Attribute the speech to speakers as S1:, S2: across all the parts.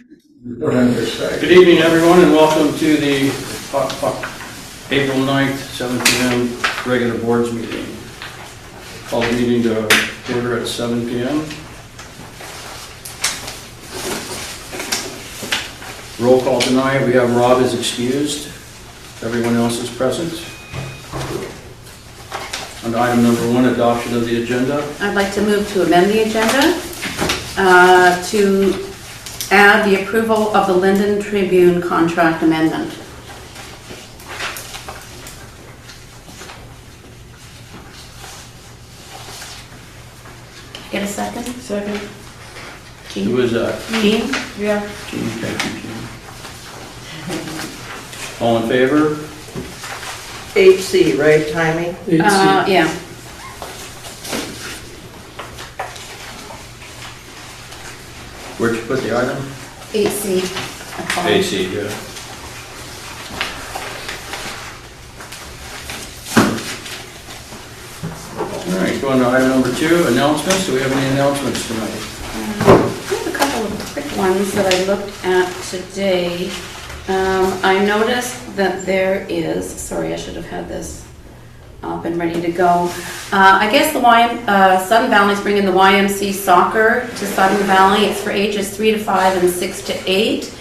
S1: Good evening, everyone, and welcome to the April 9th, 7 p.m. regular boards meeting. Call the meeting to order at 7 p.m. Roll call tonight. We have Rob is excused. Everyone else is present. On item number 1, adoption of the agenda.
S2: I'd like to move to amend the agenda to add the approval of the Linden Tribune contract amendment. Get a second?
S3: Second.
S2: Jean?
S1: Who is that?
S2: Jean?
S3: Yeah.
S1: Jean, thank you, Jean. All in favor?
S3: HC, right, timing?
S2: Yeah.
S1: Where'd you put the item?
S2: 8C.
S1: AC, yeah. All right, going to item number 2, announcements. Do we have any announcements tonight?
S2: I have a couple of quick ones that I looked at today. I noticed that there is, sorry, I should have had this up and ready to go. I guess the Sudden Valley's bringing the YMC soccer to Sudden Valley. It's for ages 3 to 5 and 6 to 8.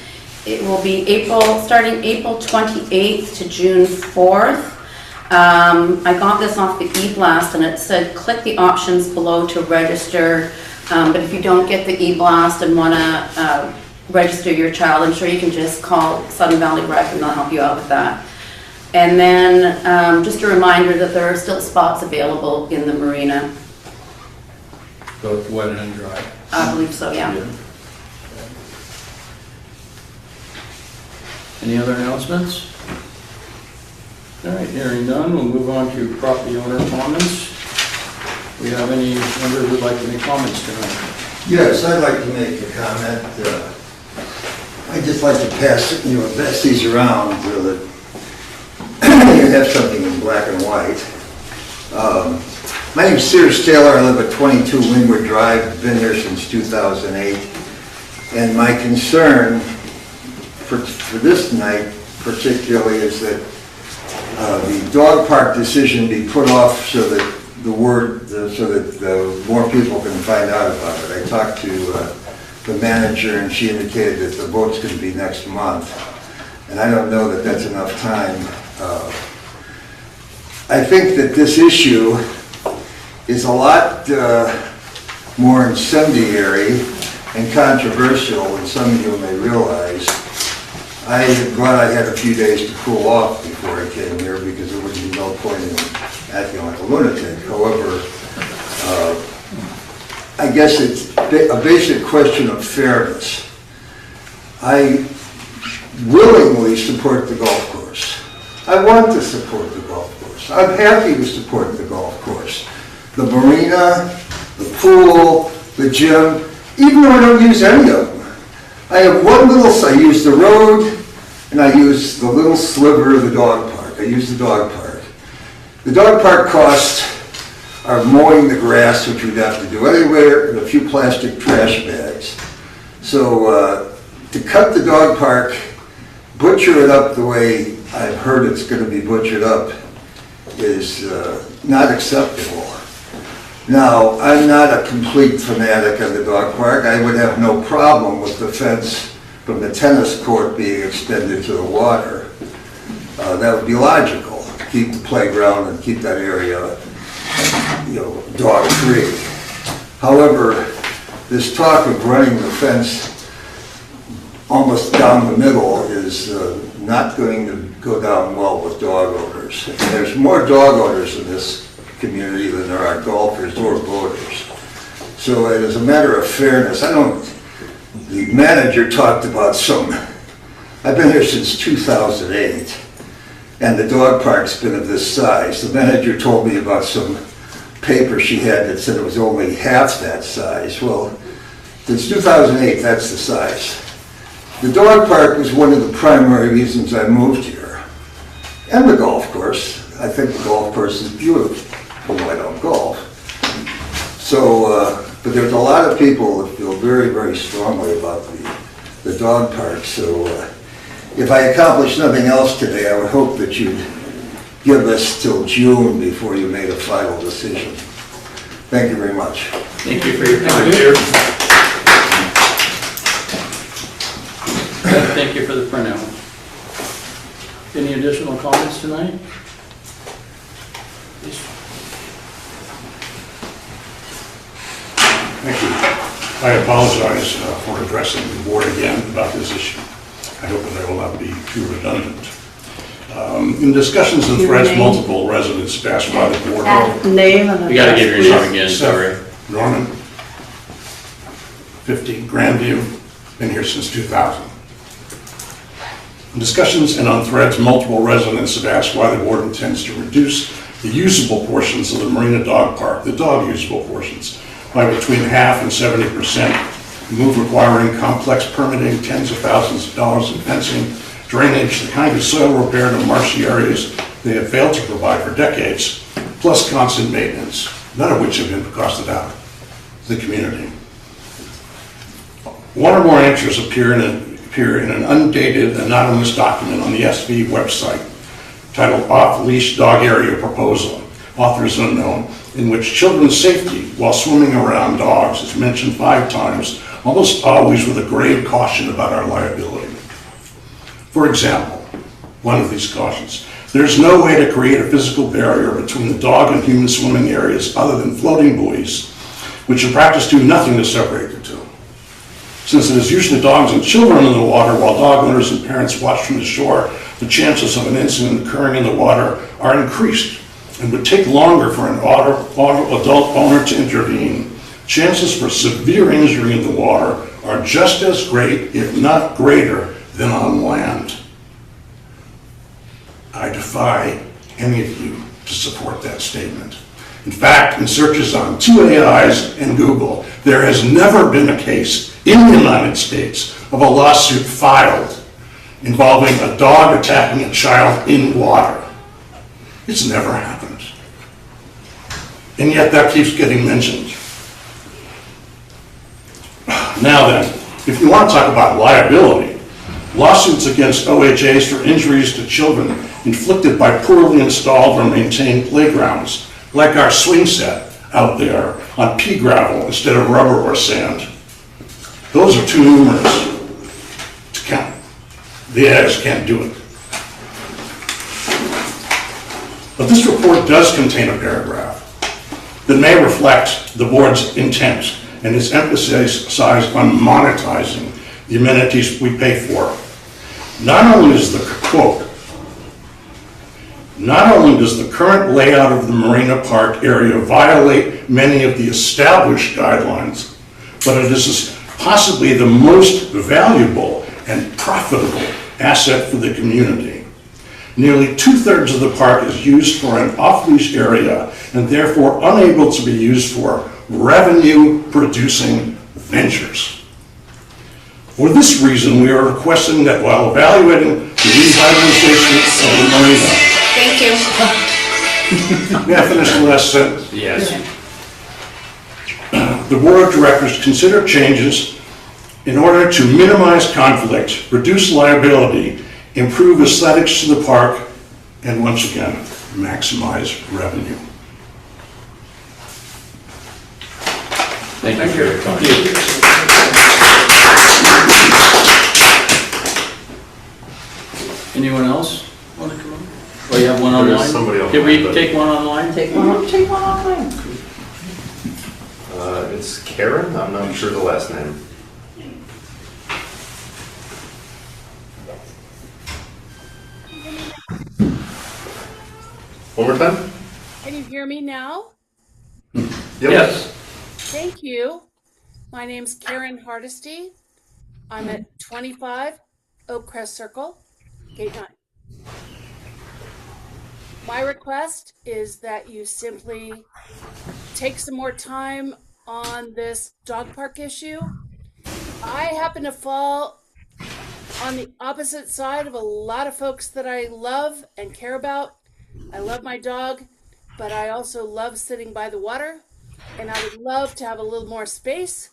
S2: It will be starting April 28th to June 4th. I got this off the e-blast and it said click the options below to register. But if you don't get the e-blast and want to register your child, I'm sure you can just call Sudden Valley Rec and they'll help you out with that. And then just a reminder that there are still spots available in the marina.
S1: Both wet and dry.
S2: I believe so, yeah.
S1: Any other announcements? All right, hearing none, we'll move on to property owner comments. We have any members who would like to make comments tonight?
S4: Yes, I'd like to make a comment. I'd just like to pass these around so that you have something in black and white. My name is Sears Taylor. I live at 22 Linwood Drive. I've been here since 2008. And my concern for this night particularly is that the dog park decision be put off so that more people can find out about it. I talked to the manager and she indicated that the vote's going to be next month. And I don't know that that's enough time. I think that this issue is a lot more incendiary and controversial than some of you may realize. I'm glad I had a few days to cool off before I came here because there would be no point in acting like a lunatic. However, I guess it's a basic question of fairness. I willingly support the golf course. I want to support the golf course. I'm happy to support the golf course. The marina, the pool, the gym, even though I don't use any of them. I have I use the road and I use the little sliver of the dog park. I use the dog park. The dog park costs are mowing the grass, which we'd have to do anywhere, and a few plastic trash bags. So to cut the dog park, butcher it up the way I've heard it's going to be butchered up is not acceptable. Now, I'm not a complete fanatic of the dog park. I would have no problem with the fence from the tennis court being extended to the water. That would be logical. Keep the playground and keep that area, dog-free. However, this talk of running the fence almost down the middle is not going to go down well with dog owners. And there's more dog owners in this community than there are golfers or voters. So as a matter of fairness, the manager talked about I've been here since 2008, and the dog park's been of this size. The manager told me about some paper she had that said it was only half that size. Well, since 2008, that's the size. The dog park was one of the primary reasons I moved here. And the golf course. I think the golf course is beautiful, although I don't golf. So, but there's a lot of people that feel very, very strongly about the the dog park. So if I accomplish nothing else today, I would hope that you'd give us till June before you made a final decision. Thank you very much.
S1: Thank you for your time, dear. Thank you for the printout. Any additional comments tonight?
S5: Thank you. I apologize for addressing the board again about this issue. I hope that I will not be too redundant. In discussions and threads, multiple residents asked by the board.
S3: Name and address.
S1: You gotta give your name again, sorry.
S5: Norman, 50 Grandview, been here since 2000. In discussions and on threads, multiple residents have asked why the board intends to reduce the usable portions of the Marina Dog Park, the dog usable portions, by between half and 70%. A move requiring complex permitting, tens of thousands of dollars in fencing, drainage, the kind of soil repair to marshy areas they have failed to provide for decades, plus constant maintenance, none of which have been costed out to the community. One or more answers appear in an undated, anonymous document on the SV website titled Off-Leash Dog Area Proposal, authors unknown, in which children's safety while swimming around dogs is mentioned 5 times, almost always with a grave caution about our liability. For example, one of these cautions, there's no way to create a physical barrier between the dog and human swimming areas other than floating buoys, which in practice do nothing to separate the two. Since it is usually dogs and children in the water while dog owners and parents watch from the shore, the chances of an incident occurring in the water are increased and would take longer for an adult owner to intervene. Chances for severe injury in the water are just as great, if not greater, than on land. I defy any of you to support that statement. In fact, in searches on 2AIs and Google, there has never been a case in the United States of a lawsuit filed involving a dog attacking a child in water. It's never happened. And yet that keeps getting mentioned. Now then, if you want to talk about liability, lawsuits against OHAs for injuries to children inflicted by poorly installed or maintained playgrounds, like our swing set out there on pea gravel instead of rubber or sand. Those are too numerous to count. The ads can't do it. But this report does contain a paragraph that may reflect the board's intent and its emphasis on monetizing the amenities we pay for. Not only is the, quote, not only does the current layout of the Marina Park area violate many of the established guidelines, but it is possibly the most valuable and profitable asset for the community. Nearly 2/3 of the park is used for an off-leash area and therefore unable to be used for revenue-producing ventures. For this reason, we are requesting that while evaluating the revitalization of the marina.
S2: Thank you.
S5: May I finish the last sentence?
S1: Yes.
S5: The board of directors consider changes in order to minimize conflict, reduce liability, improve aesthetics to the park, and once again, maximize revenue.
S1: Thank you for your time. Anyone else want to come on? Oh, you have one
S6: There is
S1: online?
S6: somebody
S1: Did we
S6: online, but-
S1: take one online?
S3: Take one online.
S6: It's Karen, I'm not sure the last name. One more time?
S7: Can you hear me now?
S6: Yep.
S1: Yes.
S7: Thank you. My name's Karen Hardesty. I'm at 25 Oakcrest Circle, Gate 9. My request is that you simply take some more time on this dog park issue. I happen to fall on the opposite side of a lot of folks that I love and care about. I love my dog, but I also love sitting by the water, and I would love to have a little more space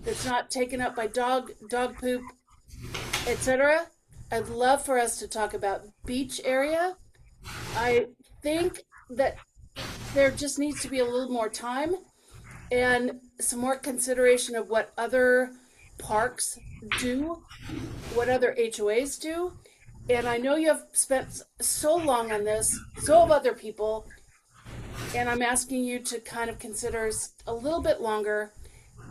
S7: that's not taken up by dog poop etc. I'd love for us to talk about beach area. I think that there just needs to be a little more time and some more consideration of what other parks do, what other HOAs do. And I know you have spent so long on this, so have other people, and I'm asking you to kind of consider a little bit longer.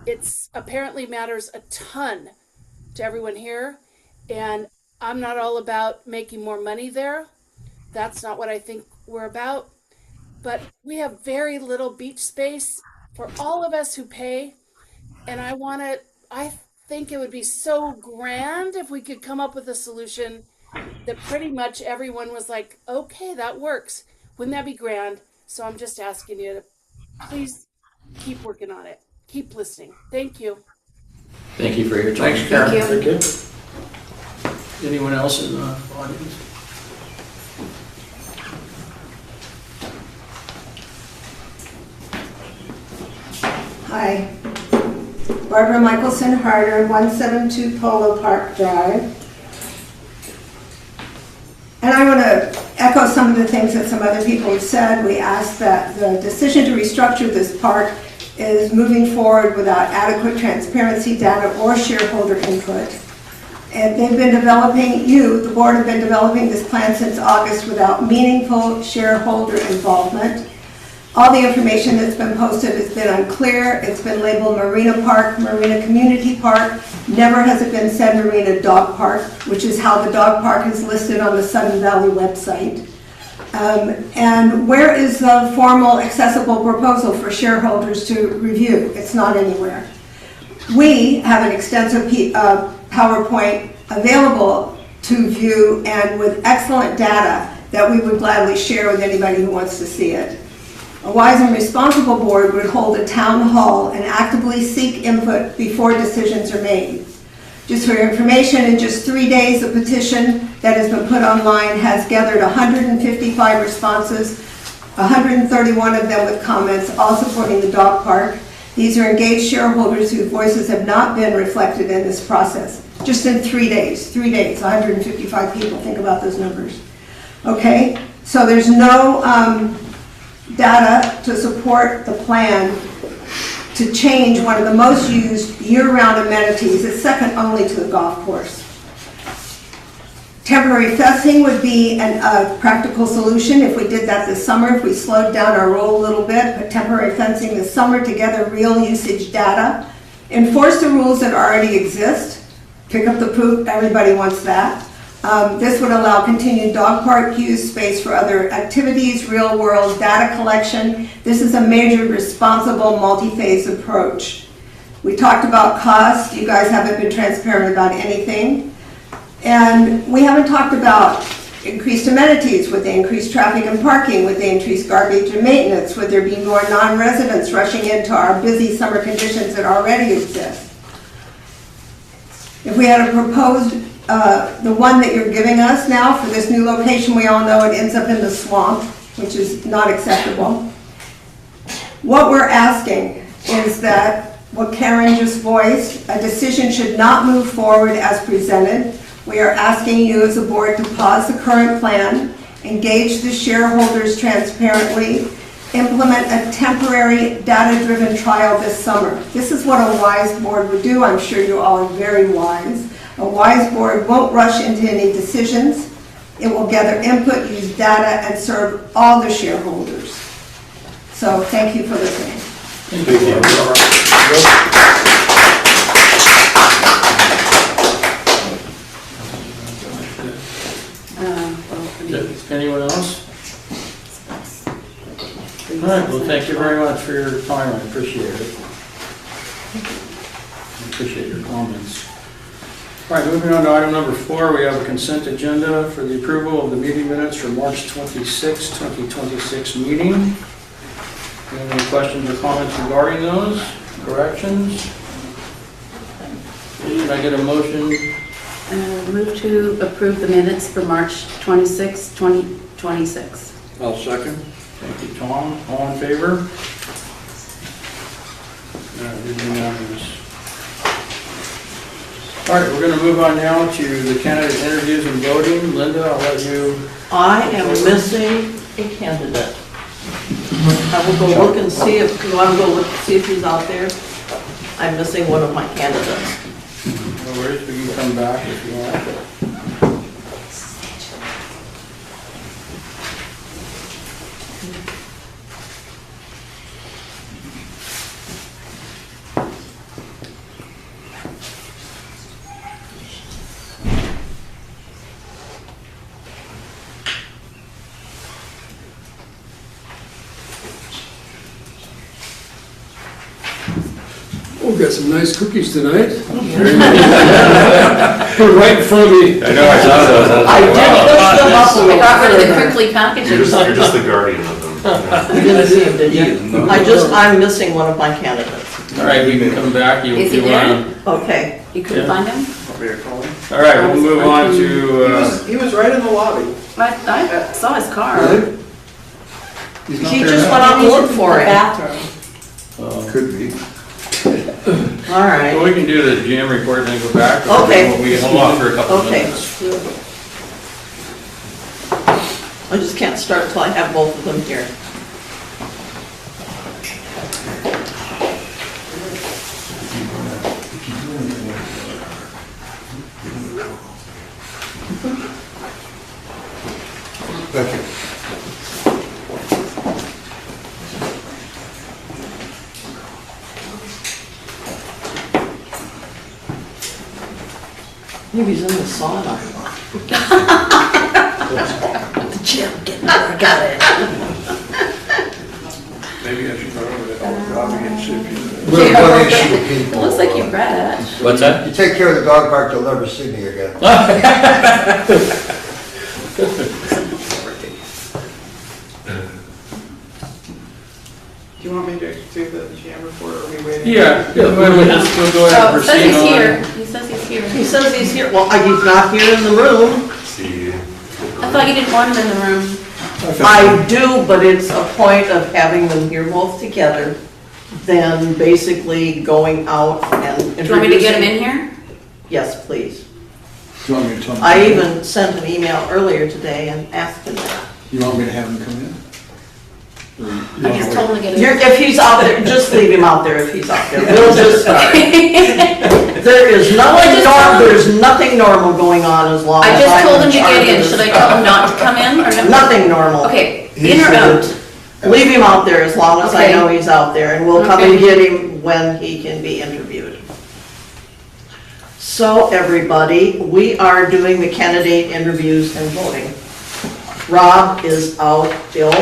S7: It's apparently matters a ton to everyone here, and I'm not all about making more money there. That's not what I think we're about. But we have very little beach space for all of us who pay, and I think it would be so grand if we could come up with a solution that pretty much everyone was like, okay, that works. Wouldn't that be grand? So I'm just asking you to please keep working on it. Keep listening. Thank you.
S1: Thank you for your time.
S5: Thanks, Karen.
S2: Thank you.
S1: Thank you. Anyone else in the audience?
S8: Hi, Barbara Michelson Harder, 172 Polo Park Drive. And I want to echo some of the things that some other people have said. We ask that the decision to restructure this park is moving forward without adequate transparency data or shareholder input. And they've been developing, the board have been developing this plan since August without meaningful shareholder involvement. All the information that's been posted has been unclear. It's been labeled Marina Park, Marina Community Park. Never has it been said Marina Dog Park, which is how the dog park is listed on the Sudden Valley website. And where is the formal accessible proposal for shareholders to review? It's not anywhere. We have an extensive PowerPoint available to view and with excellent data that we would gladly share with anybody who wants to see it. A wise and responsible board would hold a town hall and actively seek input before decisions are made. Just for your information, in just 3 days, the petition that has been put online has gathered 155 responses, 131 of them with comments, all supporting the dog park. These are engaged shareholders whose voices have not been reflected in this process. Just in 3 days, 155 people. Think about those numbers. Okay, so there's no data to support the plan to change one of the most used year-round amenities. It's second only to the golf course. Temporary fencing would be a practical solution if we did that this summer, if we slowed down our roll a little bit, but temporary fencing this summer to gather real usage data. Enforce the rules that already exist. Pick up the poop, everybody wants that. This would allow continued dog park use, space for other activities, real-world data collection. This is a major, responsible, multi-phase approach. We talked about cost. You guys haven't been transparent about anything. And we haven't talked about increased amenities. Would they increase traffic and parking? Would they increase garbage and maintenance? Would there be more non-residents rushing into our busy summer conditions that already exist? If we had a proposed the one that you're giving us now for this new location, we all know it ends up in the swamp, which is not acceptable. What we're asking is that what Karen just voiced, a decision should not move forward as presented. We are asking you as a board to pause the current plan, engage the shareholders transparently, implement a temporary data-driven trial this summer. This is what a wise board would do. I'm sure you all are very wise. A wise board won't rush into any decisions. It will gather input, use data, and serve all the shareholders. So thank you for listening.
S1: Thank you. Anyone else? All right, well, thank you very much for your time. I appreciate it. I appreciate your comments. All right, moving on to item number 4, we have a consent agenda for the approval of the meeting minutes for March 26, 2026 meeting. Any questions or comments regarding those? Corrections? Can I get a motion?
S2: Move to approve the minutes for March 26, 2026.
S1: I'll second. Thank you, Tom. All in favor? Unanimous. All right, we're gonna move on now to the candidate interviews and voting. Linda, I'll let you.
S3: I am missing a candidate. I will go look and see if, you want to go look, see if he's out there? I'm missing one of my candidates.
S1: No worries, we can come back if you want.
S9: We've got some nice cookies tonight. They're right in front of me.
S6: I know, I saw those.
S3: I did push them up a
S2: I
S3: little
S2: got rid of the
S3: further.
S2: quickly packaging.
S6: You're just the guardian of them.
S3: You didn't see him, did you? I'm missing one of my candidates.
S1: All right, we can come back. You
S2: Is he
S1: wanna-
S3: Okay.
S2: You couldn't
S1: Yeah.
S2: find him?
S1: All right, we'll move on to,
S9: He was right in the lobby.
S2: I saw his car.
S3: He just went out and looked for it.
S9: Could be.
S3: All right.
S1: well, we can do the GM report and then go back. or
S3: Okay.
S1: We hold off for a couple of
S3: Okay.
S1: minutes.
S3: I just can't start till I have both of them here.
S4: Thank you.
S3: Maybe he's in the sauna. The gym, get there, I got it.
S9: Maybe I should go over to the lobby and see if he's
S4: We'll punish you
S2: It
S4: people.
S2: looks like you've read it.
S1: What's that?
S4: You take care of the dog park, you'll never see me again.
S10: Do you want me to do the GM report, or are we waiting?
S1: Yeah, we'll go ahead and
S2: Oh, it says
S1: proceed
S2: he's
S1: on.
S2: here. He says he's here.
S3: He says he's here. Well, he's not here in the room.
S6: See,
S2: I thought you didn't want him in the room.
S3: I do, but it's a point of having them here both together, then basically going out and introducing.
S2: Do you want me to get him in here?
S3: Yes, please.
S9: Do you want me to tell him?
S3: I even sent an email earlier today and asked him that.
S9: You want me to have him come in?
S2: I just told him to get
S3: You're,
S2: in.
S3: if he's out there, just leave him out there if he's out there. We'll just, there is there's nothing normal going on as long
S2: I
S3: as
S2: just
S3: I'm
S2: told him to
S3: charge
S2: get
S3: of
S2: in.
S3: this
S2: Should I
S3: stuff.
S2: tell him not to come in or no?
S3: Nothing normal.
S2: Okay, in or out?
S3: Leave him out there as long as I
S2: Okay.
S3: know he's out there, and we'll come
S2: Okay.
S3: and get him when he can be interviewed. So everybody, we are doing the candidate interviews and voting. Rob is out ill,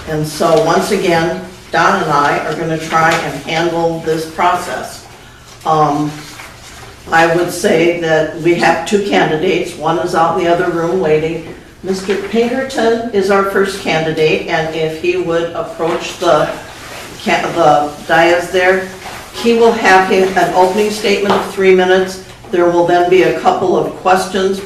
S3: and so once again, Don and I are gonna try and handle this process. I would say that we have two candidates, one is out in the other room waiting. Mr. Pinkerton is our first candidate, and if he would approach the dais there, he will have an opening statement of 3 minutes. There will then be a couple of questions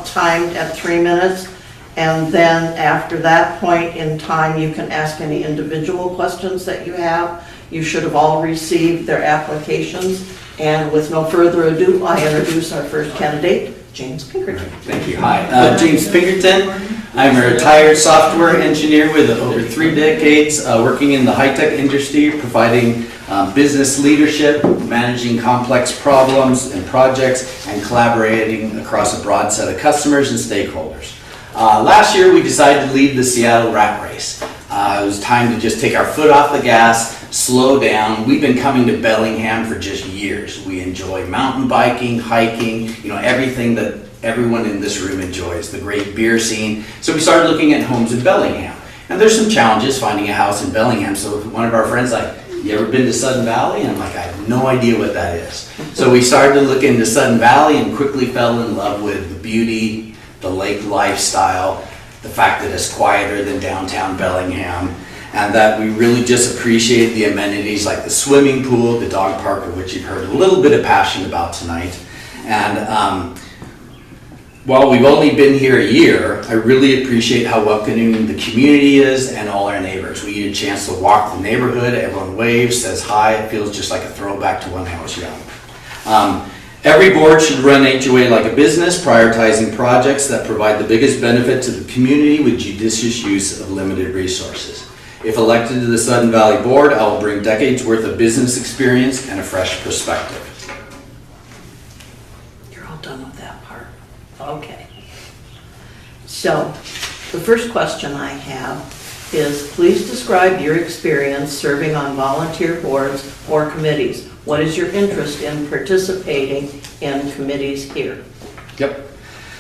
S3: timed at 3 minutes. And then after that point in time, you can ask any individual questions that you have. You should have all received their applications. And with no further ado, I introduce our first candidate, James Pinkerton.
S11: Thank you. Hi, James Pinkerton. I'm a retired software engineer with over 3 decades working in the high-tech industry, providing business leadership, managing complex problems and projects, and collaborating across a broad set of customers and stakeholders. Last year, we decided to leave the Seattle rat race. It was time to just take our foot off the gas, slow down. We've been coming to Bellingham for just years. We enjoy mountain biking, hiking, everything that everyone in this room enjoys, the great beer scene. So we started looking at homes in Bellingham. And there's some challenges finding a house in Bellingham. So one of our friends like, you ever been to Sudden Valley? And I'm like, I have no idea what that is. So we started to look into Sudden Valley and quickly fell in love with the beauty, the lake lifestyle, the fact that it's quieter than downtown Bellingham, and that we really just appreciate the amenities like the swimming pool, the dog park, of which you've heard a little bit of passion about tonight. And while we've only been here a year, I really appreciate how welcoming the community is and all our neighbors. We get a chance to walk the neighborhood, everyone waves, says hi, it feels just like a throwback to when I was young. Every board should run HOA like a business, prioritizing projects that provide the biggest benefit to the community with judicious use of limited resources. If elected to the Sudden Valley Board, I will bring decades worth of business experience and a fresh perspective.
S3: You're all done with that part. Okay. So, the first question I have is, please describe your experience serving on volunteer boards or committees. What is your interest in participating in committees here?
S11: Yep.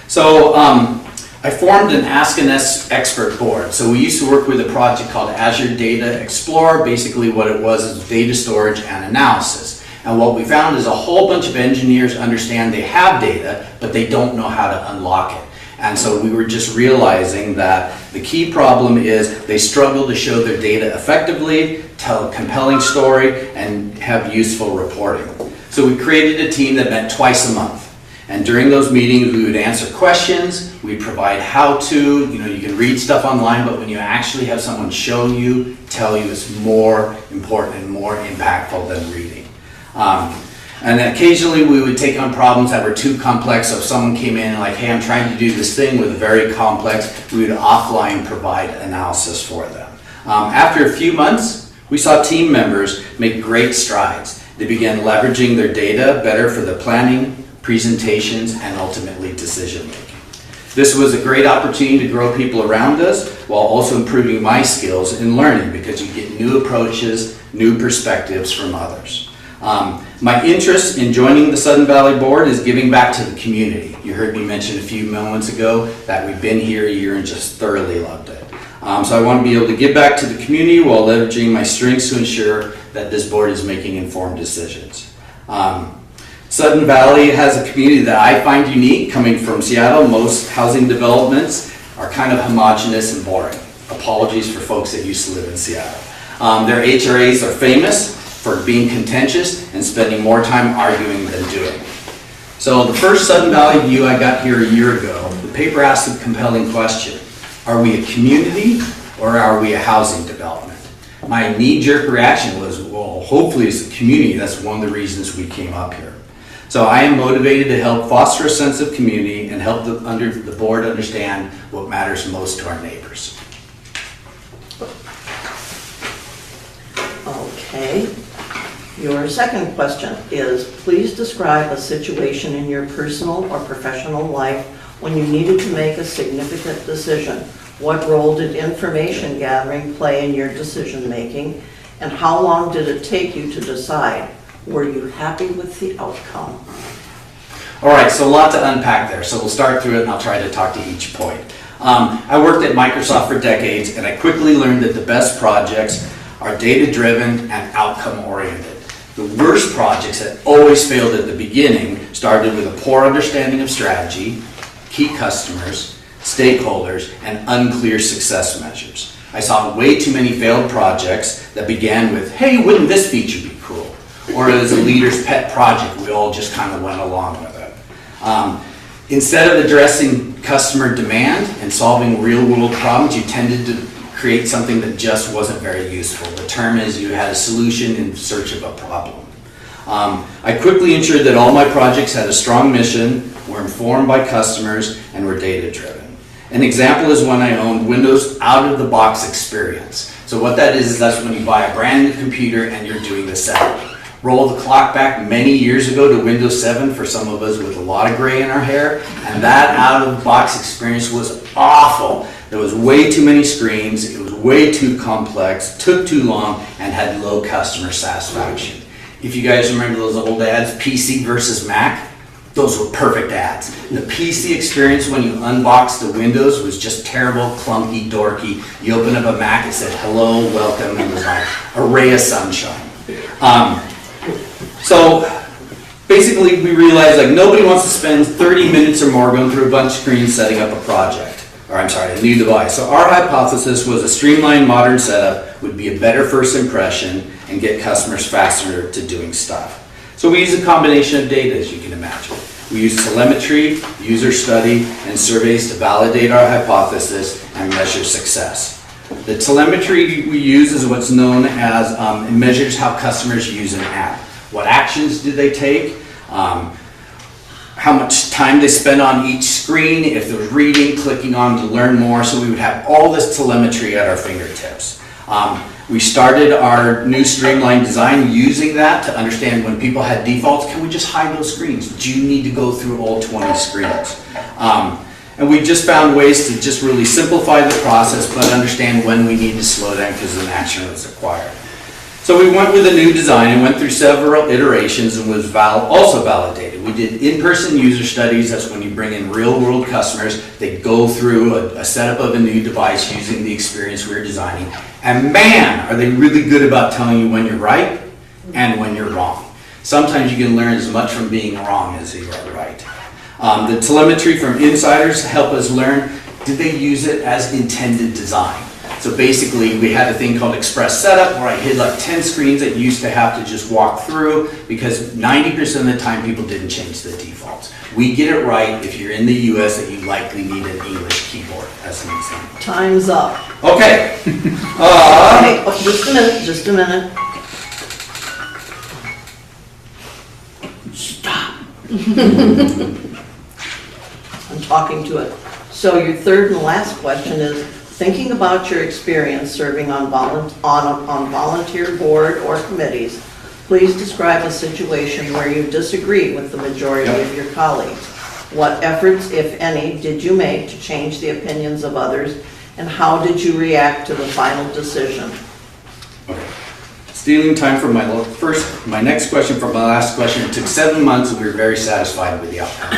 S11: So I formed an Ask an Expert board. So we used to work with a project called Azure Data Explorer. Basically what it was is data storage and analysis. And what we found is a whole bunch of engineers understand they have data, but they don't know how to unlock it. And so we were just realizing that the key problem is they struggle to show their data effectively, tell a compelling story, and have useful reporting. So we created a team that met twice a month. And during those meetings, we would answer questions, we'd provide how-to, you can read stuff online, but when you actually have someone show you, tell you, it's more important and more impactful than reading. And then occasionally we would take on problems that were too complex. So if someone came in and like, hey, I'm trying to do this thing with a very complex, we would offline provide analysis for them. After a few months, we saw team members make great strides. They began leveraging their data better for the planning, presentations, and ultimately decision making. This was a great opportunity to grow people around us while also improving my skills in learning, because you get new approaches, new perspectives from others. My interest in joining the Sudden Valley Board is giving back to the community. You heard me mention a few moments ago that we've been here a year and just thoroughly loved it. So I want to be able to give back to the community while leveraging my strengths to ensure that this board is making informed decisions. Sudden Valley has a community that I find unique. Coming from Seattle, most housing developments are kind of homogenous and boring. Apologies for folks that used to live in Seattle. Their HRAs are famous for being contentious and spending more time arguing than doing. So the first Sudden Valley View I got here a year ago, the paper asked a compelling question. Are we a community or are we a housing development? My knee-jerk reaction was, well, hopefully it's a community. That's one of the reasons we came up here. So I am motivated to help foster a sense of community and help the board understand what matters most to our neighbors.
S3: Okay. Your second question is, please describe a situation in your personal or professional life when you needed to make a significant decision. What role did information gathering play in your decision making, and how long did it take you to decide? Were you happy with the outcome?
S11: All right, so a lot to unpack there. So we'll start through it and I'll try to talk to each point. I worked at Microsoft for decades, and I quickly learned that the best projects are data-driven and outcome-oriented. The worst projects that always failed at the beginning started with a poor understanding of strategy, key customers, stakeholders, and unclear success measures. I saw way too many failed projects that began with, hey, wouldn't this feature be cool? Or as a leader's pet project, we all just kind of went along with it. Instead of addressing customer demand and solving real-world problems, you tended to create something that just wasn't very useful. The term is you had a solution in search of a problem. I quickly ensured that all my projects had a strong mission, were informed by customers, and were data-driven. An example is when I owned Windows out-of-the-box experience. So what that is that's when you buy a brand new computer and you're doing the setup. Roll the clock back many years ago to Windows 7 for some of us with a lot of gray in our hair, and that out-of-the-box experience was awful. There was way too many screens, it was way too complex, took too long, and had low customer satisfaction. If you guys remember those old ads, PC versus Mac, those were perfect ads. And the PC experience when you unboxed the Windows was just terrible, clunky, dorky. You open up a Mac, it said, hello, welcome, and it was like a ray of sunshine. So basically we realized like nobody wants to spend 30 minutes or more going through a bunch of screens setting up a project, or I'm sorry, a new device. So our hypothesis was a streamlined modern setup would be a better first impression and get customers faster to doing stuff. So we use a combination of data, as you can imagine. We use telemetry, user study, and surveys to validate our hypothesis and measure success. The telemetry we use is what's known as, it measures how customers use an app. What actions do they take? how much time they spend on each screen, if they're reading, clicking on to learn more, so we would have all this telemetry at our fingertips. We started our new streamlined design using that to understand when people had defaults, can we just hide those screens? Do you need to go through all 20 screens? And we just found ways to just really simplify the process, but understand when we need to slow down because an action was required. So we went with a new design and went through several iterations and was also validated. We did in-person user studies. That's when you bring in real-world customers. They go through a setup of a new device using the experience we were designing. And man, are they really good about telling you when you're right and when you're wrong. Sometimes you can learn as much from being wrong as you are right. The telemetry from insiders help us learn, did they use it as intended design? So basically, we had a thing called Express Setup where I hid like 10 screens that you used to have to just walk through because 90% of the time people didn't change the defaults. We get it right if you're in the US that you likely need an English keyboard, as an example.
S3: Time's up.
S11: Okay.
S3: Okay, oh, just a minute. Stop. I'm talking to it. So your third and last question is, thinking about your experience serving on volunteer board or committees, please describe a situation where you disagree with the majority of your colleagues. What efforts, if any, did you make to change the opinions of others, and how did you react to the final decision?
S11: Okay. Stealing time from my next question from my last question. It took 7 months and we were very satisfied with the outcome.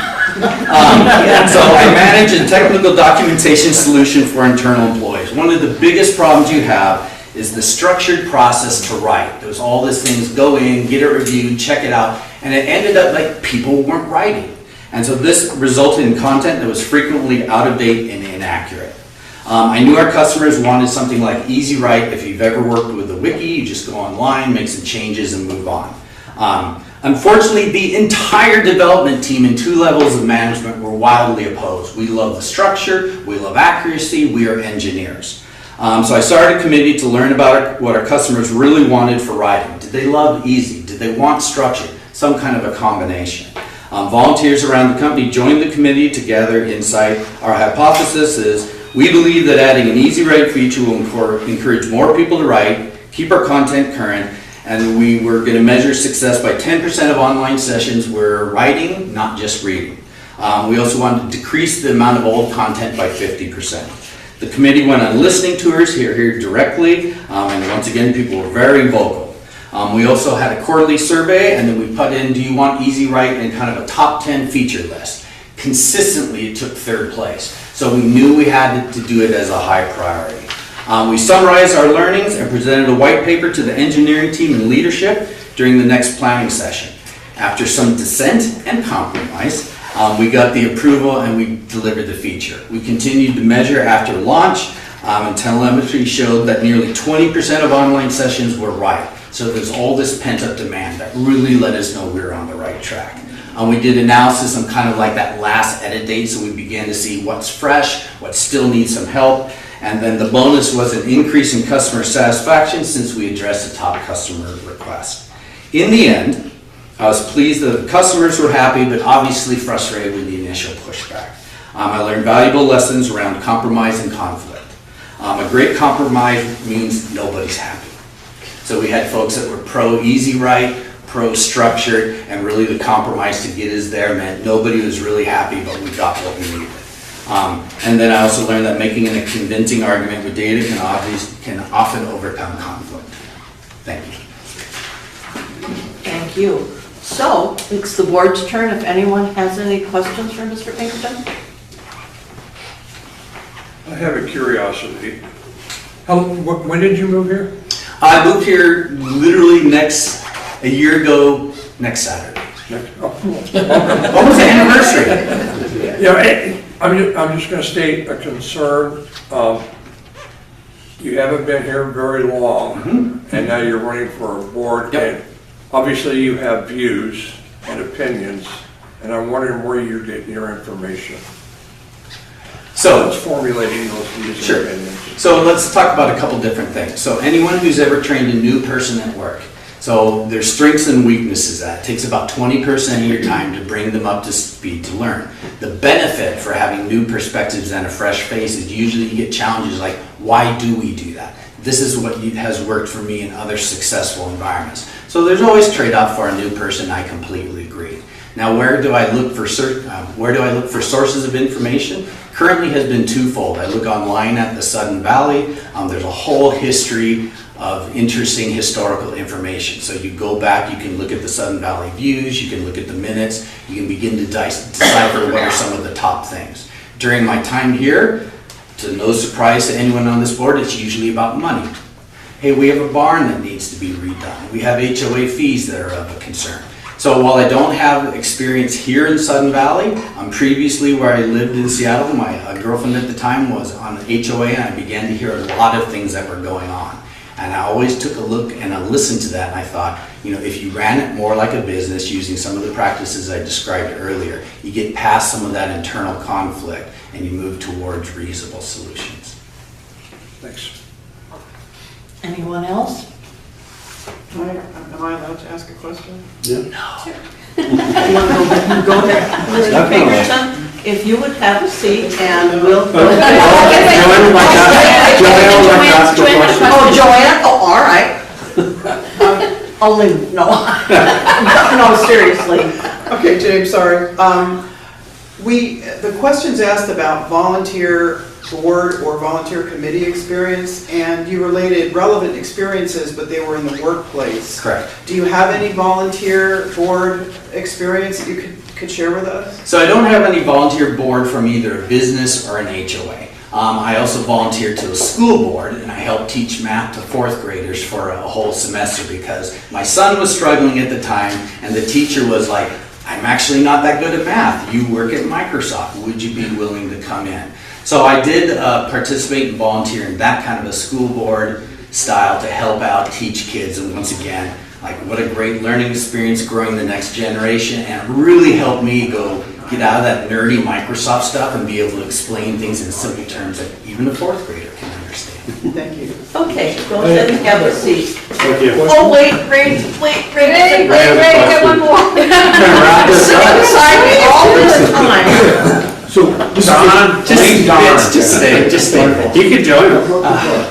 S11: So I manage a technical documentation solution for internal employees. One of the biggest problems you have is the structured process to write. There's all these things, go in, get it reviewed, check it out, and it ended up like people weren't writing. And so this resulted in content that was frequently out of date and inaccurate. I knew our customers wanted something like Easy Write. If you've ever worked with a wiki, you just go online, make some changes, and move on. Unfortunately, the entire development team and 2 levels of management were wildly opposed. We love the structure, we love accuracy, we are engineers. So I started a committee to learn about what our customers really wanted for writing. Did they love easy? Did they want structure? Some kind of a combination. Volunteers around the company joined the committee to gather insight. Our hypothesis is we believe that adding an Easy Write feature will encourage more people to write, keep our content current, and we were going to measure success by 10% of online sessions were writing, not just reading. We also wanted to decrease the amount of old content by 50%. The committee went on listening tours here directly, and once again, people were very vocal. We also had a quarterly survey, and then we put in, do you want Easy Write, in kind of a top 10 feature list. Consistently, it took 3rd place. So we knew we had to do it as a high priority. We summarized our learnings and presented a white paper to the engineering team and leadership during the next planning session. After some dissent and compromise, we got the approval and we delivered the feature. We continued to measure after launch, and telemetry showed that nearly 20% of online sessions were right. So there's all this pent-up demand that really let us know we were on the right track. We did analysis on kind of like that last edit date, so we began to see what's fresh, what still needs some help, and then the bonus was an increase in customer satisfaction since we addressed a top customer request. In the end, I was pleased that the customers were happy, but obviously frustrated with the initial pushback. I learned valuable lessons around compromise and conflict. A great compromise means nobody's happy. So we had folks that were pro-Easy Write, pro-structured, and really the compromise to get us there meant nobody was really happy, but we got what we needed. And then I also learned that making a convincing argument with data can often overcome conflict. Thank you.
S3: Thank you. So, it's the board's turn if anyone has any questions for Mr. Pinkerton.
S9: I have a curiosity. When did you move here?
S11: I moved here literally a year ago next Saturday. Almost the anniversary.
S9: Yeah, I'm just going to state a concern. You haven't been here very long, and now you're running for a board.
S11: Yep.
S9: And obviously, you have views and opinions, and I'm wondering where you're getting your information.
S11: So
S9: it's formulating those views and opinions.
S11: So let's talk about a couple different things. So anyone who's ever trained a new person at work, so there's strengths and weaknesses that. It takes about 20% of your time to bring them up to speed speed to learn. The benefit for having new perspectives and a fresh face is usually you get challenges like, why do we do that? This is what has worked for me in other successful environments. So there's always trade-off for a new person, I completely agree. Now, where do I look for sources of information? Currently has been twofold. I look online at the Sudden Valley. There's a whole history of interesting historical information. So you go back, you can look at the Sudden Valley views, you can look at the minutes, you can begin to decipher what are some of the top things. During my time here, to no surprise to anyone on this board, it's usually about money. Hey, we have a barn that needs to be redone. We have HOA fees that are of a concern. So while I don't have experience here in Sudden Valley, previously where I lived in Seattle, my girlfriend at the time was on HOA, and I began to hear a lot of things that were going on. And I always took a look and I listened to that, and I thought, if you ran it more like a business using some of the practices I described earlier, you get past some of that internal conflict and you move towards reasonable solutions.
S9: Thanks.
S3: Anyone else?
S10: Am I allowed to ask a question?
S3: Go ahead. Mr. Pinkerton, if you would have a seat and we'll... Oh, Joanne? Oh, all right. Only, no. No, seriously.
S10: Okay, James, sorry. The questions asked about volunteer board or volunteer committee experience, and you related relevant experiences, but they were in the workplace.
S11: Correct.
S10: Do you have any volunteer board experience that you could share with us?
S11: So I don't have any volunteer board from either a business or an HOA. I also volunteered to a school board, and I helped teach math to 4th graders for a whole semester because my son was struggling at the time, and the teacher was like, I'm actually not that good at math. You work at Microsoft. Would you be willing to come in? So I did participate and volunteer in that kind of a school board style to help out, teach kids, and once again, like what a great learning experience growing the next generation, and it really helped me get out of that nerdy Microsoft stuff and be able to explain things in simple terms that even a 4th grader can understand.
S10: Thank you.
S3: Okay, go ahead and have a seat.
S6: Thank you.
S3: Oh, wait,
S7: Wait, get one more.
S3: Sitting beside me all this time.
S1: So,
S11: Just stay.
S6: You can join us.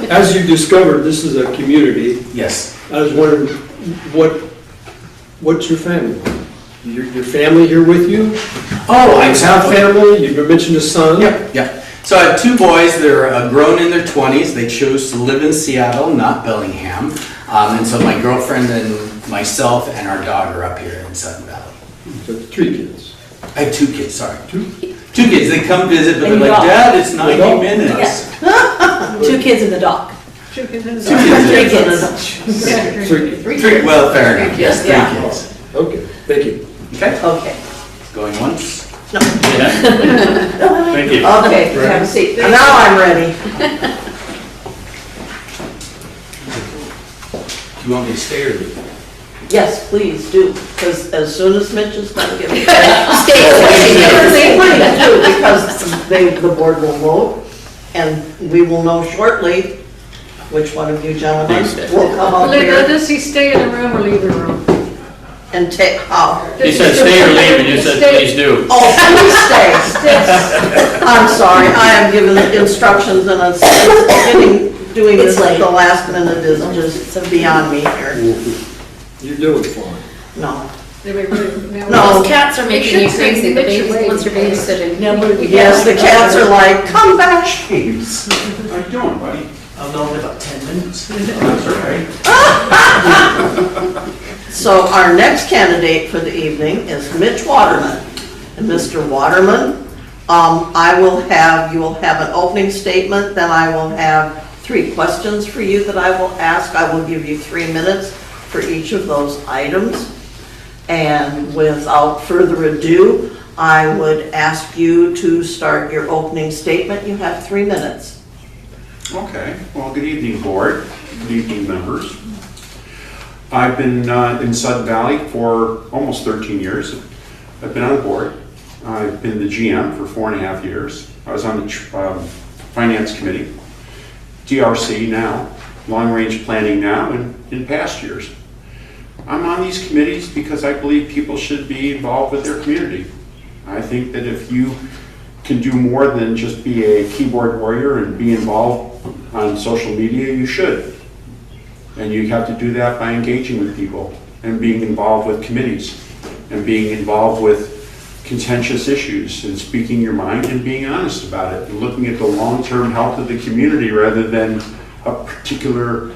S1: as you discovered, this is a community.
S11: Yes.
S1: I was wondering, what's your family? Your family here with you?
S11: Oh,
S1: I have family. You mentioned a son.
S11: Yep. So I have 2 boys. They're grown in their 20s. They chose to live in Seattle, not Bellingham. And so my girlfriend and myself and our dog are up here in Sudden Valley.
S1: So 3 kids.
S11: I have 2 kids, sorry. 2 kids. They come visit, but they're
S2: And
S11: like,
S2: dog.
S11: Dad, it's 90 minutes.
S2: 2 kids in the dock.
S3: 3 kids.
S1: 3 kids.
S11: Well, fair enough. Yes, 3
S3: Yeah.
S11: kids.
S1: Okay, thank you.
S11: Okay.
S3: Okay.
S11: Going once.
S6: Thank you.
S3: Okay, have a seat. And now I'm ready.
S11: Do you want me to stay or leave?
S3: Yes, please do, because as soon as Mitch is done giving...
S2: Stay.
S3: Because the board will vote, and we will know shortly which one of you gentlemen will come up here
S12: Does he stay in the room or leave the room?
S3: and take,
S6: He said stay or leave, and you said please do.
S3: oh, please stay. I'm sorry, I am giving instructions and doing this at the last minute is just beyond me here.
S1: You're doing fine.
S3: No.
S2: No, those cats are making you crazy. The babies, once you're babysitting.
S3: Yes, the cats are like, come back.
S5: How you doing, buddy?
S11: I'll know in about 10 minutes.
S5: That's all right.
S3: So our next candidate for the evening is Mitch Waterman. And Mr. Waterman, you will have an opening statement, then I will have 3 questions for you that I will ask. I will give you 3 minutes for each of those items. And without further ado, I would ask you to start your opening statement. You have 3 minutes.
S5: Okay, well, good evening, board. Good evening, members. I've been in Sudden Valley for almost 13 years. I've been on the board. I've been the GM for 4.5 years. I was on the finance committee, DRC now, long range planning now, and in past years. I'm on these committees because I believe people should be involved with their community.
S13: I think that if you can do more than just be a keyboard warrior and be involved on social media, you should. And you have to do that by engaging with people and being involved with committees and being involved with contentious issues and speaking your mind and being honest about it and looking at the long-term health of the community rather than a particular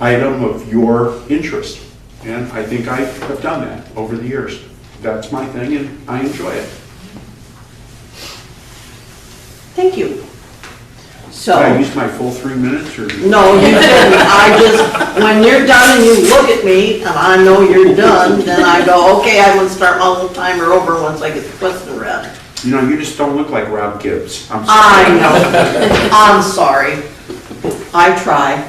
S13: item of your interest. And I think I have done that over the years. That's my thing and I enjoy it.
S3: Thank you. So.
S13: Did I use my full 3 minutes or?
S3: No, you didn't. I just, when you're done and you look at me and I know you're done, then I go, okay, I'm gonna start my little timer over once I get the question read.
S13: You know, you just don't look like Rob Gibbs. I'm sorry.
S3: I know. I'm sorry. I try.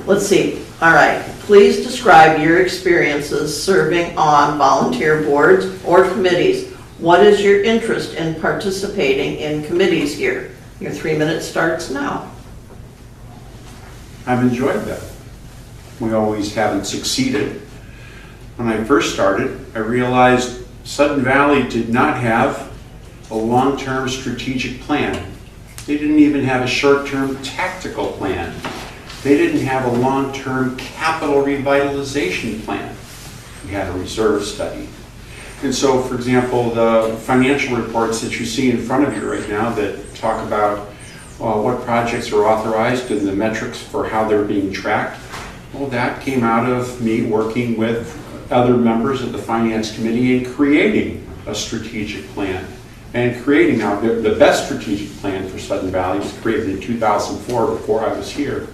S3: Let's see. All right. Please describe your experiences serving on volunteer boards or committees. What is your interest in participating in committees here? Your 3 minutes starts now.
S13: I've enjoyed that. We always haven't succeeded. When I first started, I realized Sudden Valley did not have a long-term strategic plan. They didn't even have a short-term tactical plan. They didn't have a long-term capital revitalization plan. We had a reserve study. And so, for example, the financial reports that you see in front of you right now that talk about what projects are authorized and the metrics for how they're being tracked, well, that came out of me working with other members of the Finance Committee and creating a strategic plan. And creating the best strategic plan for Sudden Valley was created in 2004 before I was here.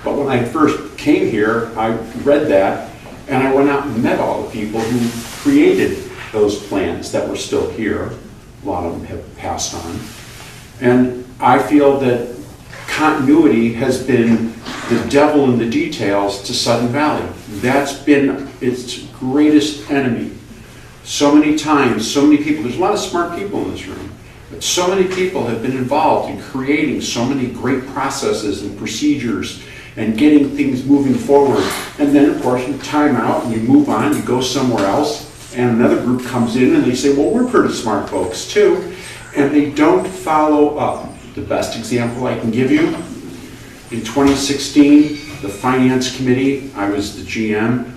S13: But when I first came here, I read that and I went out and met all the people who created those plans that were still here. A lot of them have passed on. And I feel that continuity has been the devil in the details to Sudden Valley. That's been its greatest enemy. So many times, so many people, there's a lot of smart people in this room, but so many people have been involved in creating so many great processes and procedures and getting things moving forward. And then, of course, you time out and you move on, you go somewhere else, and another group comes in and they say, well, we're pretty smart folks too, and they don't follow up. The best example I can give you, in 2016, the Finance Committee, I was the GM,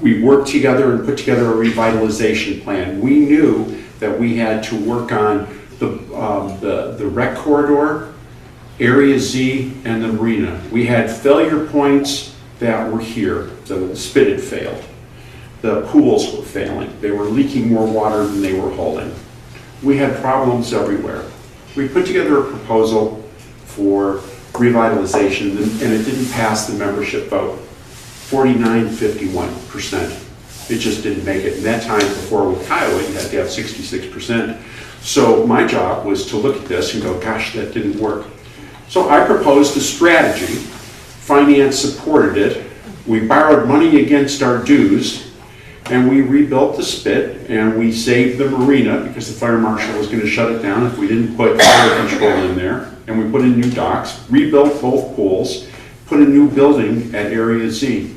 S13: we worked together and put together a revitalization plan. We knew that we had to work on the rec corridor, Area Z, and the marina. We had failure points that were here. The spit had failed. The pools were failing. They were leaking more water than they were holding. We had problems everywhere. We put together a proposal for revitalization and it didn't pass the membership vote. 49-51%. It just didn't make it. And that time before with Kiowa, you had to have 66%. So my job was to look at this and go, gosh, that didn't work. So I proposed a strategy. Finance supported it. We borrowed money against our dues, and we rebuilt the spit, and we saved the marina because the fire marshal was going to shut it down if we didn't put fire control in there. And we put in new docks, rebuilt both pools, put a new building at Area Z.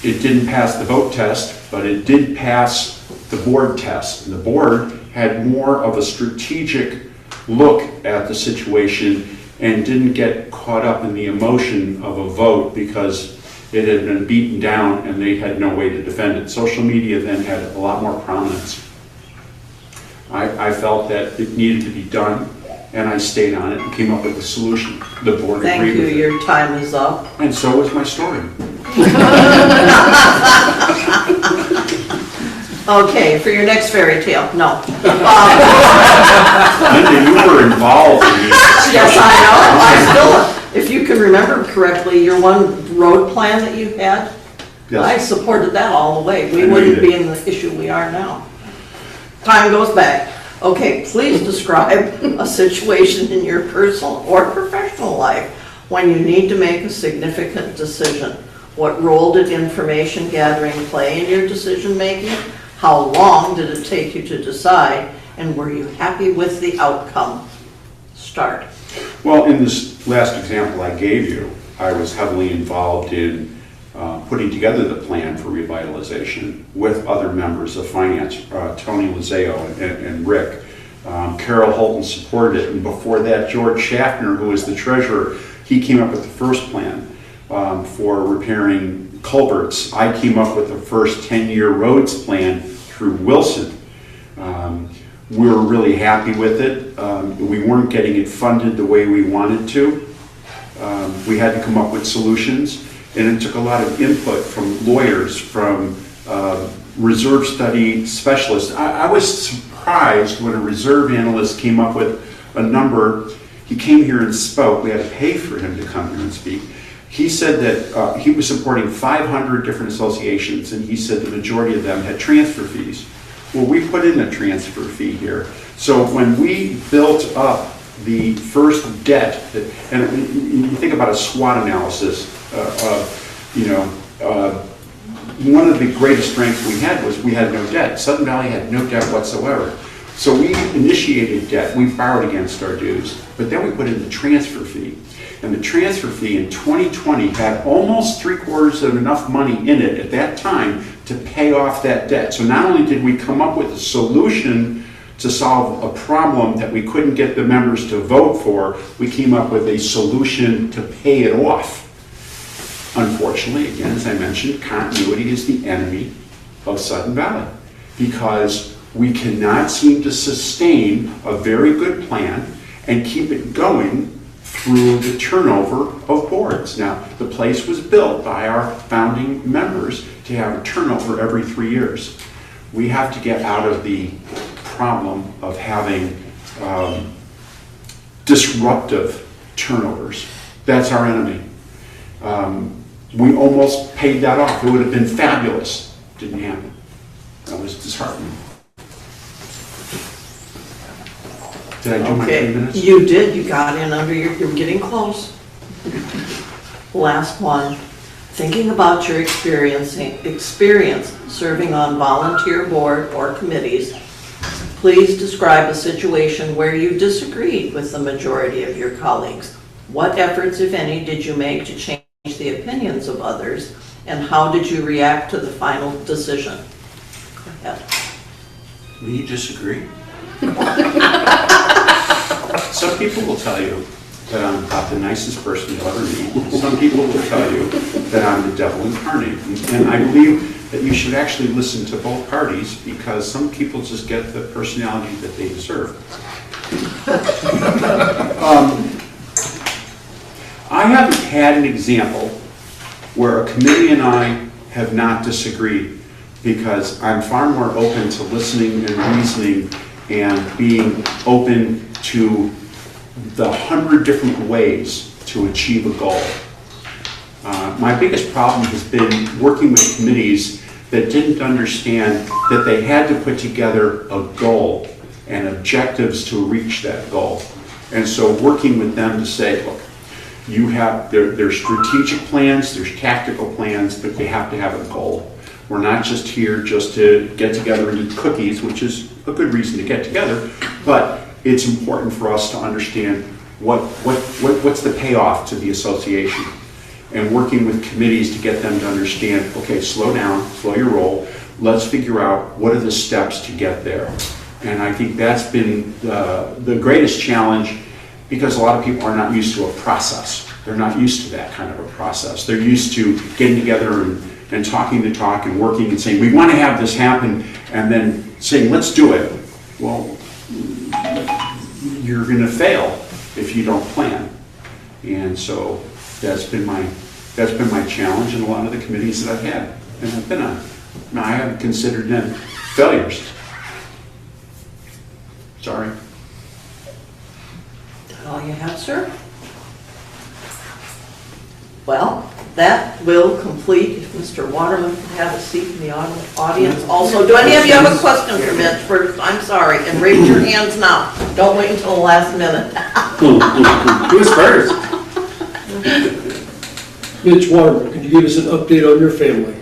S13: It didn't pass the vote test, but it did pass the board test. And the board had more of a strategic look at the situation and didn't get caught up in the emotion of a vote because it had been beaten down and they had no way to defend it. Social media then had a lot more prominence. I felt that it needed to be done, and I stayed on it and came up with a solution. The board agreed with it.
S3: Thank you, your time is up.
S13: And so was my story.
S3: Okay, for your next fairy tale, no.
S13: Linda, you were involved in these discussions.
S3: Yes, I know. I still, if you can remember correctly, your one road plan that you had,
S13: Yes.
S3: I supported that all the way.
S13: I
S3: We
S13: know you
S3: wouldn't be
S13: did.
S3: in the issue we are now. Time goes back. Okay, please describe a situation in your personal or professional life when you need to make a significant decision. What role did information gathering play in your decision making? How long did it take you to decide? And were you happy with the outcome? Start.
S13: Well, in this last example I gave you, I was heavily involved in putting together the plan for revitalization with other members of finance, Tony Lizeo and Rick. Carol Holton supported it, and before that, George Schaffner, who was the treasurer, he came up with the first plan for repairing culverts. I came up with the first 10-year roads plan through Wilson. We were really happy with it. We weren't getting it funded the way we wanted to. We had to come up with solutions, and it took a lot of input from lawyers, from reserve study specialists. I was surprised when a reserve analyst came up with a number. He came here and spoke. We had to pay for him to come here and speak. He said that he was supporting 500 different associations, and he said the majority of them had transfer fees. Well, we put in a transfer fee here. So when we built up the first debt, and you think about a SWOT analysis, one of the greatest strengths we had was we had no debt. Sudden Valley had no debt whatsoever. So we initiated debt, we borrowed against our dues, but then we put in the transfer fee. And the transfer fee in 2020 had almost 3/4 of enough money in it at that time to pay off that debt. So not only did we come up with a solution to solve a problem that we couldn't get the members to vote for, we came up with a solution to pay it off. Unfortunately, again, as I mentioned, continuity is the enemy of Sudden Valley, because we cannot seem to sustain a very good plan and keep it going through the turnover of boards. Now, the place was built by our founding members to have a turnover every 3 years. We have to get out of the problem of having disruptive turnovers. That's our enemy. We almost paid that off. It would have been fabulous. Didn't happen. That was disheartening. Did I do my 3 minutes?
S3: You did. You got in under you're getting close. Last one. Thinking about your experience serving on volunteer board or committees, please describe a situation where you disagreed with the majority of your colleagues. What efforts, if any, did you make to change the opinions of others, and how did you react to the final decision? Go ahead.
S13: We disagree. Some people will tell you that I'm about the nicest person you'll ever meet. Some people will tell you that I'm the devil incarnate. And I believe that you should actually listen to both parties, because some people just get the personality that they deserve. I haven't had an example where a committee and I have not disagreed, because I'm far more open to listening and reasoning and being open to the 100 different ways to achieve a goal. My biggest problem has been working with committees that didn't understand that they had to put together a goal and objectives to reach that goal. And so working with them to say, look, you have, there's strategic plans, there's tactical plans, but they have to have a goal. We're not just here just to get together and eat cookies, which is a good reason to get together, but it's important for us to understand what's the payoff to the association. And working with committees to get them to understand, okay, slow down, slow your roll, let's figure out what are the steps to get there. And I think that's been the greatest challenge, because a lot of people are not used to a process. They're not used to that kind of a process. They're used to getting together and talking the talk and working and saying, we want to have this happen, and then saying, let's do it. Well, you're going to fail if you don't plan. And so that's been my challenge in a lot of the committees that I've had and I've been on. Now, I haven't considered them failures. Sorry.
S3: That all you have, sir? Well, that will complete. If Mr. Waterman could have a seat in the audience also. Do any of you have a question for Mitch first? I'm sorry, and raise your hands now. Don't wait until the last minute.
S6: Who's first?
S14: Mitch Waterman, could you give us an update on your family?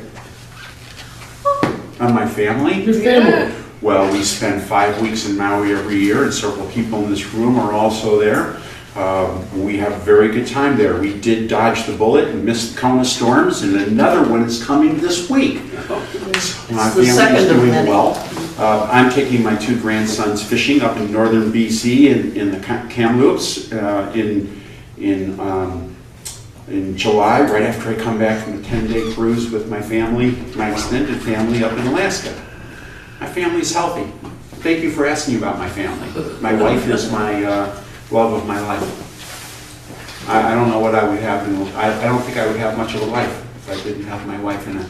S13: On my family?
S14: Your family.
S13: Well, we spend 5 weeks in Maui every year, and several people in this room are also there. We have a very good time there. We did dodge the bullet and missed the Kona storms, and another one is coming this week. So my
S3: the
S13: family
S3: second
S13: is
S3: of
S13: doing
S3: many.
S13: well. I'm taking my 2 grandsons fishing up in northern BC in the Kamloops in July, right after I come back from a 10-day cruise with my family, my extended family up in Alaska. My family's healthy. Thank you for asking about my family. My wife is my love of my life. I don't know what I would have. I don't think I would have much of a life if I didn't have my wife in it.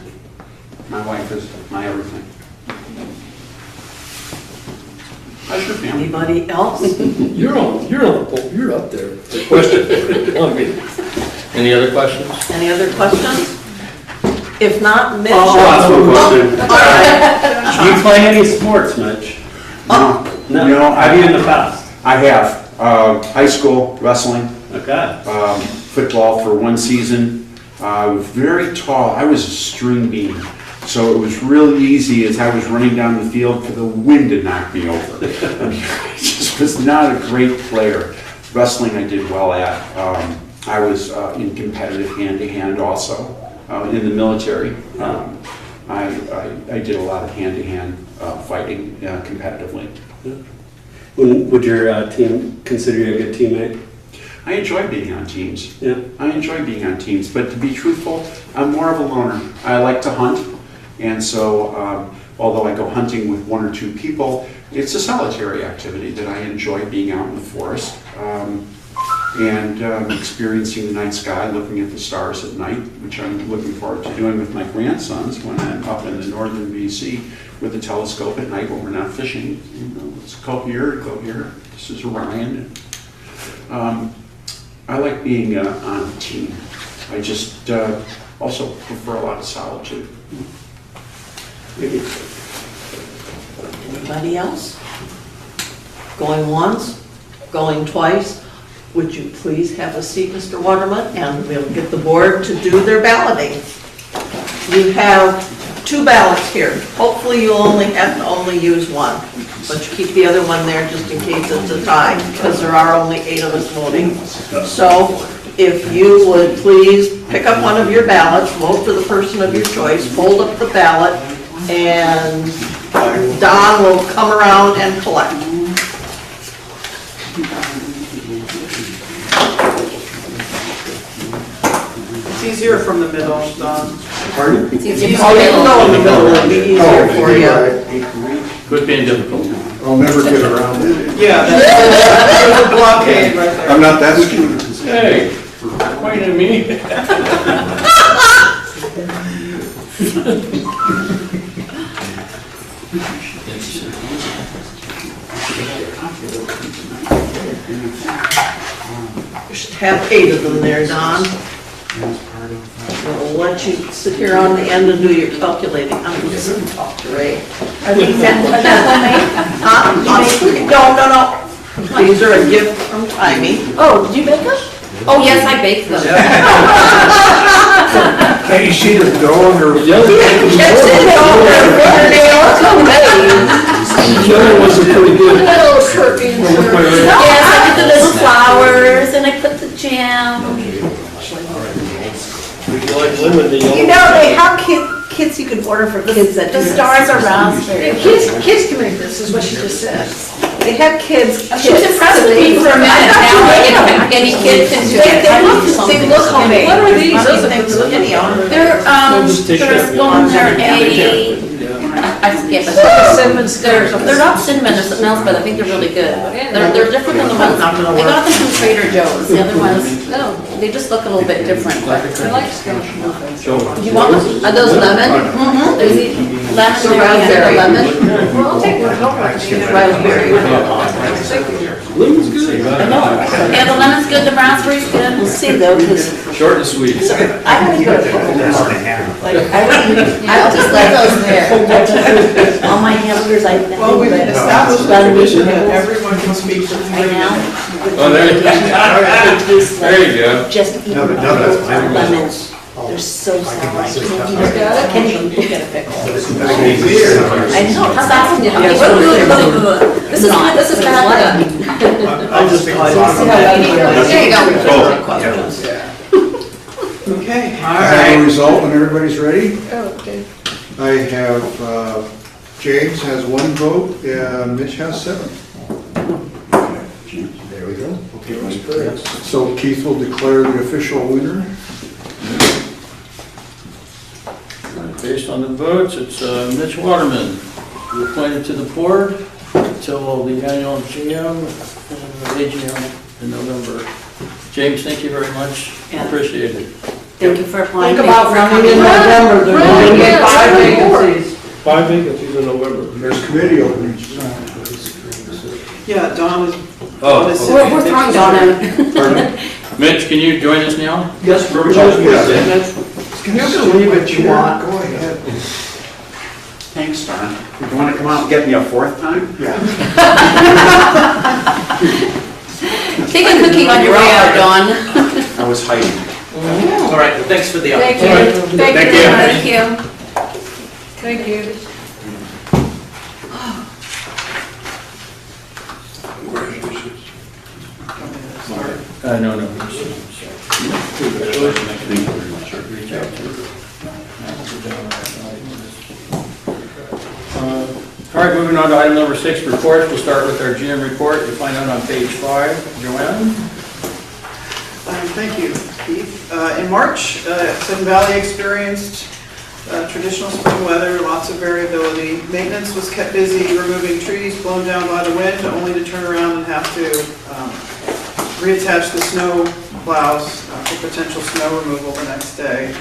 S13: My wife is my everything. How's your family?
S3: Anybody else?
S14: You're up there. Question. I mean,
S6: Any other questions?
S3: Any other questions? If not, Mitch.
S6: I'll ask one question.
S3: All right.
S6: Do you play any sports, Mitch?
S13: No.
S6: No. Have you in the past?
S13: I have. High school wrestling.
S6: Okay.
S13: Football for 1 season. I was very tall. I was a string bean. So it was really easy as I was running down the field for the wind to knock me over. I mean, I just was not a great player. Wrestling I did well at. I was in competitive hand-to-hand also in the military. I did a lot of hand-to-hand fighting competitively.
S6: Would your team consider you a good teammate?
S13: I enjoy being on teams.
S6: Yeah.
S13: I enjoy being on teams, but to be truthful, I'm more of a loner. I like to hunt, and so although I go hunting with 1 or 2 people, it's a solitary activity that I enjoy, being out in the forest and experiencing the night sky, looking at the stars at night, which I'm looking forward to doing with my grandsons when I'm up in the northern BC with a telescope at night when we're not fishing. You know, let's go here, go here. This is Orion. I like being on a team. I just also prefer a lot of solitude.
S3: Anybody else? Going once? Going twice? Would you please have a seat, Mr. Waterman, and we'll get the board to do their balloting. You have 2 ballots here. Hopefully you'll only have to use one, but you keep the other one there just in case it's a tie, because there are only 8 of us voting. So if you would please pick up one of your ballots, vote for the person of your choice, fold up the ballot, and Don will come around and collect.
S10: It's easier from the middle, Don.
S6: Pardon?
S2: It's easier
S3: Oh, you can go in the middle, it'll be easier for you.
S6: Quit being difficult.
S4: I'll never get around it.
S10: Yeah, there's a blockade right there.
S4: I'm not that skewed.
S6: Hey, wait a minute.
S3: You should have 8 of them there, Don. We'll let you sit here on the end and do your calculating. I'm going to talk to Ray.
S12: Are these homemade?
S3: No. These are a gift from Timey.
S12: Oh, did you make them?
S2: Oh, yes, I baked them.
S4: Can you see the dough on her?
S14: the other ones are pretty good.
S12: Little scorpions.
S2: Yes, I did the little flowers and I put the jam.
S8: You know, they have kits you can order for kids that do
S2: The
S8: this.
S2: stars are raspberry.
S12: Kids can make this, is what she just said.
S8: They have kids.
S2: She was impressed with me for a minute. Now any kid can do it.
S8: They look homemade.
S12: What are these? Those are
S2: They're, there's one, they're I forget, but
S12: cinnamon stickers.
S2: they're not cinnamon, they're something else, but I think they're really good. They're different than the ones, I got them from Trader Joe's. The other ones, they just look a little bit different, but.
S12: I like cinnamon.
S2: You want them?
S12: Are those lemon?
S2: Mm-hmm. There's lemon,
S12: So
S2: raspberry,
S12: raspberry.
S2: lemon.
S12: Well, I'll take one.
S3: Raspberry.
S14: Lemon's good.
S2: Yeah, the lemon's good, the raspberry's good.
S3: We'll see though, because
S6: Short and sweet.
S3: I don't go to
S2: I'll just let those there. All my hamburgers, I.
S10: Well, we've established a tradition that everyone can speak for 3 minutes.
S6: Oh, there you go. There you go.
S2: Just eat lemons. They're so sour. I can't even look at a pickle. I know, how fast. This is bad.
S14: I'll just highlight.
S12: There you go.
S13: Oh, yeah.
S10: Okay.
S4: I have a result when everybody's ready.
S12: Oh, okay.
S4: I have, James has 1 vote, Mitch has 7. There we go. Okay, so Keith will declare the official winner.
S1: Based on the votes, it's Mitch Waterman, who appointed to the board until the annual GM and AGM in November. James, thank you very much.
S2: Yeah.
S1: Appreciate it.
S2: Thank you for applying.
S3: Think
S2: Thank
S3: about
S2: you for
S3: running in
S2: coming.
S3: November, there's
S12: Right,
S3: only going to be
S12: yeah,
S3: 5
S12: right.
S3: vacancies.
S14: 5 vacancies in November.
S4: There's committee openings.
S10: Yeah, Don is.
S1: Oh,
S2: We're throwing Dawn out.
S1: Mitch, can you join us now?
S3: Yes, we're
S4: just-
S3: You can leave it, you want.
S4: Go ahead.
S13: Thanks, Don. You want to come out and get me a 4th time?
S4: Yeah.
S2: Take a cookie on your way out, Dawn.
S13: I was hiding.
S11: All right, well, thanks for the
S12: Thank
S11: opportunity.
S12: you.
S1: Thank you.
S2: Thank you.
S12: Thank you.
S1: No. Reach out to. All right, moving on to item number 6, reports. We'll start with our GM report. You'll find that on page 5. Joanne?
S10: Thank you, Keith. In March, Sudden Valley experienced traditional spring weather, lots of variability. Maintenance was kept busy removing trees blown down by the wind, only to turn around and have to reattach the snow plows for potential snow removal the next day.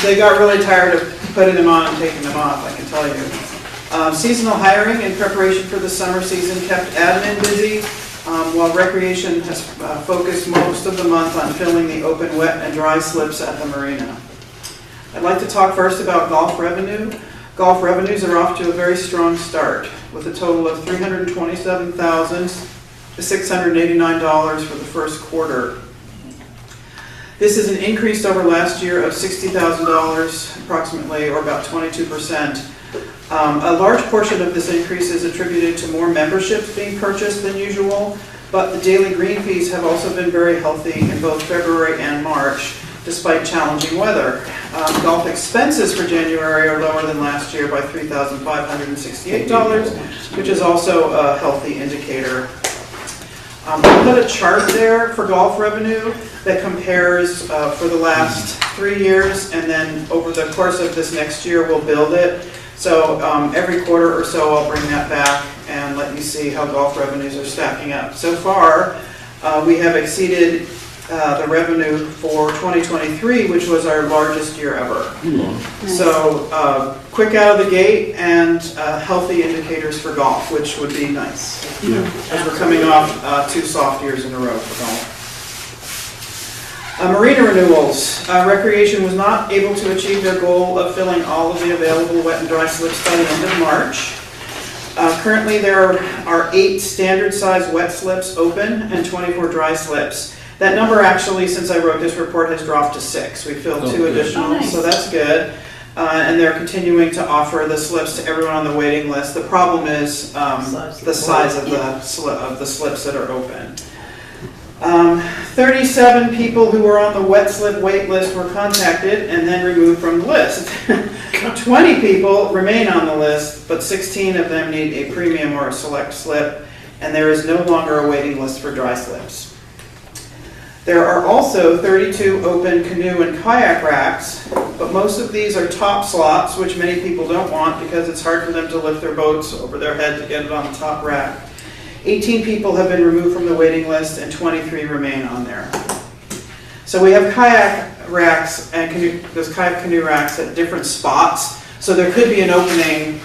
S10: They got really tired of putting them on and taking them off, I can tell you. Seasonal hiring in preparation for the summer season kept admin busy, while recreation has focused most of the month on filling the open, wet, and dry slips at the marina. I'd like to talk first about golf revenue. Golf revenues are off to a very strong start, with a total of $327,689 for the first quarter. This is an increase over last year of $60,000 approximately, or about 22%. A large portion of this increase is attributed to more memberships being purchased than usual, but the daily green fees have also been very healthy in both February and March, despite challenging weather. Golf expenses for January are lower than last year by $3,568, which is also a healthy indicator. I put a chart there for golf revenue that compares for the last 3 years, and then over the course of this next year, we'll build it. So every quarter or so, I'll bring that back and let you see how golf revenues are stacking up. So far, we have exceeded the revenue for 2023, which was our largest year ever.
S2: Nice.
S10: So quick out of the gate and healthy indicators for golf, which would be nice. As we're coming off 2 soft years in a row for golf. Marina renewals. Recreation was not able to achieve their goal of filling all of the available wet and dry slips by the end of March. Currently there are 8 standard size wet slips open and 24 dry slips. That number actually, since I wrote this report, has dropped to 6. We filled 2 additional,
S2: nice.
S10: so that's good. And they're continuing to offer the slips to everyone on the waiting list. The problem is the size of the slips that are open. 37 people who were on the wet slip wait list were contacted and then removed from the list. 20 people remain on the list, but 16 of them need a premium or a select slip, and there is no longer a waiting list for dry slips. There are also 32 open canoe and kayak racks, but most of these are top slots, which many people don't want because it's hard for them to lift their boats over their head to get it on the top rack. 18 people have been removed from the waiting list and 23 remain on there. So we have kayak racks and those kayak canoe racks at different spots. So there could be an opening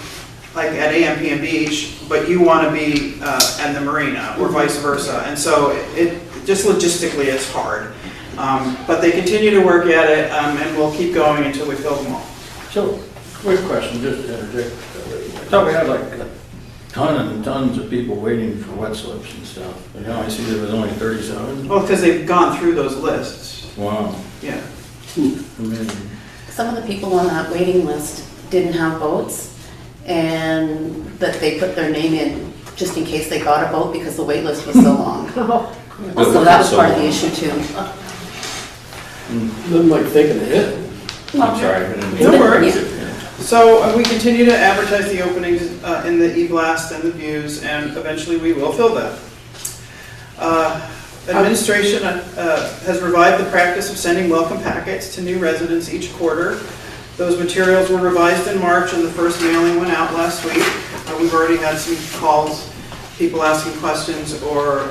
S10: like at AMP Beach, but you want to be at the marina or vice versa. And so it just logistically it's hard. But they continue to work at it and we'll keep going until we fill them all.
S1: So, quick question, just to interject. I thought we had like a ton and tons of people waiting for wet slips and stuff. But now I see there was only 37.
S10: Well, because they've gone through those lists.
S1: Wow.
S10: Yeah.
S1: Amazing.
S2: Some of the people on that waiting list didn't have boats, but they put their name in
S3: just in case they got a boat because the wait list was so long.
S12: Oh.
S3: So that was part of the issue too.
S14: Nothing like thinking ahead.
S11: I'm sorry.
S10: No worries. So we continue to advertise the openings in the e-blast and the views, and eventually we will fill them. Administration has revived the practice of sending welcome packets to new residents each quarter. Those materials were revised in March and the first mailing went out last week. We've already had some calls, people asking questions or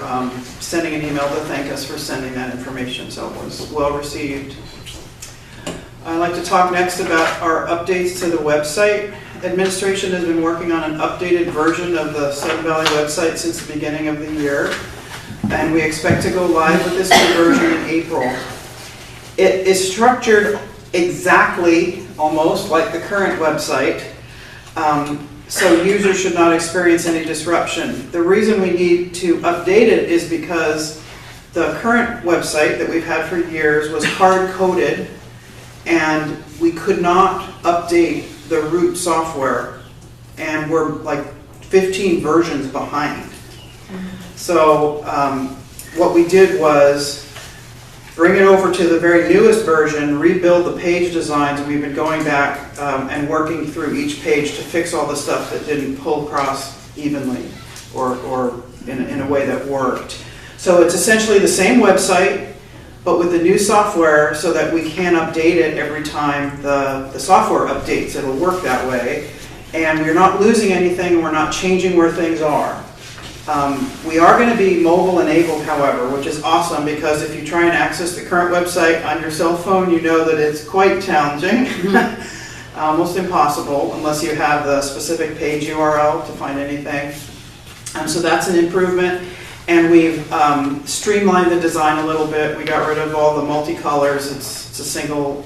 S10: sending an email to thank us for sending that information, so it was well received. I'd like to talk next about our updates to the website. Administration has been working on an updated version of the Sudden Valley website since the beginning of the year, and we expect to go live with this new version in April. It is structured exactly, almost, like the current website, so users should not experience any disruption. The reason we need to update it is because the current website that we've had for years was hard-coded, and we could not update the root software, and we're like 15 versions behind. So what we did was bring it over to the very newest version, rebuild the page designs, and we've been going back and working through each page to fix all the stuff that didn't pull across evenly or in a way that worked. So it's essentially the same website, but with the new software so that we can update it every time the software updates. It'll work that way. And we're not losing anything, and we're not changing where things are. We are going to be mobile enabled, however, which is awesome, because if you try and access the current website on your cell phone, you know that it's quite challenging, almost impossible, unless you have the specific page URL to find anything. So that's an improvement. And we've streamlined the design a little bit. We got rid of all the multicolors. It's a single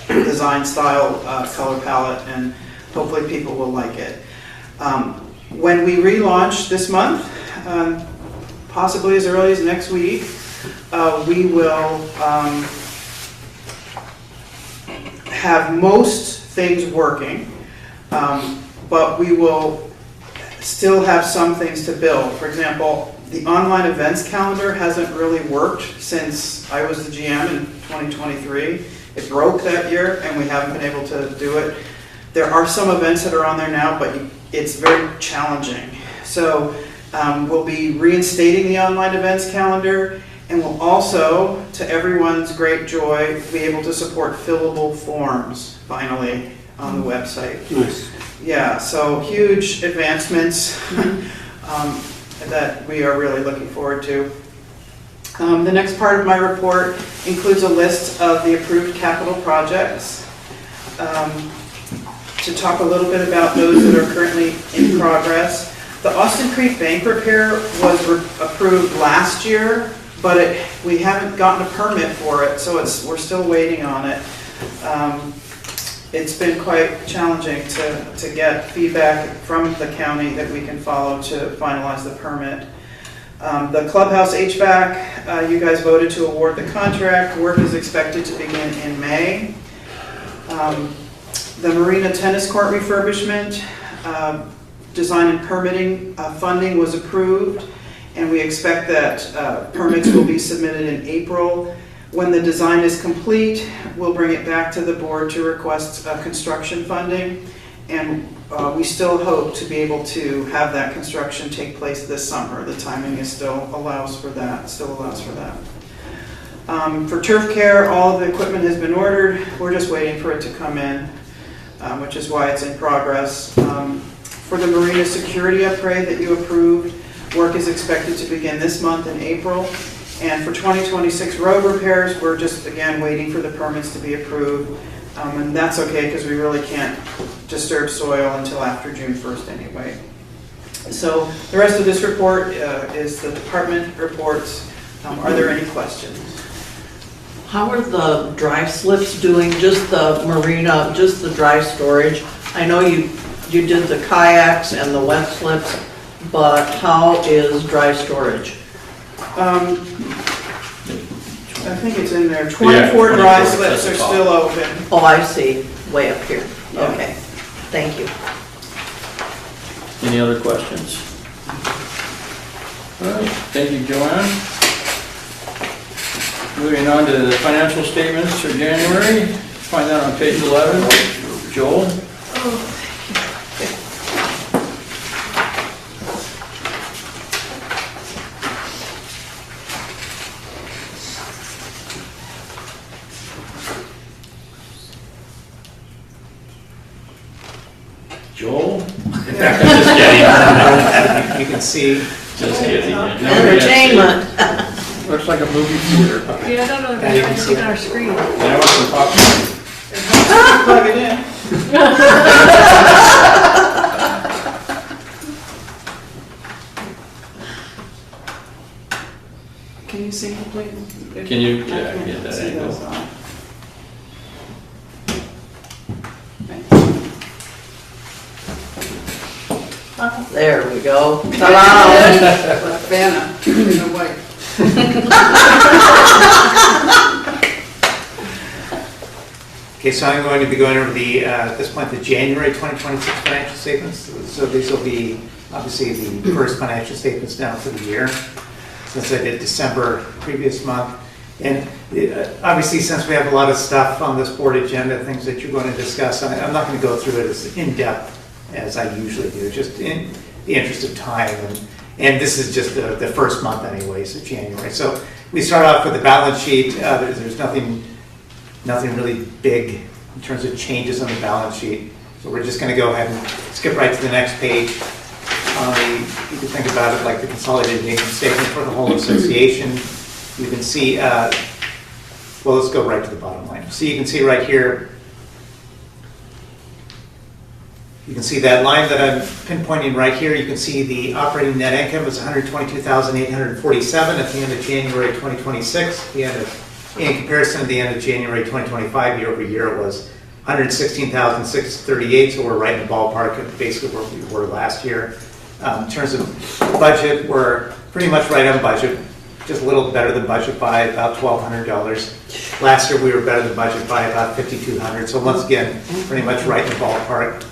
S10: design style color palette, and hopefully people will like it. When we relaunch this month, possibly as early as next week, we will have most things working, but we will still have some things to build. For example, the online events calendar hasn't really worked since I was the GM in 2023. It broke that year, and we haven't been able to do it. There are some events that are on there now, but it's very challenging. So we'll be reinstating the online events calendar, and we'll also, to everyone's great joy, be able to support fillable forms finally on the website.
S14: Nice.
S10: Yeah, so huge advancements that we are really looking forward to. The next part of my report includes a list of the approved capital projects. To talk a little bit about those that are currently in progress. The Austin Creek Bank repair was approved last year, but we haven't gotten a permit for it, so we're still waiting on it. It's been quite challenging to get feedback from the county that we can follow to finalize the permit. The clubhouse HVAC, you guys voted to award the contract. Work is expected to begin in May. The Marina Tennis Court refurbishment, design and permitting funding was approved, and we expect that permits will be submitted in April. When the design is complete, we'll bring it back to the board to request construction funding, and we still hope to be able to have that construction take place this summer. The timing still allows for that. For turf care, all of the equipment has been ordered. We're just waiting for it to come in, which is why it's in progress. For the marina security upgrade that you approved, work is expected to begin this month in April. And for 2026 road repairs, we're just, again, waiting for the permits to be approved. And that's okay, because we really can't disturb soil until after June 1st anyway. So the rest of this report is the department reports. Are there any questions?
S3: How are the dry slips doing? Just the marina, just the dry storage? I know you did the kayaks and the wet slips, but how is dry storage?
S10: I think it's in there. 24 dry slips are still open.
S3: Oh, I see. Way up here. Okay. Thank you.
S1: Any other questions? All right, thank you, Joanne. Moving on to the financial statements for January. Find that on page 11. Joel? Joel?
S11: Just kidding. You can see. Just kidding.
S3: Entertainment.
S1: Looks like a movie theater.
S12: Yeah, I don't know if
S11: Yeah, you
S12: you
S11: can
S12: can
S11: see
S12: see our screen.
S1: I want some popcorn.
S10: Plug it in. Can you see completely?
S1: Can you-
S10: I
S1: yeah,
S10: can't
S1: get that
S10: see
S1: angle.
S10: those on.
S3: There we go. Ta-da!
S10: Like Vanna, no way.
S15: Okay, so I'm going to be going over at this point, the January 2026 financial statements. So these will be obviously the first financial statements down for the year, since I did December previous month. And obviously, since we have a lot of stuff on this board agenda, things that you're going to discuss, I'm not going to go through it as in-depth as I usually do, just in the interest of time. And this is just the first month anyway, so January. So we start off with the balance sheet. There's nothing really big in terms of changes on the balance sheet. So we're just going to go ahead and skip right to the next page. You can think about it like the consolidated income statement for the whole association. You can see, well, let's go right to the bottom line. So you can see right here, you can see that line that I'm pinpointing right here. You can see the operating net income is $122,847 at the end of January 2026. In comparison to the end of January 2025, year over year, it was $116,638. So we're right in the ballpark of basically where we were last year. In terms of budget, we're pretty much right on budget. Just a little better than budget by about $1,200. Last year we were better than budget by about $5,200. So once again, pretty much right in the ballpark.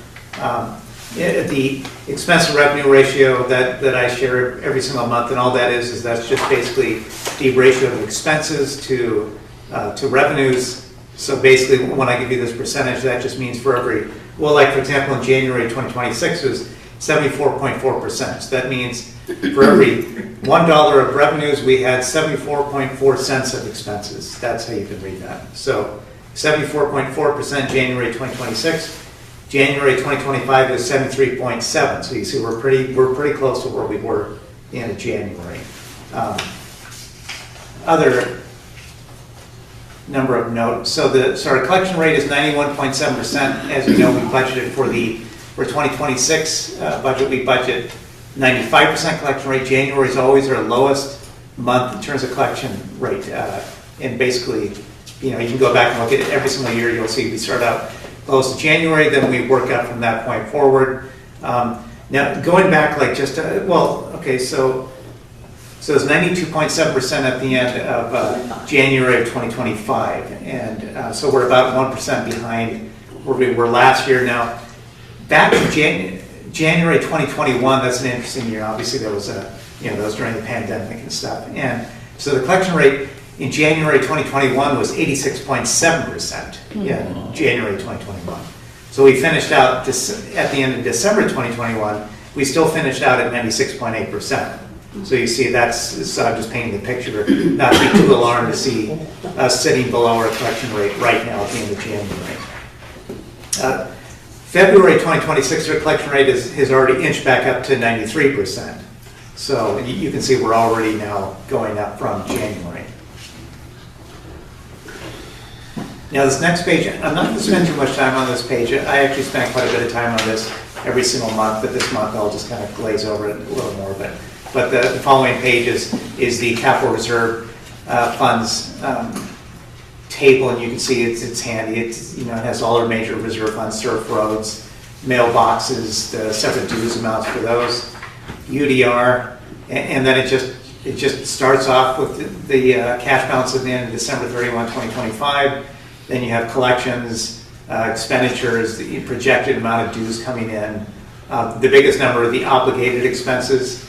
S15: The expense to revenue ratio that I share every single month, and all that is that's just basically the ratio of expenses to revenues. So basically, when I give you this percentage, that just means for every, well, like for example, in January 2026 it was 74.4%. So that means for every $1 of revenues, we had 74.4 cents of expenses. That's how you can read that. So 74.4% January 2026. January 2025 is 73.7. So you see we're pretty close to where we were in January. Other number of notes. So our collection rate is 91.7%. As you know, we budgeted for 2026 budget. We budget 95% collection rate. January is always our lowest month in terms of collection rate. And basically, you can go back and look at it every single year. You'll see we start out close to January, then we work up from that point forward. Now, going back like just, so it's 92.7% at the end of January of 2025. And so we're about 1% behind where we were last year. Now, back in January 2021, that's an interesting year. Obviously, that was that was during the pandemic and stuff. And so the collection rate in January 2021 was 86.7% in January 2021. So we finished out at the end of December 2021, we still finished out at 96.8%. So you see I'm just painting the picture, not to be too alarmed to see us sitting below our collection rate right now at the end of January. February 2026, our collection rate has already inched back up to 93%. So you can see we're already now going up from January. Now this next page, I'm not going to spend too much time on this page. I actually spend quite a bit of time on this every single month, but this month I'll just kind of glaze over it a little more. But the following page is the capital reserve funds table, and you can see it's handy. It has all our major reserve funds, surf roads, mailboxes, the separate dues amounts for those, UDR, and then it just starts off with the cash balance at the end of December 31, 2025. Then you have collections, expenditures, the projected amount of dues coming in. The biggest number are the obligated expenses.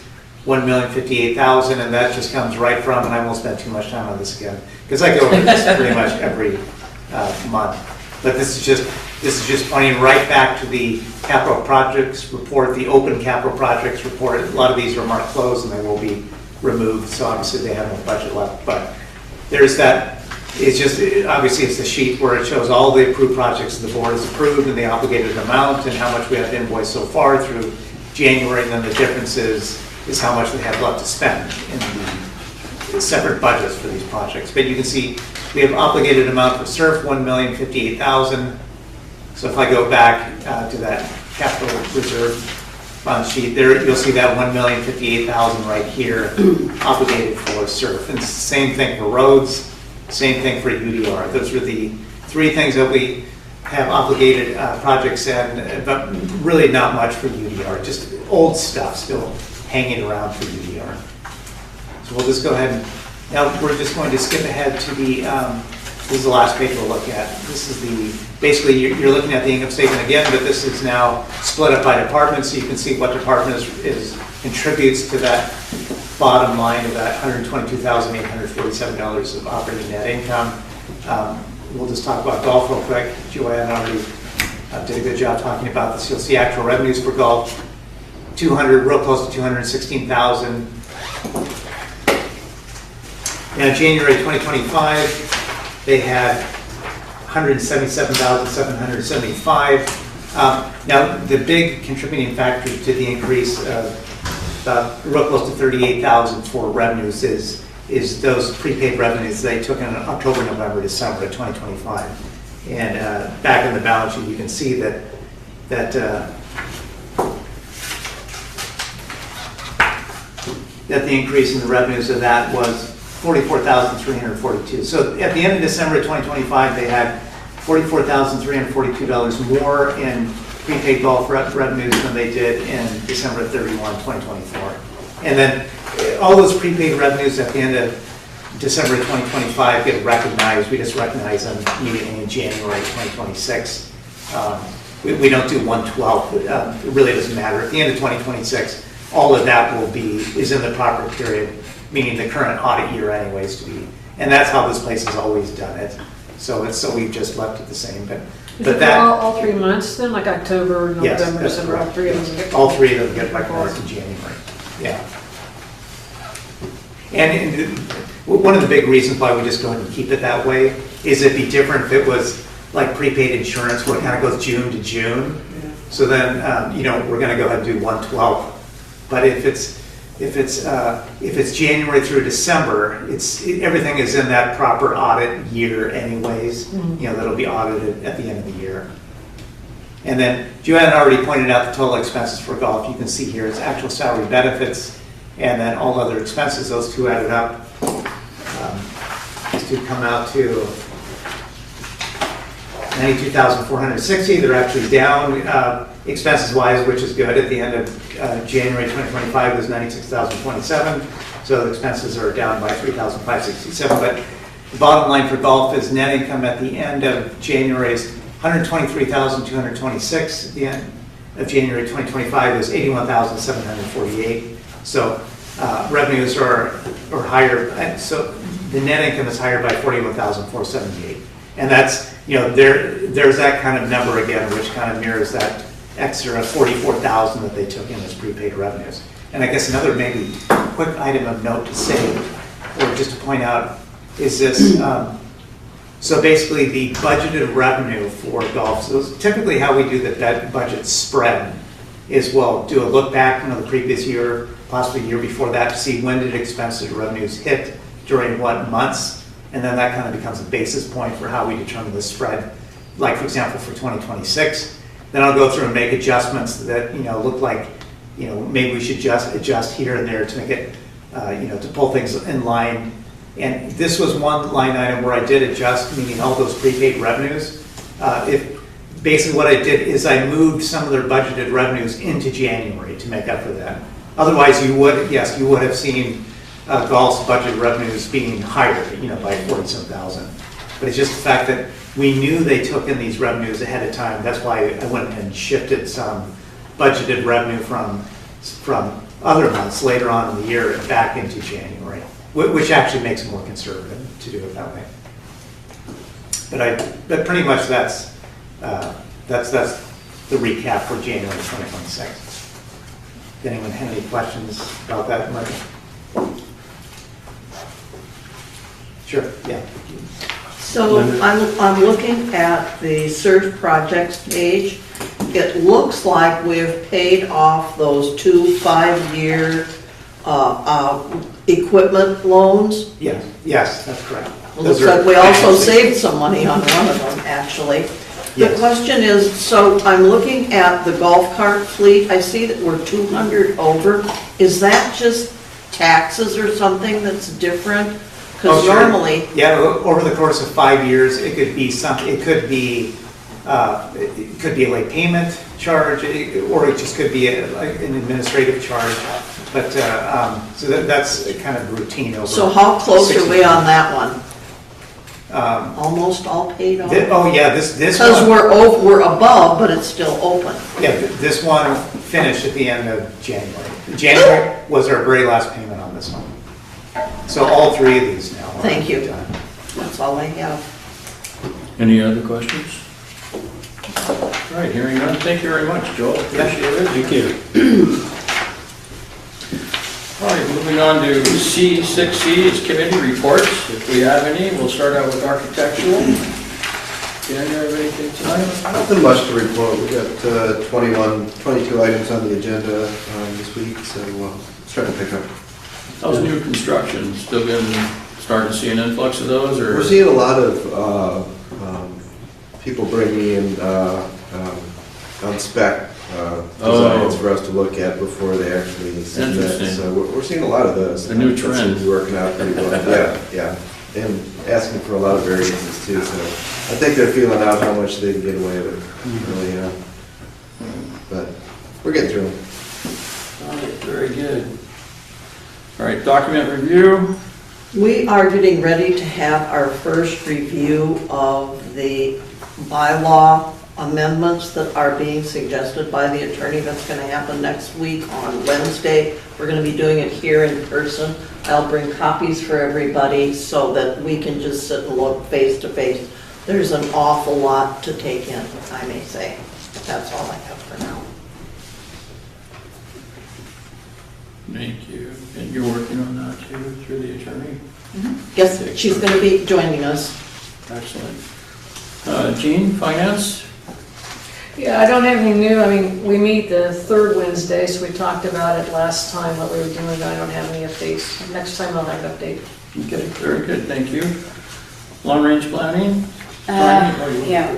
S15: $1,058,000, and that just comes right from, and I won't spend too much time on this again, because I go over this pretty much every month. But this is just pointing right back to the capital projects report, the open capital projects report. A lot of these are marked closed and they will be removed, so obviously they have no budget left. But there's that. It's just, obviously it's the sheet where it shows all the approved projects the board has approved and the obligated amount and how much we have invoiced so far through January, and then the difference is how much we have left to spend in the separate budgets for these projects. But you can see we have obligated amount for SURF, $1,058,000. So if I go back to that capital reserve fund sheet, there you'll see that $1,058,000 right here obligated for SURF. And it's the same thing for roads, same thing for UDR. Those are the three things that we have obligated projects in, but really not much for UDR, just old stuff still hanging around for UDR. So we'll just go ahead and, now we're just going to skip ahead to the, this is the last page we'll look at. This is basically you're looking at the income statement again, but this is now split up by department, so you can see what department contributes to that bottom line of that $122,847 of operating net income. We'll just talk about golf real quick. Joanne already did a good job talking about this. You'll see actual revenues for golf, real close to 216,000. Now, January 2025, they had 177,775. Now, the big contributing factor to the increase of real close to 38,000 for revenues is those prepaid revenues they took in October, November, December of 2025. And back in the balance sheet, you can see that the increase in the revenues of that was 44,342. So at the end of December of 2025, they had $44,342 more in prepaid golf revenues than they did in December 31, 2024. And then all those prepaid revenues at the end of December 2025 get recognized. We just recognize them immediately in January 2026. We don't do 1/12. It really doesn't matter. At the end of 2026, all of that is in the proper period, meaning the current audit year anyways to be. And that's how this place has always done it. So we've just left it the same. But that
S12: all 3 months then, like October, November,
S15: yes,
S12: December, all three of them get
S15: all three of them get recognized in January. Yeah. And one of the big reasons why we just go ahead and keep it that way is it'd be different if it was like prepaid insurance where it kind of goes June to June. Yeah. So then, we're going to go ahead and do 1/12. But if it's January through December, everything is in that proper audit year anyways. Mm-hmm. That'll be audited at the end of the year. And then Joanne already pointed out the total expenses for golf. You can see here it's actual salary benefits and then all other expenses. Those two added up. These two come out to $92,460. They're actually down expenses-wise, which is good. At the end of January 2025, it was $96,027. So the expenses are down by $3,567. But the bottom line for golf is net income at the end of January is $123,226. At the end of January 2025 is $81,748. So revenues are higher. So the net income is higher by $41,478. And that's, there's that kind of number again, which kind of mirrors that extra $44,000 that they took in as prepaid revenues. And I guess another maybe quick item of note to say, or just to point out, is this, so basically the budgeted revenue for golf, so typically how we do that budget spread is we'll do a look back, the previous year, possibly year before that, to see when did expenses revenues hit during what months. And then that kind of becomes a basis point for how we determine the spread. Like, for example, for 2026, then I'll go through and make adjustments that, look like, maybe we should just adjust here and there to make it, to pull things in line. And this was one line item where I did adjust, meaning all those prepaid revenues. Basically what I did is I moved some of their budgeted revenues into January to make up for that. Otherwise, you would have seen golf's budget revenues being higher, by 47,000. But it's just the fact that we knew they took in these revenues ahead of time. That's why I went and shifted some budgeted revenue from from other months later on in the year and back into January, which actually makes it more conservative to do it that way. But pretty much that's the recap for January 2026. Does anyone have any questions about that, Mike? Sure, yeah.
S3: So I'm looking at the surf projects page. It looks like we've paid off those 2 5-year equipment loans.
S15: Yes, that's correct.
S3: Looks like we also saved some money on one of them, actually. The question is, so I'm looking at the golf cart fleet. I see that we're 200 over. Is that just taxes or something that's different? Because normally...
S15: Yeah, over the course of 5 years, it could be something, it could be a late payment charge, or it just could be an administrative charge. But, so that's kind of routine over.
S3: So how close are we on that one? Almost all paid off?
S15: Oh, yeah, this one.
S3: Because we're above, but it's still open.
S15: Yeah, this one finished at the end of January. January was our very last payment on this one. So all 3 of these now are
S3: Thank you.
S15: done.
S3: That's all I have.
S1: Any other questions? All right, hearing none, thank you very much, Joel. Appreciate it.
S14: Thank you.
S1: All right, moving on to C6C, is committee reports. If we have any, we'll start out with architectural. Dan, you have anything tonight?
S16: Nothing much to report. We got 22 items on the agenda this week, so it's starting to pick up.
S1: How's new construction? Still starting to see an influx of those, or?
S16: We're seeing a lot of people bringing in on spec designs for us to look at before they actually submit. So we're seeing a lot of those.
S1: A new trend.
S16: That seems to be working out pretty well. Yeah. And asking for a lot of variances too. So I think they're feeling out how much they can get away with. Really, but we're getting through them.
S1: All right, very good. All right, document review.
S3: We are getting ready to have our first review of the bylaw amendments that are being suggested by the attorney. That's going to happen next week on Wednesday. We're going to be doing it here in person. I'll bring copies for everybody so that we can just sit and look face to face. There's an awful lot to take in, I may say. That's all I have for now.
S1: Thank you. And you're working on that too, through the attorney?
S3: Yes, she's going to be joining us.
S1: Excellent. Jean, finance?
S12: Yeah, I don't have anything new. I mean, we meet the 3rd Wednesday, so we talked about it last time, what we were doing. I don't have any updates. Next time I'll have an update.
S1: Okay, very good, thank you. Long-range planning?
S2: Yeah.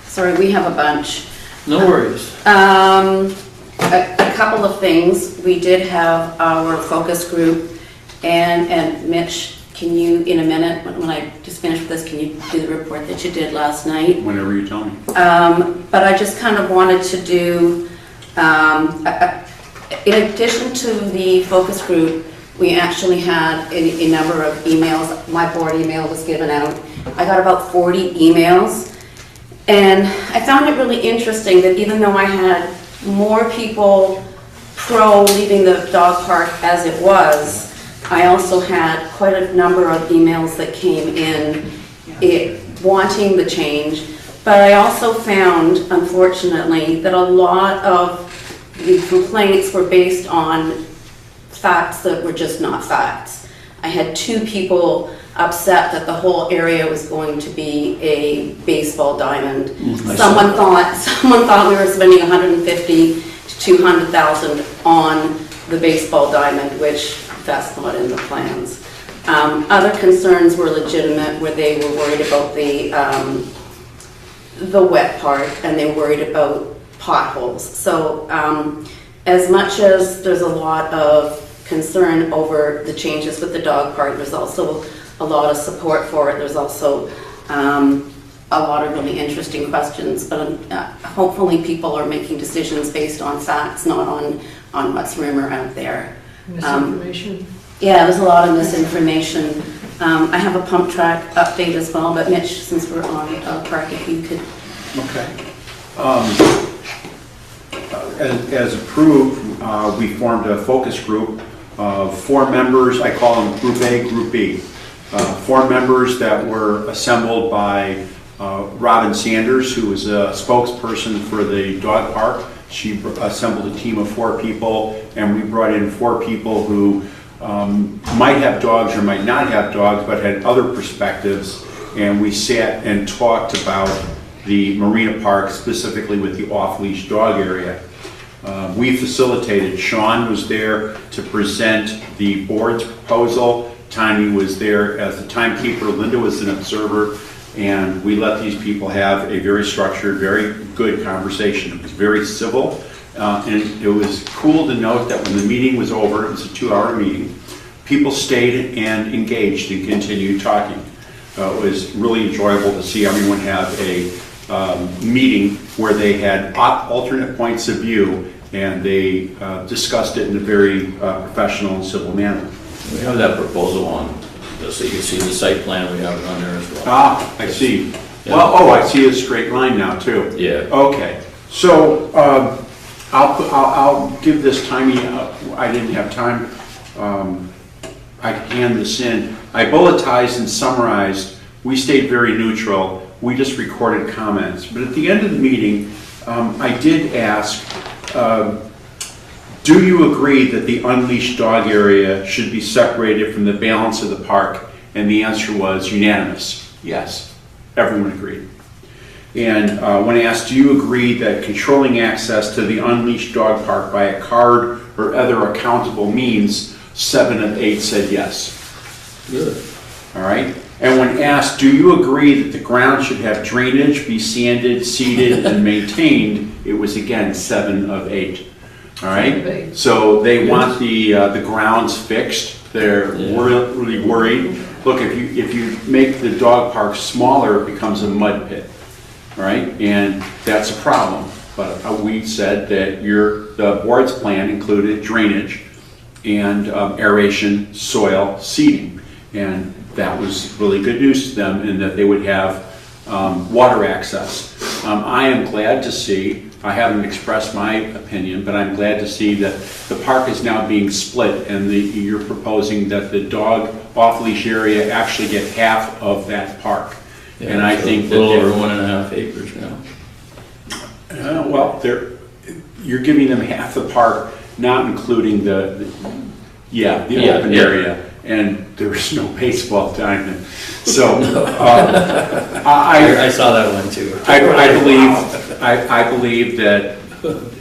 S2: Sorry, we have a bunch.
S1: No worries.
S2: A couple of things. We did have our focus group, and Mitch, can you, in a minute, when I just finish with this, can you do the report that you did last night?
S13: Whenever you tell me.
S2: But I just kind of wanted to do, in addition to the focus group, we actually had a number of emails. My board email was given out. I got about 40 emails, and I found it really interesting that even though I had more people pro leaving the dog park as it was, I also had quite a number of emails that came in wanting the change. But I also found, unfortunately, that a lot of the complaints were based on facts that were just not facts. I had 2 people upset that the whole area was going to be a baseball diamond. Someone thought we were spending $150,000 to $200,000 on the baseball diamond, which that's not in the plans. Other concerns were legitimate, where they were worried about the wet part, and they were worried about potholes. So as much as there's a lot of concern over the changes with the dog park, there's also a lot of support for it. There's also a lot of really interesting questions, but hopefully people are making decisions based on facts, not on what's rumor out there.
S12: Misinformation?
S2: Yeah, there's a lot of misinformation. I have a pump track update as well, but Mitch, since we're on the dog park, if you could.
S9: Okay.
S13: as approved, we formed a focus group of 4 members. I call them Group A, Group B. 4 members that were assembled by Robin Sanders, who was a spokesperson for the dog park. She assembled a team of 4 people, and we brought in 4 people who might have dogs or might not have dogs, but had other perspectives. And we sat and talked about the Marina Park, specifically with the off-leash dog area. We facilitated. Sean was there to present the board's proposal. Tanya was there as the timekeeper. Linda was an observer. And we let these people have a very structured, very good conversation. It was very civil. And it was cool to note that when the meeting was over, it was a 2-hour meeting, people stayed and engaged and continued talking. It was really enjoyable to see everyone have a meeting where they had alternate points of view, and they discussed it in a very professional and civil manner.
S17: We have that proposal on, so you can see the site plan, we have it on there as well.
S13: Ah, I see.
S17: Yeah.
S13: Well, oh, I see a straight line now too.
S17: Yeah.
S13: Okay, so I'll give this Tiny, I didn't have time, I can hand this in. I bulletized and summarized. We stayed very neutral. We just recorded comments. But at the end of the meeting, I did ask, do you agree that the unleashed dog area should be separated from the balance of the park? And the answer was unanimous. Yes, everyone agreed. And when asked, do you agree that controlling access to the unleashed dog park by a card or other accountable means, 7 of 8 said yes.
S17: Good.
S13: All right. And when asked, do you agree that the ground should have drainage, be sanded, seeded, and maintained, it was again 7 of 8. All right. So they want the grounds fixed. They're really worried. Look, if you make the dog park smaller, it becomes a mud pit. All right, and that's a problem. But we said that the board's plan included drainage and aeration, soil, seeding, and that was really good news to them, in that they would have water access. I am glad to see, I haven't expressed my opinion, but I'm glad to see that the park is now being split, and you're proposing that the dog off-leash area actually get half of that park.
S17: Yeah,
S13: and I think that
S17: a little over 1.5 acres now.
S13: Well, you're giving them half the park, not including the open area. And there was no baseball diamond. So
S17: I saw that one too.
S13: I believe that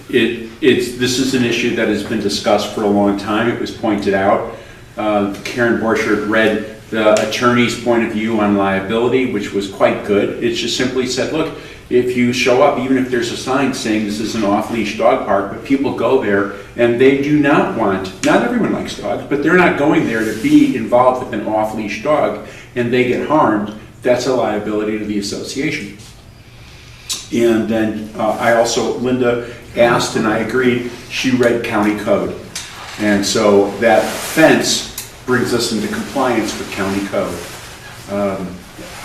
S13: this is an issue that has been discussed for a long time. It was pointed out. Karen Borchardt read the attorney's point of view on liability, which was quite good. It just simply said, look, if you show up, even if there's a sign saying this is an off-leash dog park, but people go there and they do not want, not everyone likes dogs, but they're not going there to be involved with an off-leash dog, and they get harmed, that's a liability to the association. And then Linda asked, and I agreed, she read county code. And so that fence brings us into compliance with county code.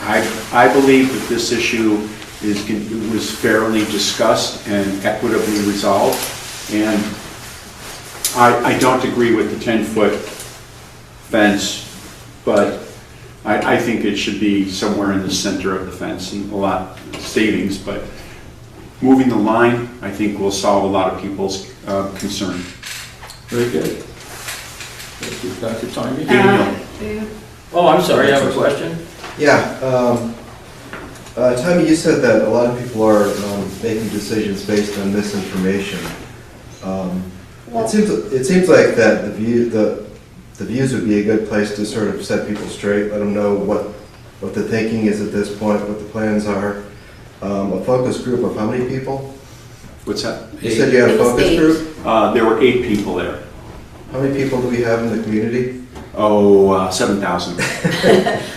S13: I believe that this issue was fairly discussed and equitably resolved, and I don't agree with the 10-foot fence, but I think it should be somewhere in the center of the fence, and a lot of savings, but moving the line, I think, will solve a lot of people's concern.
S17: Very good. Thank you, Dr. Tony.
S13: Daniel.
S17: Oh, I'm sorry, I have a question.
S16: Yeah, Tommy, you said that a lot of people are making decisions based on misinformation. It seems like that the views would be a good place to sort of set people straight, let them know what the thinking is at this point, what the plans are. A focus group of how many people?
S13: What's that?
S16: You said you had a focus group?
S13: There were 8 people there.
S16: How many people do we have in the community?
S13: 7,000.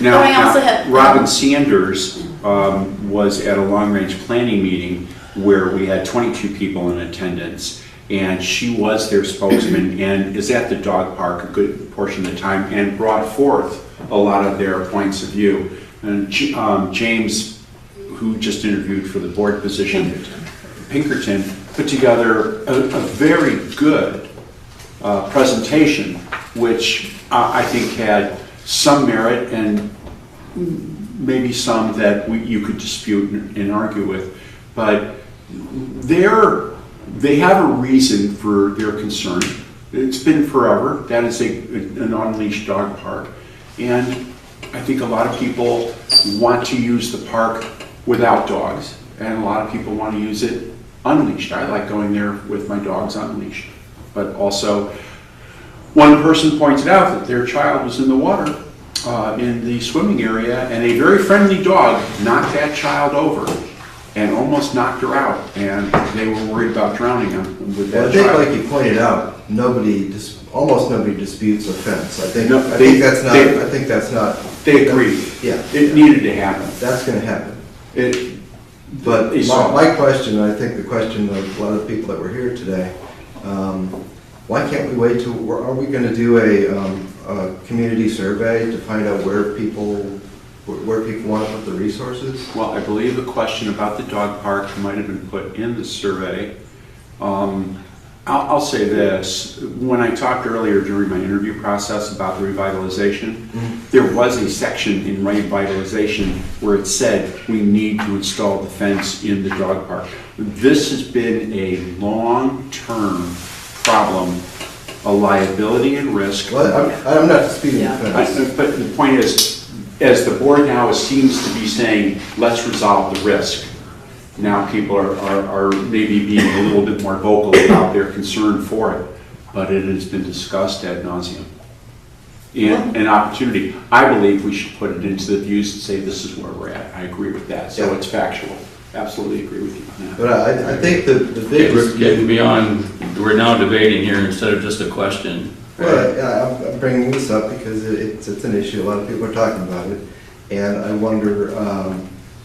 S13: Now, Robin Sanders was at a long-range planning meeting where we had 22 people in attendance, and she was their spokesman and is at the dog park a good portion of the time and brought forth a lot of their points of view. And James, who just interviewed for the board position, Pinkerton put together a very good presentation, which I think had some merit and maybe some that you could dispute and argue with. But they have a reason for their concern. It's been forever. That is an unleashed dog park. And I think a lot of people want to use the park without dogs, and a lot of people want to use it unleashed. I like going there with my dogs unleashed. But also, one person pointed out that their child was in the water in the swimming area, and a very friendly dog knocked that child over and almost knocked her out, and they were worried about drowning him with that
S16: Well, I
S13: child.
S16: think, like you pointed out, almost nobody disputes a fence. I think that's not.
S13: They agree.
S16: Yeah.
S13: It needed to happen.
S16: That's going to happen.
S13: But
S16: my question, I think the question of a lot of the people that were here today, why can't we wait till, are we going to do a community survey to find out where people want to put the resources?
S13: Well, I believe the question about the dog park might have been put in the survey. I'll say this. When I talked earlier during my interview process about the revitalization, there was a section in revitalization where it said we need to install the fence in the dog park. This has been a long-term problem, a liability and risk.
S16: Well, I'm not disputing the fence.
S13: But the point is, as the board now seems to be saying, let's resolve the risk. Now people are maybe being a little bit more vocal about their concern for it, but it has been discussed ad nauseum. And an opportunity, I believe we should put it into the views and say this is where we're at. I agree with that, so it's factual. Absolutely agree with you on that.
S16: But I think the big risk...
S17: Getting beyond, we're now debating here instead of just a question.
S16: Well, I'm bringing this up because it's an issue. A lot of people are talking about it, and I wonder.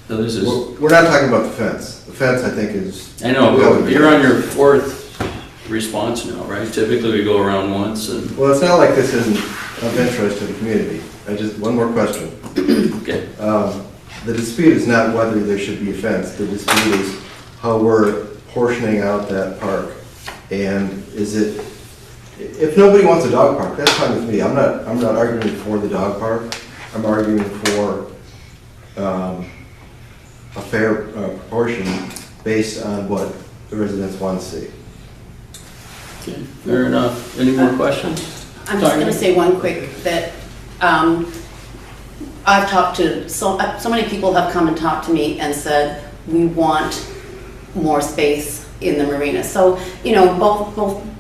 S17: So this is.
S16: We're not talking about the fence. The fence, I think, is.
S17: I know, but you're on your fourth response now, right? Typically, we go around once and.
S16: Well, it's not like this isn't of interest to the community. One more question.
S17: Okay.
S16: The dispute is not whether there should be a fence. The dispute is how we're portioning out that park, and is it. If nobody wants a dog park, that's fine with me. I'm not arguing for the dog park. I'm arguing for a fair proportion based on what the residents want to see.
S17: Okay, fair enough. Any more questions?
S2: I'm just going to say one quick that I've talked to, so many people have come and talked to me and said, we want more space in the marina. So, you know,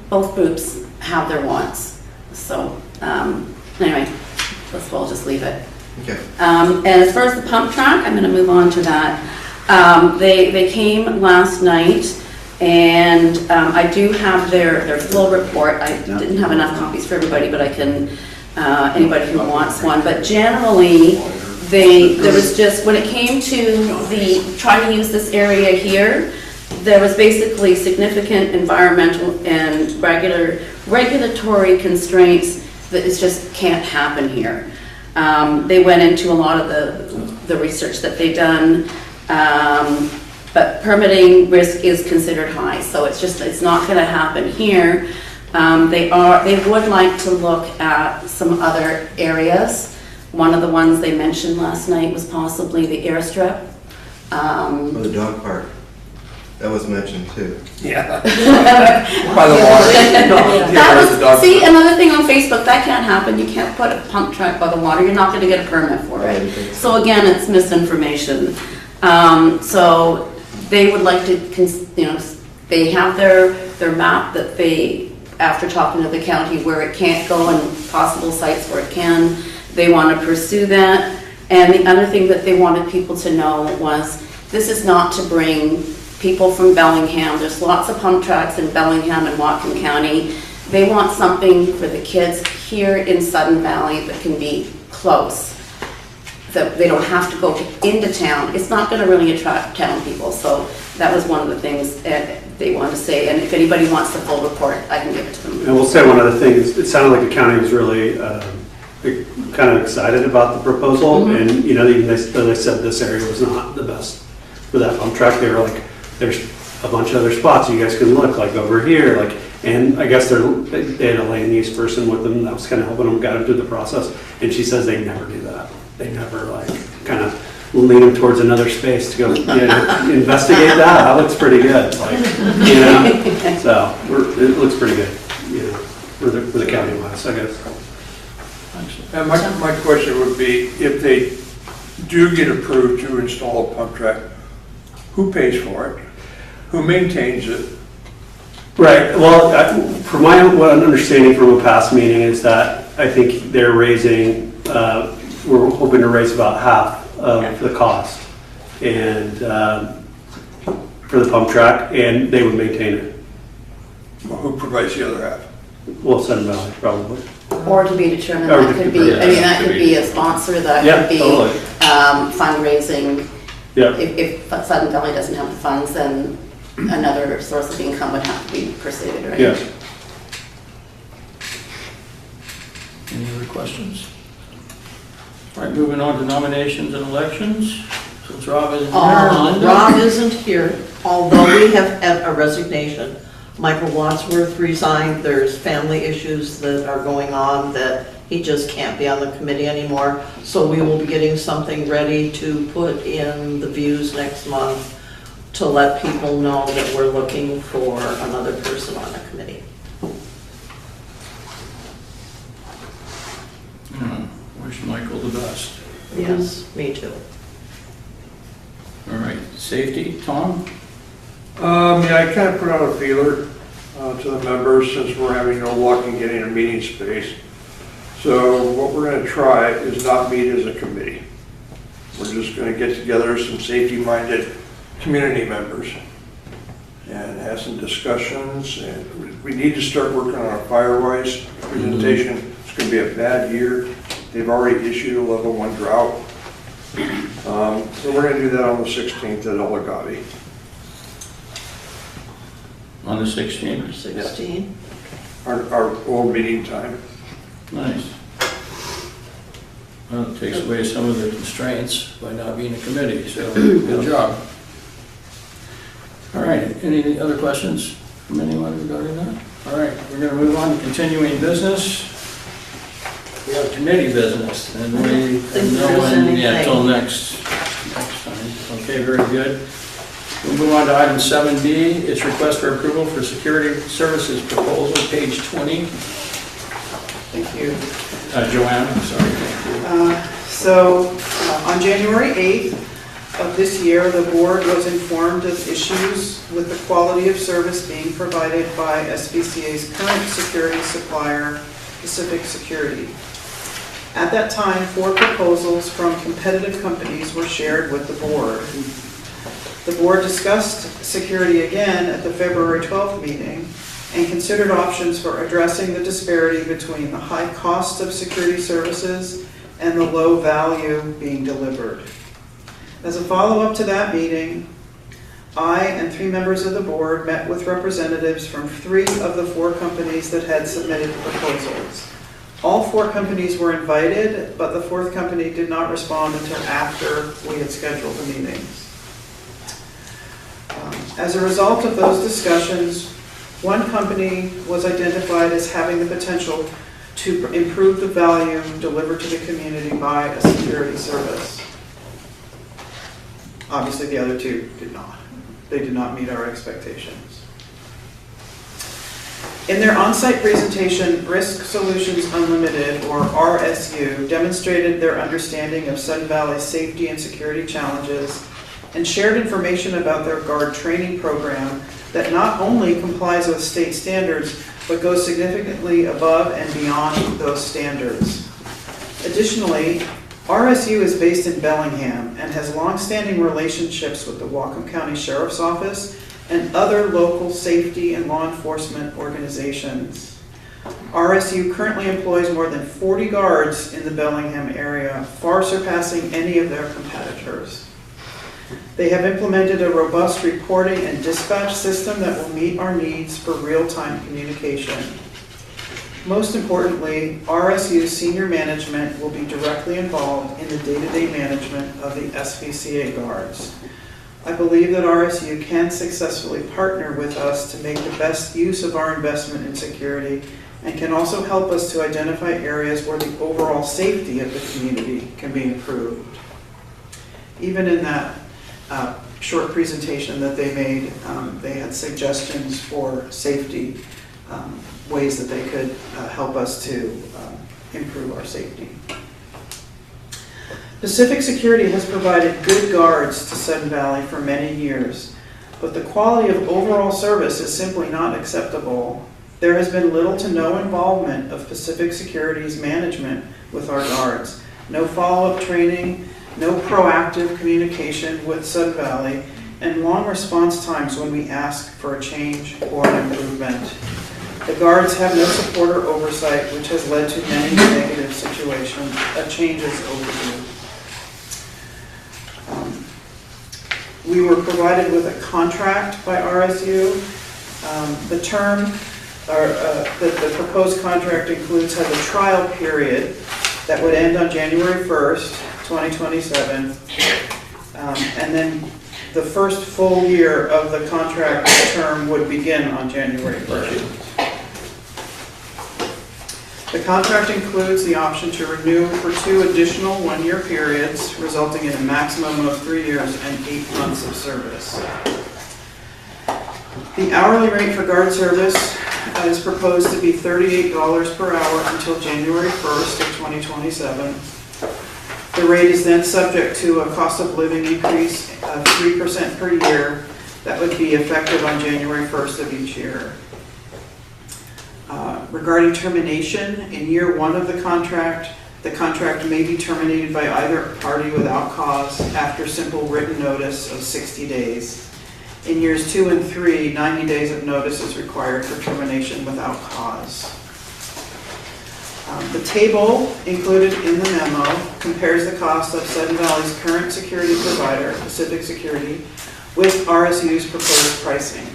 S2: both groups have their wants. So, anyway, we'll just leave it.
S16: Okay.
S2: And as far as the pump track, I'm going to move on to that. They came last night, and I do have their full report. I didn't have enough copies for everybody, but I can, anybody who wants one. But generally, there was just, when it came to trying to use this area here, there was basically significant environmental and regulatory constraints that it just can't happen here. They went into a lot of the research that they've done, but permitting risk is considered high, so it's not going to happen here. They would like to look at some other areas. One of the ones they mentioned last night was possibly the airstrip.
S16: Or the dog park. That was mentioned too.
S1: Yeah. By the water.
S2: See, another thing on Facebook, that can't happen. You can't put a pump track by the water. You're not going to get a permit for it. So again, it's misinformation. So they would like to, they have their map that they, after talking to the county where it can't go and possible sites where it can, they want to pursue that. And the other thing that they wanted people to know was this is not to bring people from Bellingham. There's lots of pump tracks in Bellingham and Whatcom County. They want something for the kids here in Sudden Valley that can be close, that they don't have to go into town. It's not going to really attract town people. So that was one of the things they wanted to say. And if anybody wants the full report, I can give it to them.
S6: And we'll say one other thing. It sounded like the county was really kind of excited about the proposal. Mm-hmm. And, even they said this area was not the best for that pump track. They were like, a bunch of other spots you guys can look, like over here, like, and I guess they had a land use person with them that was kind of helping them guide them through the process, and she says they never do that. They never like kind of lean them towards another space to go, investigate that. That looks pretty good, like, so it looks pretty good, for the county wise, I guess.
S9: And my question would be, if they do get approved to install a pump track, who pays for it? Who maintains it?
S6: Right, well, from what I'm understanding from a past meeting is that I think they're raising, we're hoping to raise about half of the cost and for the pump track, and they would maintain it.
S9: Well, who provides the other half?
S6: Well, Sun Valley, probably.
S2: Or to be determined,
S6: Or
S2: that could be, I mean, that could be a sponsor, that could be
S6: totally.
S2: Fundraising.
S6: Yeah.
S2: If Sun Valley doesn't have the funds, then another source of income would have to be pursued, right?
S6: Yes.
S1: Any other questions? All right, moving on to nominations and elections. Since Rob isn't here.
S3: Rob isn't here, although we have had a resignation. Michael Wadsworth resigned. There's family issues that are going on that he just can't be on the committee anymore. So we will be getting something ready to put in the views next month to let people know that we're looking for another person on the committee.
S1: Wish Michael the best.
S3: Yes, me too.
S1: All right, safety, Tom?
S9: Yeah, I kind of put out a feeler to the members since we're having no luck in getting a meeting space. So what we're going to try is not meet as a committee. We're just going to get together some safety-minded community members and have some discussions. And we need to start working on a Firewise presentation. It's going to be a bad year. They've already issued a level 1 drought. So we're going to do that on the 16th at Oligati.
S1: On the 16th?
S3: 16.
S9: Our old meeting time.
S1: Nice. Well, it takes away some of the constraints by not being a committee, so good job. All right, any other questions from anyone regarding that? All right, we're going to move on to continuing business. We have committee business, and we have no one yet till next time. Okay, very good. We'll move on to item 7B. It's request for approval for security services proposal, page 20.
S10: Thank you.
S1: Joanne, I'm sorry. Thank you.
S10: On January 8th of this year, the board was informed of issues with the quality of service being provided by SBCA's current security supplier, Pacific Security. At that time, 4 proposals from competitive companies were shared with the board. The board discussed security again at the February 12th meeting and considered options for addressing the disparity between the high cost of security services and the low value being delivered. As a follow-up to that meeting, I and 3 members of the board met with representatives from 3 of the 4 companies that had submitted proposals. All 4 companies were invited, but the 4th company did not respond until after we had scheduled the meetings. As a result of those discussions, one company was identified as having the potential to improve the value delivered to the community by a security service. Obviously, the other 2 did not. They did not meet our expectations. In their on-site presentation, Risk Solutions Unlimited, or RSU, demonstrated their understanding of Sun Valley's safety and security challenges and shared information about their guard training program that not only complies with state standards, but goes significantly above and beyond those standards. Additionally, RSU is based in Bellingham and has long-standing relationships with the Whatcom County Sheriff's Office and other local safety and law enforcement organizations. RSU currently employs more than 40 guards in the Bellingham area, far surpassing any of their competitors. They have implemented a robust reporting and dispatch system that will meet our needs for real-time communication. Most importantly, RSU's senior management will be directly involved in the day-to-day management of the SVCA guards. I believe that RSU can successfully partner with us to make the best use of our investment in security and can also help us to identify areas where the overall safety of the community can be improved. Even in that short presentation that they made, they had suggestions for safety, ways that they could help us to improve our safety. Pacific Security has provided good guards to Sudden Valley for many years, but the quality of overall service is simply not acceptable. There has been little to no involvement of Pacific Security's management with our guards. No follow-up training, no proactive communication with Sudden Valley, and long response times when we ask for a change or an improvement. The guards have no support or oversight, which has led to many negative situations. A change is overdue. We were provided with a contract by RSU. The term, or the proposed contract includes has a trial period that would end on January 1st, 2027, and then the first full year of the contract term would begin on January 1st. The contract includes the option to renew for 2 additional 1-year periods, resulting in a maximum of 3 years and 8 months of service. The hourly rate for guard service is proposed to be $38 per hour until January 1st of 2027. The rate is then subject to a cost of living increase of 3% per year that would be effective on January 1st of each year. Regarding termination, in year 1 of the contract may be terminated by either party without cause after simple written notice of 60 days. In years 2 and 3, 90 days of notice is required for termination without cause. The table included in the memo compares the cost of Sudden Valley's current security provider, Pacific Security, with RSU's proposed pricing.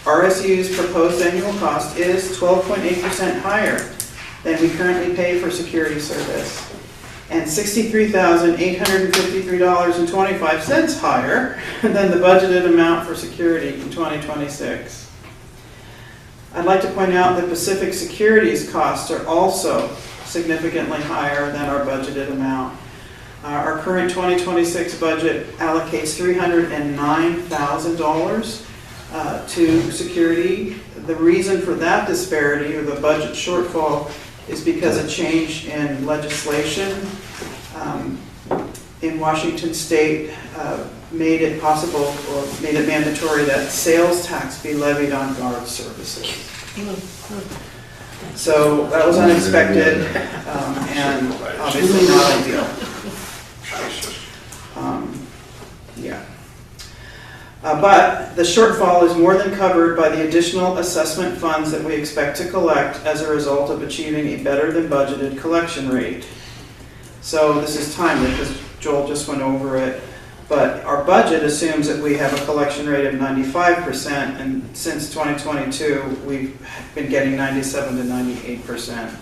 S10: RSU's proposed annual cost is 12.8% higher than we currently pay for security service, and $63,853.25 higher than the budgeted amount for security in 2026. I'd like to point out that Pacific Security's costs are also significantly higher than our budgeted amount. Our current 2026 budget allocates $309,000 to security. The reason for that disparity, or the budget shortfall, is because a change in legislation in Washington State made it possible, or made it mandatory, that sales tax be levied on guard services. So that was unexpected and obviously not ideal. But the shortfall is more than covered by the additional assessment funds that we expect to collect as a result of achieving a better than budgeted collection rate. So this is timely because Joel just went over it, but our budget assumes that we have a collection rate of 95%, and since 2022 we've been getting 97 to 98%.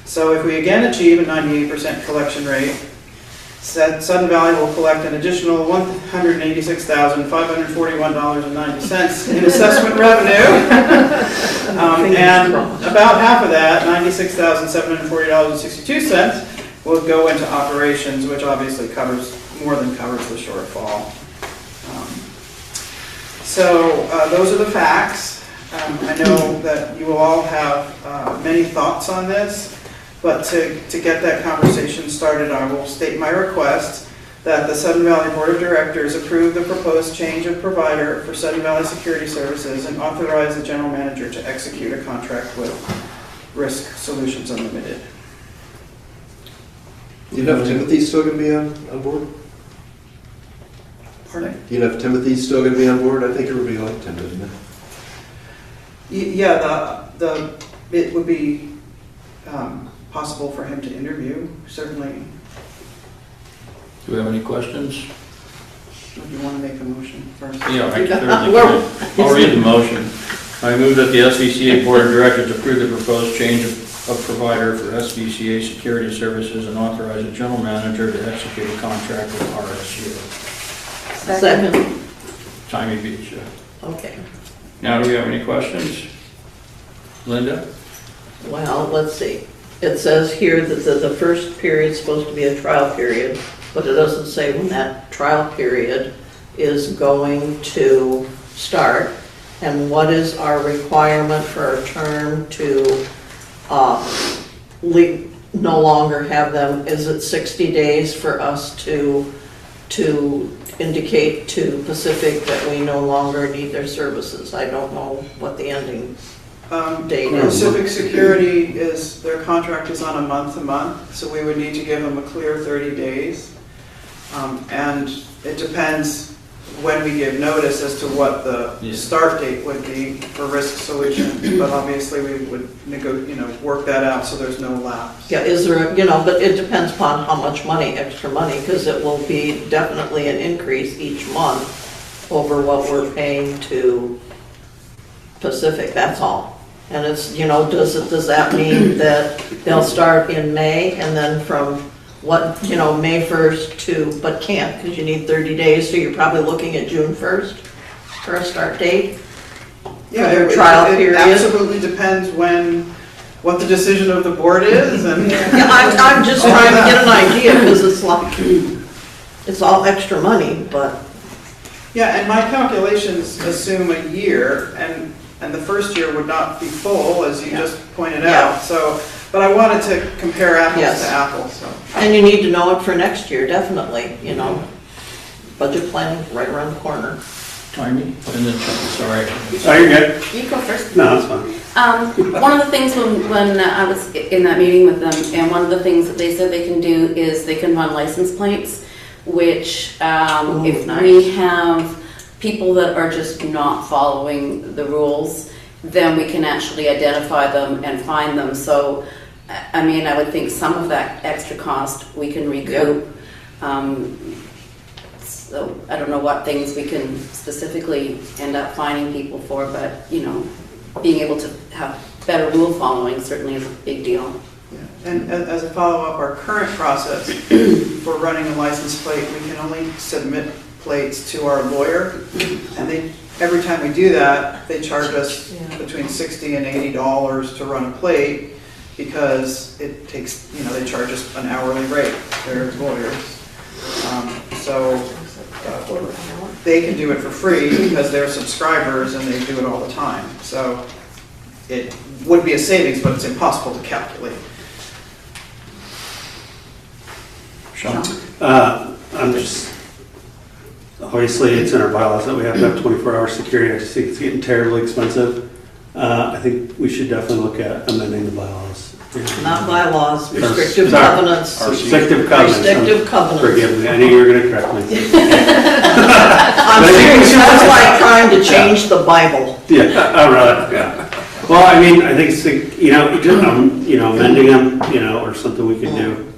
S10: So if we again achieve a 98% collection rate, Sudden Valley will collect an additional $186,541.90 in assessment revenue. And about half of that, $96,740.62, will go into operations, which obviously more than covers the shortfall. So those are the facts. I know that you will all have many thoughts on this. But to get that conversation started, I will state my request that the Sudden Valley Board of Directors approve the proposed change of provider for Sudden Valley Security Services and authorize the general manager to execute a contract with Risk Solutions Unlimited.
S16: Do you know if Timothy's still going to be on board?
S10: Pardon?
S16: Do you know if Timothy's still going to be on board? I think everybody liked him, didn't it?
S10: Yeah, it would be possible for him to interview, certainly.
S17: Do we have any questions?
S10: Do you want to make the motion first?
S17: Yeah, I can. I'll read the motion. I move that the SVCA Board of Directors approve the proposed change of provider for SVCA Security Services and authorize the general manager to execute a contract with RSU.
S3: Second.
S17: Tommy beat you.
S3: Okay.
S17: Now, do we have any questions? Linda?
S3: Well, let's see. It says here that the first period's supposed to be a trial period, but it doesn't say when that trial period is going to start. And what is our requirement for a term to no longer have them? Is it 60 days for us to indicate to Pacific that we no longer need their services? I don't know what the ending date is.
S10: Pacific Security is, their contract is on a month-to-month, so we would need to give them a clear 30 days. And it depends when we give notice as to what the start date would be for Risk Solutions, but obviously we would work that out so there's no lapse.
S3: Yeah, is there, but it depends upon how much money, extra money, because it will be definitely an increase each month over what we're paying to Pacific, that's all. And it's, does that mean that they'll start in May and then from May 1st to, but can't because you need 30 days, so you're probably looking at June 1st for a start date?
S10: Yeah,
S3: for their trial period?
S10: It absolutely depends what the decision of the board is. And
S3: yeah, I'm just trying to get an idea because it's like, it's all extra money, but.
S10: Yeah, and my calculations assume a year, and the first year would not be full, as you just pointed out. So, but I wanted to compare apples to apples. So.
S3: And you need to know it for next year, definitely. Budget planning right around the corner.
S17: Timey, and then, sorry.
S6: Oh, you're good.
S2: You go first.
S6: No, that's fine.
S2: One of the things when I was in that meeting with them, and one of the things that they said they can do is they can run license plates, which if we have people that are just not following the rules, then we can actually identify them and fine them. So, I would think some of that extra cost we can recoup. So I don't know what things we can specifically end up fining people for, but being able to have better rule following certainly is a big deal.
S10: Yeah. And as a follow-up, our current process for running a license plate, we can only submit plates to our lawyer, and every time we do that, they charge us between $60 and $80 to run a plate because it takes, they charge us an hourly rate. They're lawyers. They can do it for free because they're subscribers and they do it all the time. So it would be a savings, but it's impossible to calculate.
S17: Sean?
S6: I'm just, obviously it's in our bylaws that we have to have 24-hour security. I just think it's getting terribly expensive. I think we should definitely look at amending the bylaws.
S3: Not bylaws, restrictive covenants.
S6: Restrictive covenants.
S3: Restrictive covenants.
S6: Forgive me, I knew you were going to correct me.
S3: I'm serious, that's like trying to change the Bible.
S6: Yeah, all right, yeah. Well, I think it's, amending them, or something we can do.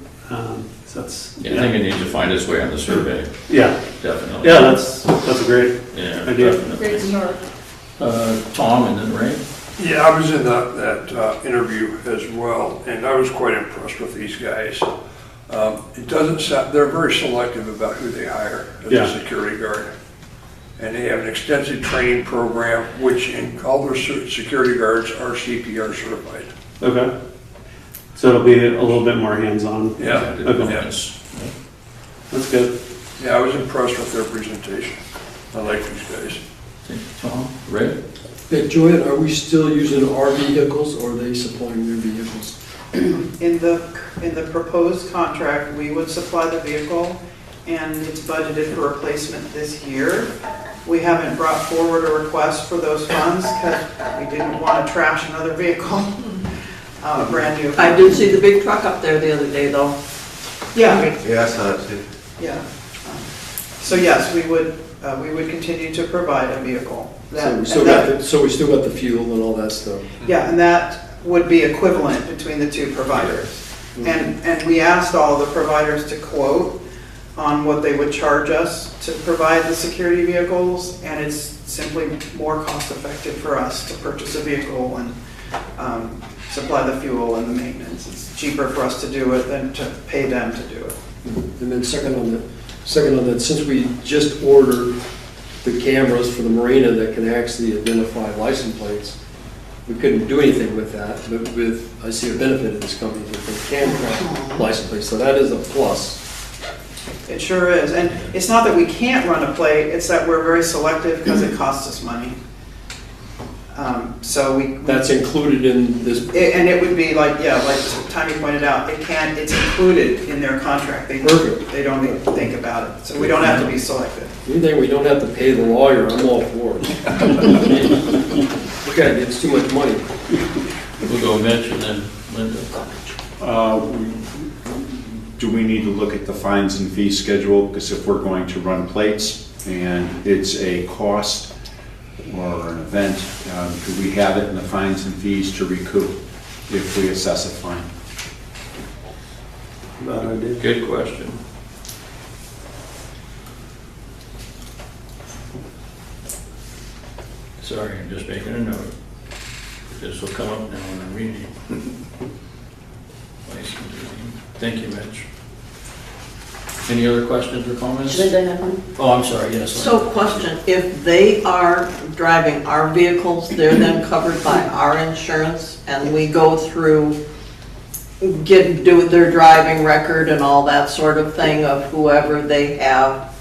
S6: So that's.
S17: I think it needs to find its way on the survey.
S6: Yeah.
S17: Definitely.
S6: Yeah, that's a great idea.
S17: Definitely.
S12: Great start.
S17: Tom and then Ray.
S9: Yeah, I was in that interview as well, and I was quite impressed with these guys. It doesn't sound, they're very selective about who they hire as a security guard. And they have an extensive training program, which in all their security guards are CPR certified.
S6: Okay. So it'll be a little bit more hands-on.
S9: Yeah.
S6: Okay.
S9: Yes.
S6: That's good.
S9: Yeah, I was impressed with their presentation. I like these guys.
S17: Tom, Ray?
S14: Hey, Joanne, are we still using our vehicles or are they supplying their vehicles?
S10: In the proposed contract, we would supply the vehicle, and it's budgeted for replacement this year. We haven't brought forward a request for those funds because we didn't want to trash another vehicle, brand new.
S3: I did see the big truck up there the other day, though.
S10: Yeah.
S16: Yeah, I saw it too.
S10: Yeah. So yes, we would continue to provide a vehicle.
S14: So we still got the fuel and all that stuff.
S10: Yeah, and that would be equivalent between the two providers.
S14: Mm-hmm.
S10: And we asked all the providers to quote on what they would charge us to provide the security vehicles, and it's simply more cost effective for us to purchase a vehicle and supply the fuel and the maintenance. It's cheaper for us to do it than to pay them to do it.
S14: And then second on that, since we just ordered the cameras for the marina that can actually identify license plates, we couldn't do anything with that, but I see a benefit of this company that they can track license plates, so that is a plus.
S10: It sure is. And it's not that we can't run a plate, it's that we're very selective because it costs us money. So
S14: That's included in this.
S10: And it would be like, yeah, like Tommy pointed out, it's included in their contract.
S14: Perfect.
S10: They don't even think about it. So we don't have to be selective.
S14: Anything we don't have to pay the lawyer, I'm all for it. Okay, it's too much money.
S17: We'll go Mitch and then Linda.
S13: Do we need to look at the fines and fee schedule? Because if we're going to run plates and it's a cost or an event, do we have it in the fines and fees to recoup if we assess a fine?
S17: Good question. Sorry, I'm just making a note. This will come up now when I'm reading. Licensing. Thank you, Mitch. Any other questions or comments?
S2: Linda have one?
S17: Oh, I'm sorry, yes.
S3: So question, if they are driving our vehicles, they're then covered by our insurance and we go through, do their driving record and all that sort of thing of whoever they have.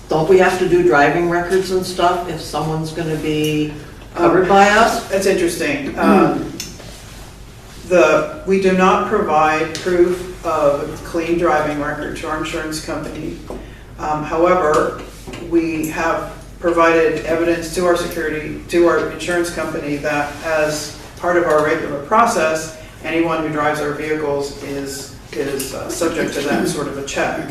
S3: Don't we have to do driving records and stuff if someone's gonna be covered by us?
S10: That's interesting. We do not provide proof of a clean driving record to our insurance company. However, we have provided evidence to our insurance company that as part of our regular process, anyone who drives our vehicles is subject to that sort of a check.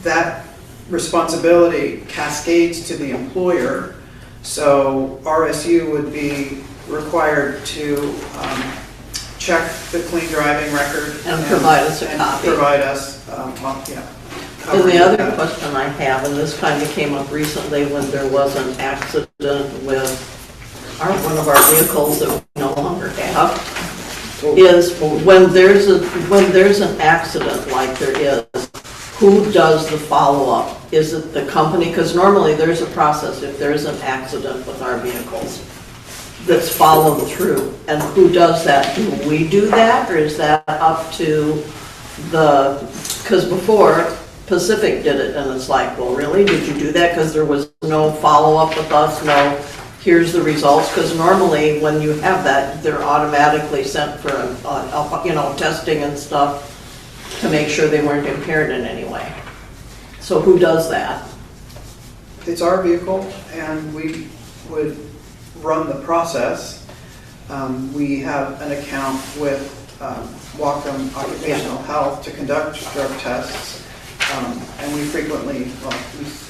S10: That responsibility cascades to the employer, so RSU would be required to check the clean driving record
S3: And provide us a copy.
S10: Provide us,
S3: And the other question I have, and this kind of came up recently when there was an accident with one of our vehicles that we no longer have, is when there's an accident like there is, who does the follow-up? Is it the company? Because normally there's a process if there's an accident with our vehicles that's followed through. And who does that? Do we do that, or is that up to because before Pacific did it, and it's like, well, really, did you do that? Because there was no follow-up with us, no, here's the results. Because normally when you have that, they're automatically sent for testing and stuff to make sure they weren't impaired in any way. So who does that?
S10: It's our vehicle, and we would run the process. We have an account with Wacom Occupational Health to conduct drug tests, and we frequently,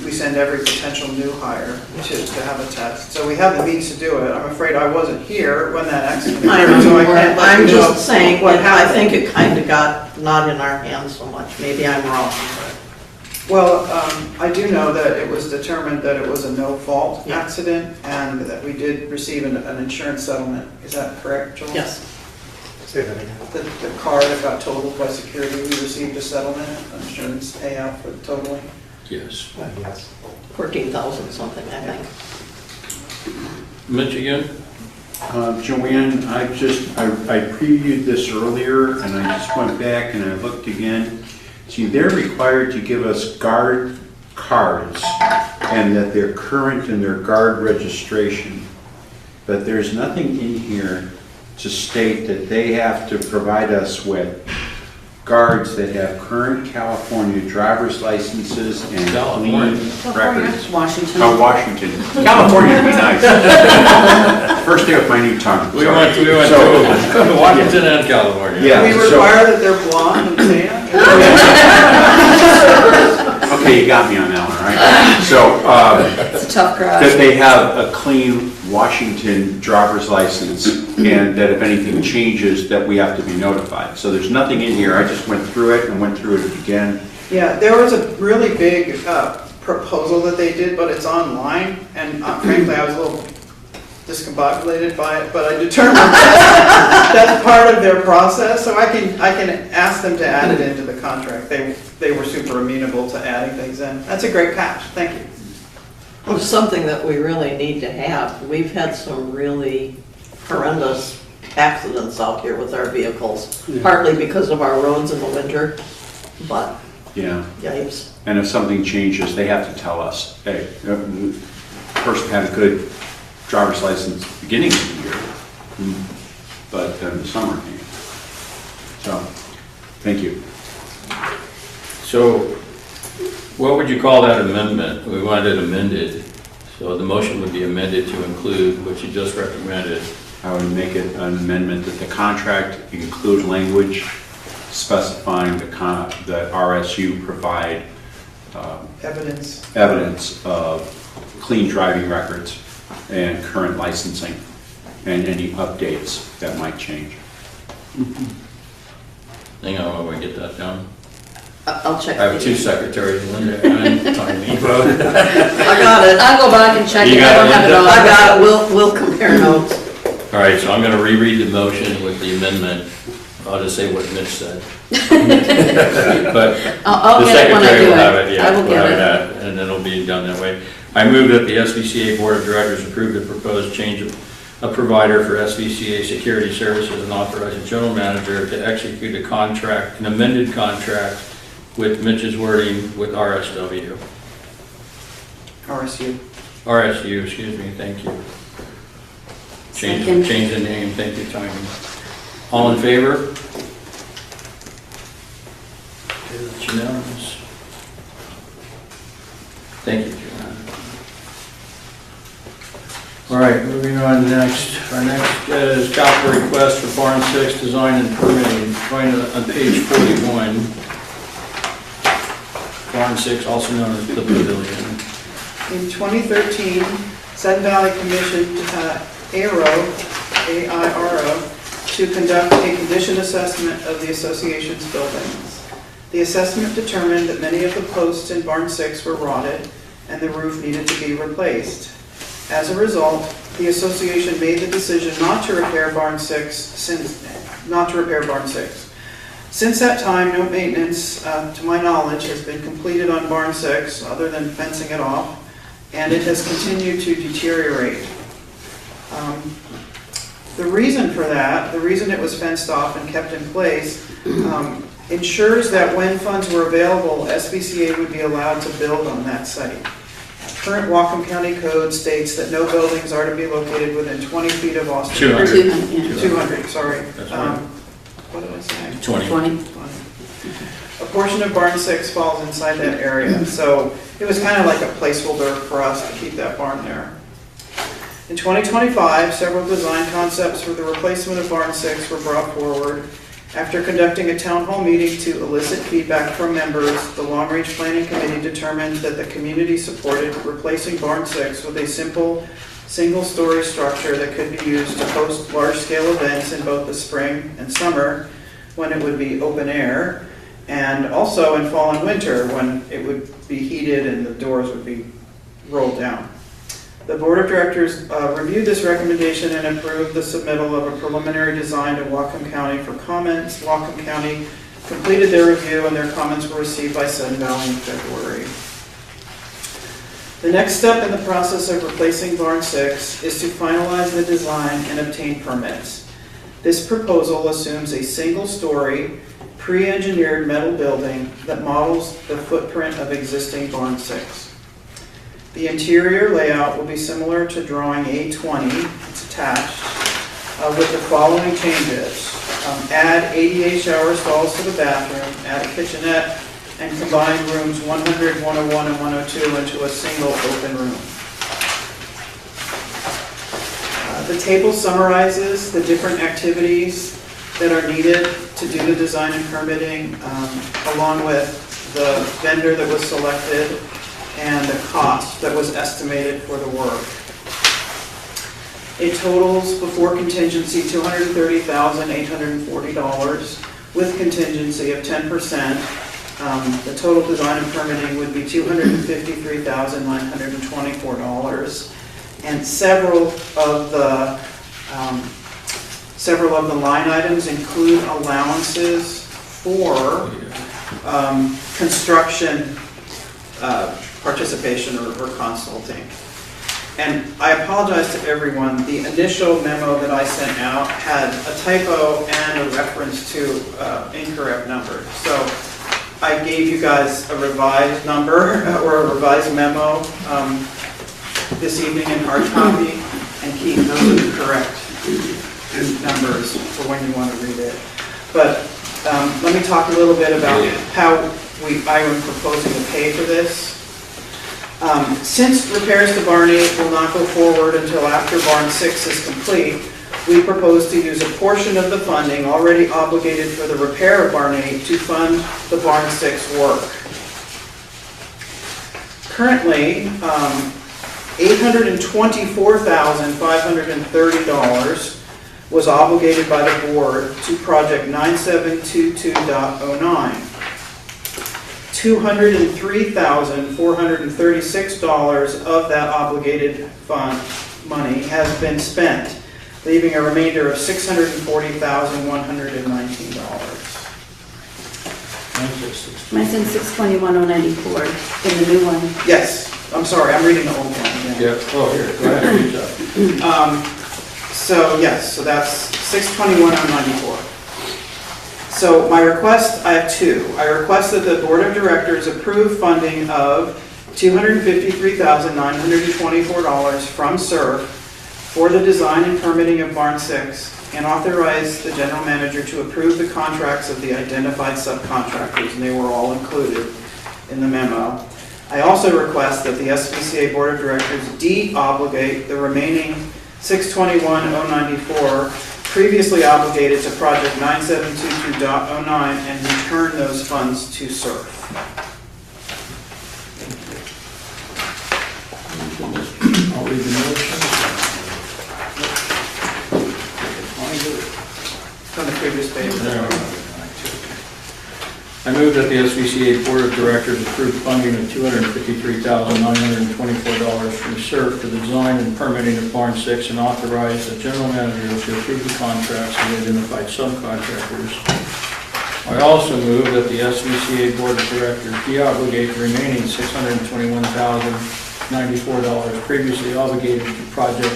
S10: we send every potential new hire to have a test. So we have the means to do it. I'm afraid I wasn't here when that accident occurred, so I can't let you know
S3: I'm just saying,
S10: what
S3: I
S10: happened.
S3: think it kind of got not in our hands so much. Maybe I'm wrong.
S10: Well, I do know that it was determined that it was a no-fault accident and that we did receive an insurance settlement. Is that correct, Joel?
S3: Yes.
S15: Say that again.
S10: The car that got totaled by security, we received a settlement, an insurance payout for the totaling.
S17: Yes.
S15: Yes.
S3: 14,000 something, I think.
S17: Mitch again?
S13: Joanne, I previewed this earlier and I just went back and I looked again. See, they're required to give us guard cards and that they're current in their guard registration. But there's nothing in here to state that they have to provide us with guards that have current California driver's licenses and clean records.
S2: Washington.
S13: Oh, Washington. California would be nice. First day with my new tongue.
S17: We went to Washington and California.
S13: Yeah.
S10: We require that they're blonde and tan.
S13: Okay, you got me on that one, right? So,
S2: It's a tough crowd.
S13: that they have a clean Washington driver's license and that if anything changes, that we have to be notified. So there's nothing in here. I just went through it and went through it again.
S10: Yeah, there was a really big proposal that they did, but it's online, and frankly, I was a little discombobulated by it, but I determined that's part of their process, so I can ask them to add it into the contract. They were super amenable to adding things in. That's a great catch, thank you.
S3: Well, it's something that we really need to have. We've had some really horrendous accidents out here with our vehicles, partly because of our roads in the winter, but
S13: Yeah.
S3: yikes.
S13: And if something changes, they have to tell us, hey, the person had a good driver's license beginning of the year, but then the summer came. So, thank you.
S17: So, what would you call that amendment? We wanted it amended, so the motion would be amended to include what you just recommended.
S13: I would make it an amendment that the contract include language specifying that RSU provide evidence of clean driving records and current licensing and any updates that might change.
S17: Hang on while we get that down.
S3: I'll check.
S17: I have two secretaries, Linda and Tony.
S3: I got it.
S2: I'll go back and check
S17: You
S2: it,
S17: got
S2: I don't
S17: it,
S2: have it
S17: Linda?
S2: all.
S3: I got it. We'll compare notes.
S17: All right, so I'm going to reread the motion with the amendment. I'll just say what Mitch said. But
S2: I'll
S17: the
S2: get it when I
S17: secretary
S2: do
S17: will
S2: it.
S17: have it, yeah.
S2: I will
S17: we'll
S2: get
S17: have
S2: it.
S17: that, and then it'll be done that way. I move that the SVCA Board of Directors approve the proposed change of a provider for SVCA security services and authorize the general manager to execute a contract, an amended contract with Mitch's wording with RSW. RSU, excuse me, thank you.
S2: Second.
S17: Change the name, thank you, Tony. All in favor? Okay, that's unanimous. Thank you, Joanna. All right, moving on next. Our next is capital request for Barn 6 design and permitting, going on page 41. Barn 6, also known as the pavilion.
S10: In 2013, Sudden Valley commissioned AIRO, to conduct a condition assessment of the association's buildings. The assessment determined that many of the posts in Barn 6 were rotted and the roof needed to be replaced. As a result, the association made the decision not to repair Barn 6 since that time, no maintenance, to my knowledge, has been completed on Barn 6 other than fencing it off, and it has continued to deteriorate. The reason for that, the reason it was fenced off and kept in place, ensures that when funds were available, SVCA would be allowed to build on that site. Current Whatcom County Code states that no buildings are to be located within 20 feet of Austin. 200, sorry.
S17: That's right.
S10: What did I say?
S17: 20.
S10: A portion of Barn 6 falls inside that area, so it was kind of like a placeholder for us to keep that barn there. In 2025, several design concepts for the replacement of Barn 6 were brought forward. After conducting a town hall meeting to elicit feedback from members, the Long Range Planning Committee determined that the community supported replacing Barn 6 with a simple, single-story structure that could be used to host large-scale events in both the spring and summer, when it would be open air, and also in fall and winter, when it would be heated and the doors would be rolled down. The Board of Directors reviewed this recommendation and approved the submittal of a preliminary design to Whatcom County for comments. Whatcom County completed their review and their comments were received by Sudden Valley in February. The next step in the process of replacing Barn 6 is to finalize the design and obtain permits. This proposal assumes a single-story, pre-engineered metal building that models the footprint of existing Barn 6. The interior layout will be similar to drawing A20, it's attached, with the following changes. Add ADA shower stalls to the bathroom, add a kitchenette, and combine rooms 100, 101, and 102 into a single open room. The table summarizes the different activities that are needed to do the design and permitting, along with the vendor that was selected and the cost that was estimated for the work. It totals before contingency $230,840 with contingency of 10%. The total design and permitting would be $253,924. And several of the line items include allowances for construction participation or consulting. And I apologize to everyone, the initial memo that I sent out had a typo and a reference to incorrect numbers. So I gave you guys a revised number or a revised memo this evening in hard copy, and keep those are the correct numbers for when you want to read it. But let me talk a little bit about how I am proposing to pay for this. Since repairs to Barn 8 will not go forward until after Barn 6 is complete, we propose to use a portion of the funding already obligated for the repair of Barn 8 to fund the Barn 6 work. Currently, $824,530 was obligated by the board to project 9722.09. $203,436 of that obligated fund money has been spent, leaving a remainder of $640,119.
S2: Mine said 621,094 in the new one.
S10: Yes, I'm sorry, I'm reading the old one again.
S17: Yeah, oh, here, go ahead.
S10: So yes, so that's 621,094. So my request, I have two. I request that the Board of Directors approve funding of $253,924 from SURF for the design and permitting of Barn 6 and authorize the General Manager to approve the contracts of the identified subcontractors, and they were all included in the memo. I also request that the SVCA Board of Directors de-obligate the remaining $621,094 previously obligated to project 9722.09 and return those funds to SURF.
S1: I'll read the motion.
S10: On the previous page.
S17: I move that the SVCA Board of Directors approve funding of $253,924 from SURF for the design and permitting of Barn 6 and authorize the General Manager to approve the contracts of the identified subcontractors. I also move that the SVCA Board of Directors de-obligate the remaining $621,094 previously obligated to project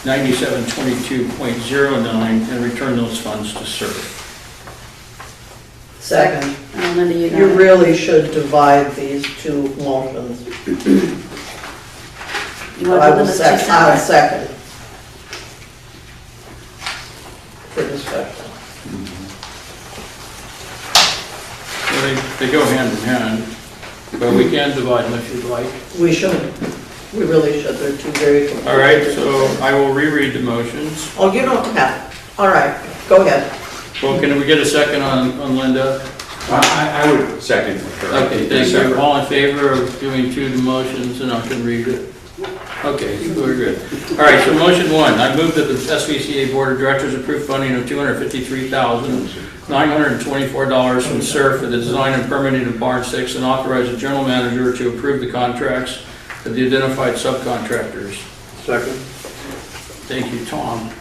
S17: 9722.09 and return those funds to SURF.
S3: Second.
S2: Linda, you got
S3: You
S2: it.
S3: really should divide these two motions.
S2: You
S3: But
S2: want
S3: I
S2: to
S3: will
S2: do them as two
S3: I'll
S2: separate?
S3: second. For discussion.
S17: Well, they go hand in hand, but we can divide them if you'd like.
S3: We should. We really should. They're two very complete.
S17: All right, so I will reread the motions.
S3: Oh, you don't have. All right, go ahead.
S17: Well, can we get a second on Linda?
S13: I would second her.
S17: Okay, thank you. All in favor of doing two motions, and I can read it? Okay, we're good. All right, so motion one, I move that the SVCA Board of Directors approve funding of $253,924 from SURF for the design and permitting of Barn 6 and authorize the General Manager to approve the contracts of the identified subcontractors.
S9: Second.
S17: Thank you, Tom.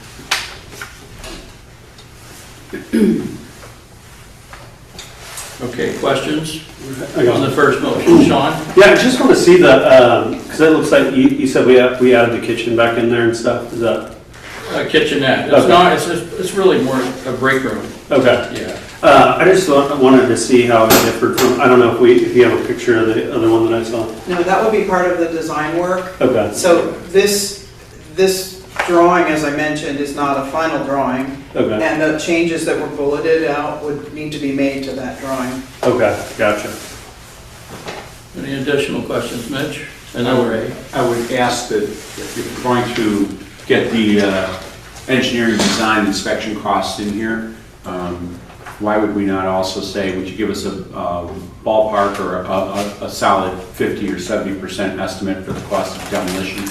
S17: Okay, questions on the first motion? Sean?
S6: Yeah, I just want to see the, because it looks like you said we added the kitchen back in there and stuff. Is that?
S17: Kitchenette. It's
S6: Okay.
S17: not, it's really more a break room.
S6: Okay.
S17: Yeah.
S6: I just wanted to see how it differed from, I don't know if you have a picture of the other one that I saw.
S10: No, that would be part of the design work.
S6: Okay.
S10: So this drawing, as I mentioned, is not a final drawing.
S6: Okay.
S10: And the changes that were bulleted out would need to be made to that drawing.
S6: Okay, gotcha.
S17: Any additional questions, Mitch? And then Ray.
S13: I would ask that if you're going to get the engineering design inspection costs in here, why would we not also say, would you give us a ballpark or a solid 50 or 70% estimate for the cost of demolition?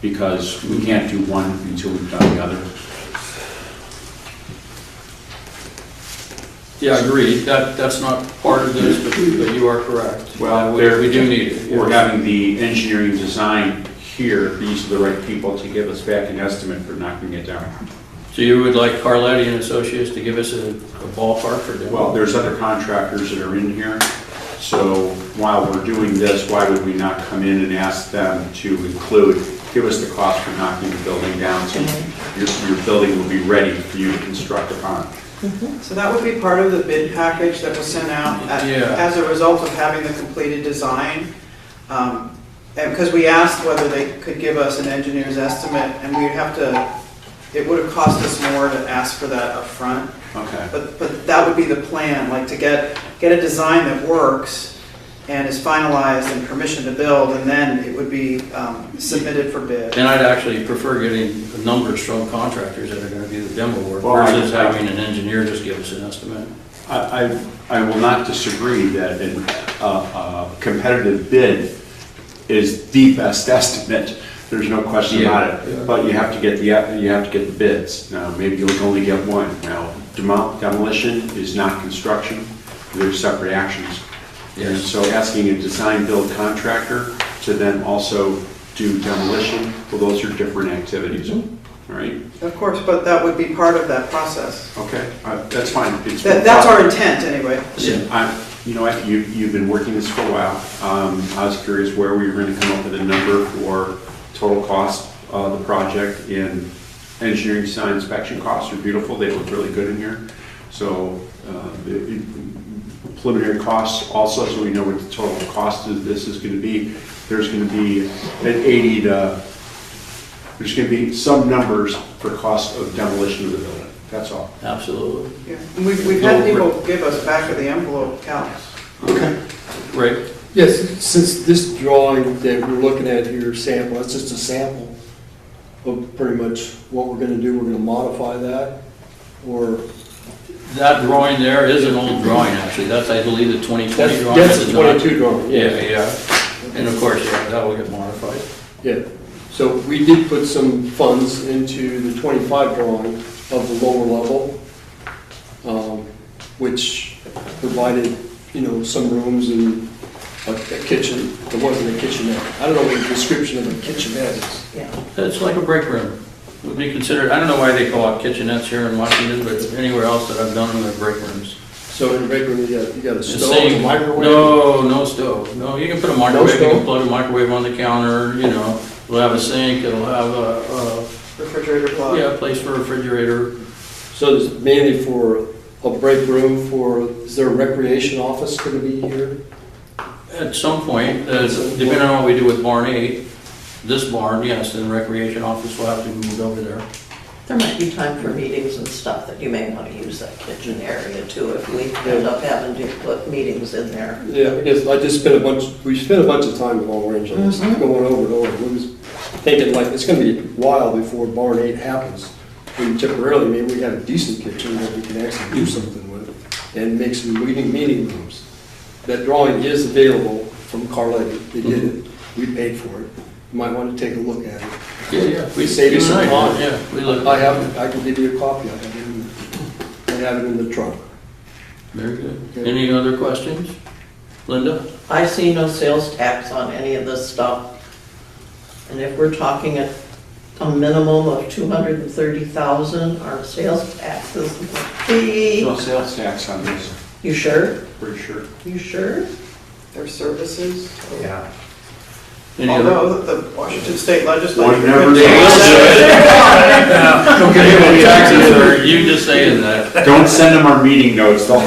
S13: Because we can't do one until we've done the other.
S17: Yeah, agreed. That's not part of this, but you are correct.
S13: Well,
S17: we do need it.
S13: We're having the engineering design here, these are the right people to give us back an estimate for knocking it down.
S17: So you would like Carletti and Associates to give us a ballpark for demo?
S13: Well, there's other contractors that are in here, so while we're doing this, why would we not come in and ask them to give us the cost for knocking the building down, so your building will be ready for you to construct upon.
S10: So that would be part of the bid package that was sent out as a result of having the completed design. And because we asked whether they could give us an engineer's estimate, and we'd have to, it would have cost us more to ask for that up front.
S13: Okay.
S10: But that would be the plan, like to get a design that works and is finalized and permission to build, and then it would be submitted for bid.
S17: And I'd actually prefer getting numbers from contractors that are going to do the demo work
S13: Well,
S17: versus having an engineer just give us an estimate.
S13: I will not disagree that a competitive bid is the best estimate. There's no question about it.
S17: Yeah.
S13: But you have to get the bids. Now, maybe you'll only get one. Now, demolition is not construction. They're separate actions. And so asking a design-build contractor to then also do demolition, well, those are different activities, right?
S10: Of course, but that would be part of that process.
S13: Okay, that's fine.
S10: That's our intent, anyway.
S13: You know what, you've been working this for a while. I was curious where we were going to come up with a number for total cost of the project. In engineering design inspection costs are beautiful. They look really good in here. So the preliminary costs also, so we know what the total cost of this is going to be. There's going to be there's going to be some numbers for cost of demolition of the building. That's all.
S17: Absolutely.
S10: Yeah. And we've had people give us back of the envelope counts.
S13: Okay.
S17: Right.
S14: Yes, since this drawing that we're looking at here, sample, it's just a sample of pretty much what we're going to do. We're going to modify that, or
S17: That drawing there is an old drawing, actually. That's, I believe, the 2020 drawing.
S14: that's the 22 drawing.
S17: Yeah. And of course, that will get modified.
S14: Yeah. So we did put some funds into the 25 drawing of the lower level, which provided, some rooms and a kitchen. There wasn't a kitchenette. I don't know what the description of a kitchenette is.
S3: Yeah.
S17: It's like a break room. Would be considered, I don't know why they call it kitchenettes here in Washington, but anywhere else that I've done them, they're break rooms.
S14: So in the break room, you got a stove,
S17: Same.
S14: a microwave?
S17: No stove. No, you can put a microwave,
S14: stove?
S17: you can plug a microwave on the counter, it'll have a sink, it'll have a
S10: Refrigerator plug.
S17: yeah, a place for a refrigerator.
S14: So it's mainly for a break room is there a recreation office going to be here?
S17: At some point, depending on what we do with Barn 8, this barn, yes, then the recreation office will have to be moved over there.
S3: There might be time for meetings and stuff that you may want to use that kitchen area too, if we end up having to put meetings in there.
S14: Yeah, because we spent a bunch of time at Long Range on this, going over and over. We was thinking like, it's going to be a while before Barn 8 happens. We temporarily, maybe we have a decent kitchen that we can actually do something with and make some meeting rooms. That drawing is available from Carletti. They did it. We paid for it. You might want to take a look at it.
S17: Yeah.
S14: We save you some time.
S17: Yeah, we look.
S14: I can give you a copy. I have it in the trunk.
S17: Very good.
S14: Okay.
S17: Any other questions? Linda?
S3: I see no sales tax on any of this stuff. And if we're talking a minimum of $230,000, our sales taxes would be...
S13: No sales tax on this.
S3: You sure?
S13: Pretty sure.
S3: You sure?
S10: Their services.
S13: Yeah.
S10: Although the Washington State Legislature.
S13: One never
S17: Don't get any taxes for you just saying that.
S13: Don't send them our meeting notes, though.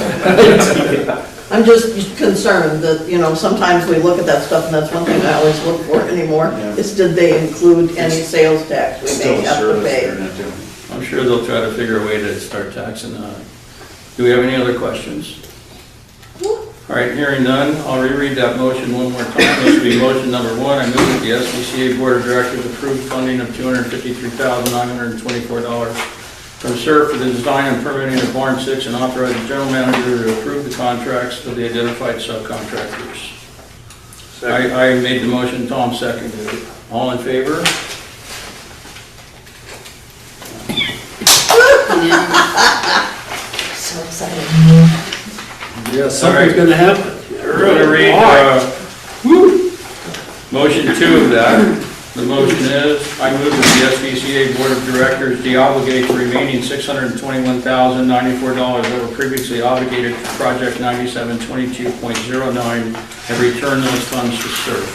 S3: I'm just concerned that, sometimes we look at that stuff and that's one thing I always look for anymore, is did they include any sales tax we may have to pay?
S17: I'm sure they'll try to figure a way to start taxing that. Do we have any other questions? All right, hearing none, I'll reread that motion one more time. This will be motion number 1. I move that the SBCA Board of Directors approve funding of $253,924 from SERF for the design and permitting of Barn 6 and authorize the general manager to approve the contracts for the identified subcontractors. I made the motion, Tom seconded it. All in favor?
S3: So excited.
S14: Yeah, something's going to happen.
S17: We're going to read motion 2 of that. The motion is, I move that the SVCA Board of Directors deobligate the remaining $621,094 that were previously obligated for Project 9722.09 and return those funds to SERF.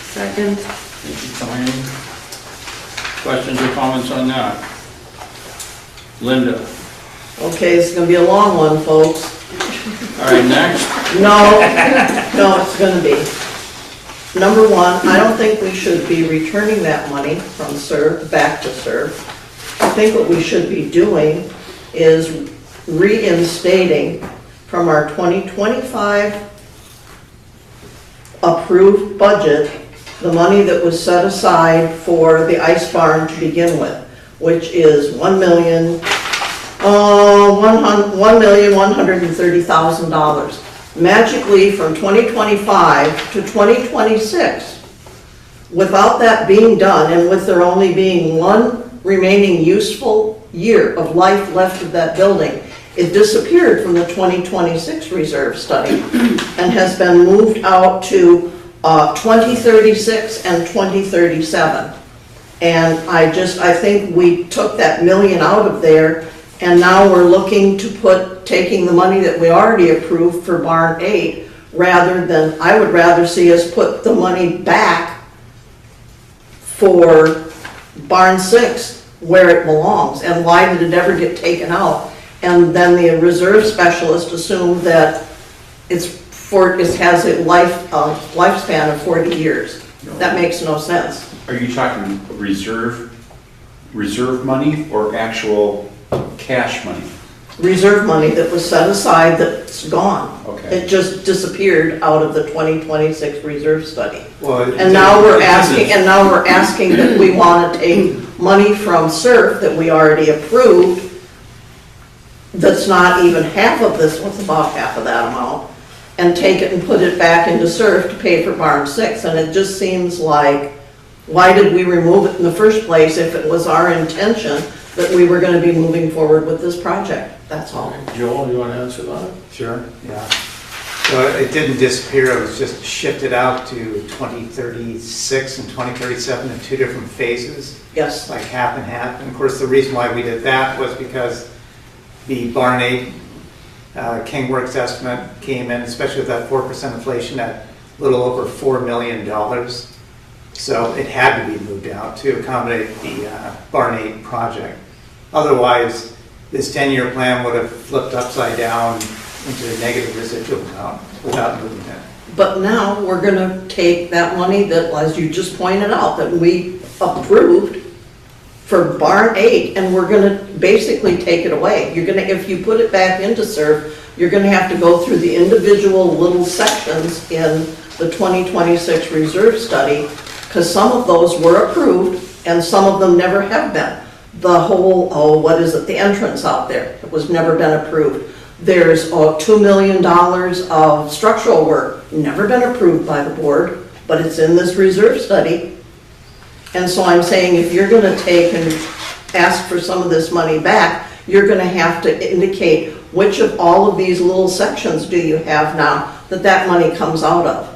S2: Second.
S17: Thank you, Diane. Questions or comments on that? Linda?
S3: Okay, it's gonna be a long one, folks.
S17: All right, next.
S3: No, it's gonna be. Number one, I don't think we should be returning that money from SERV back to SERV. I think what we should be doing is reinstating from our 2025 approved budget the money that was set aside for the ice barn to begin with, which is $1,130,000. Magically, from 2025 to 2026, without that being done, and with there only being one remaining useful year of life left of that building, it disappeared from the 2026 reserve study and has been moved out to 2036 and 2037. And I think we took that million out of there, and now we're looking to taking the money that we already approved for Barn 8, I would rather see us put the money back for Barn 6 where it belongs. And why did it ever get taken out? And then the reserve specialist assumed that it has a lifespan of 40 years. That makes no sense.
S13: Are you talking reserve money or actual cash money?
S3: Reserve money that was set aside that's gone.
S13: Okay.
S3: It just disappeared out of the 2026 reserve study.
S15: Well,
S3: And now we're asking that we want to take money from SERF that we already approved, that's not even half of this, what's about half of that amount, and take it and put it back into SERF to pay for Barn 6. And it just seems like, why did we remove it in the first place if it was our intention that we were going to be moving forward with this project? That's all.
S1: Joel, you want to answer that?
S15: Sure, yeah. So it didn't disappear, it was just shifted out to 2036 and 2037 in two different phases.
S3: Yes.
S15: Like half and half. And of course, the reason why we did that was because the Barn 8 Kingworks estimate came in, especially with that 4% inflation, at a little over $4 million. So it had to be moved out to accommodate the Barn 8 project. Otherwise, this 10-year plan would have flipped upside down into a negative residual amount without moving it.
S3: But now we're going to take that money that, as you just pointed out, that we approved for Barn 8, and we're going to basically take it away. You're going to, if you put it back into SERF, you're going to have to go through the individual little sections in the 2026 reserve study, because some of those were approved and some of them never have been. The whole, the entrance out there, it was never been approved. There's $2 million of structural work, never been approved by the board, but it's in this reserve study. And so I'm saying, if you're going to take and ask for some of this money back, you're going to have to indicate which of all of these little sections do you have now that money comes out of.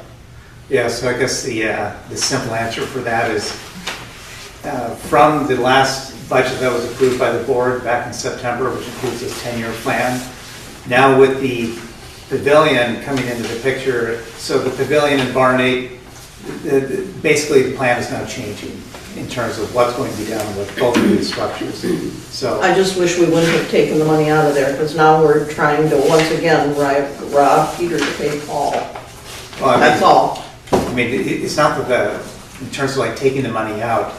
S15: Yeah, so I guess the simple answer for that is from the last budget that was approved by the board back in September, which includes this 10-year plan. Now with the pavilion coming into the picture, so the pavilion in Barn 8, basically the plan is now changing in terms of what's going to be done with both of these structures. So
S3: I just wish we wouldn't have taken the money out of there, because now we're trying to once again rob Peter to pay Paul.
S15: Well,
S3: that's all.
S15: I mean, it's not that in terms of like taking the money out,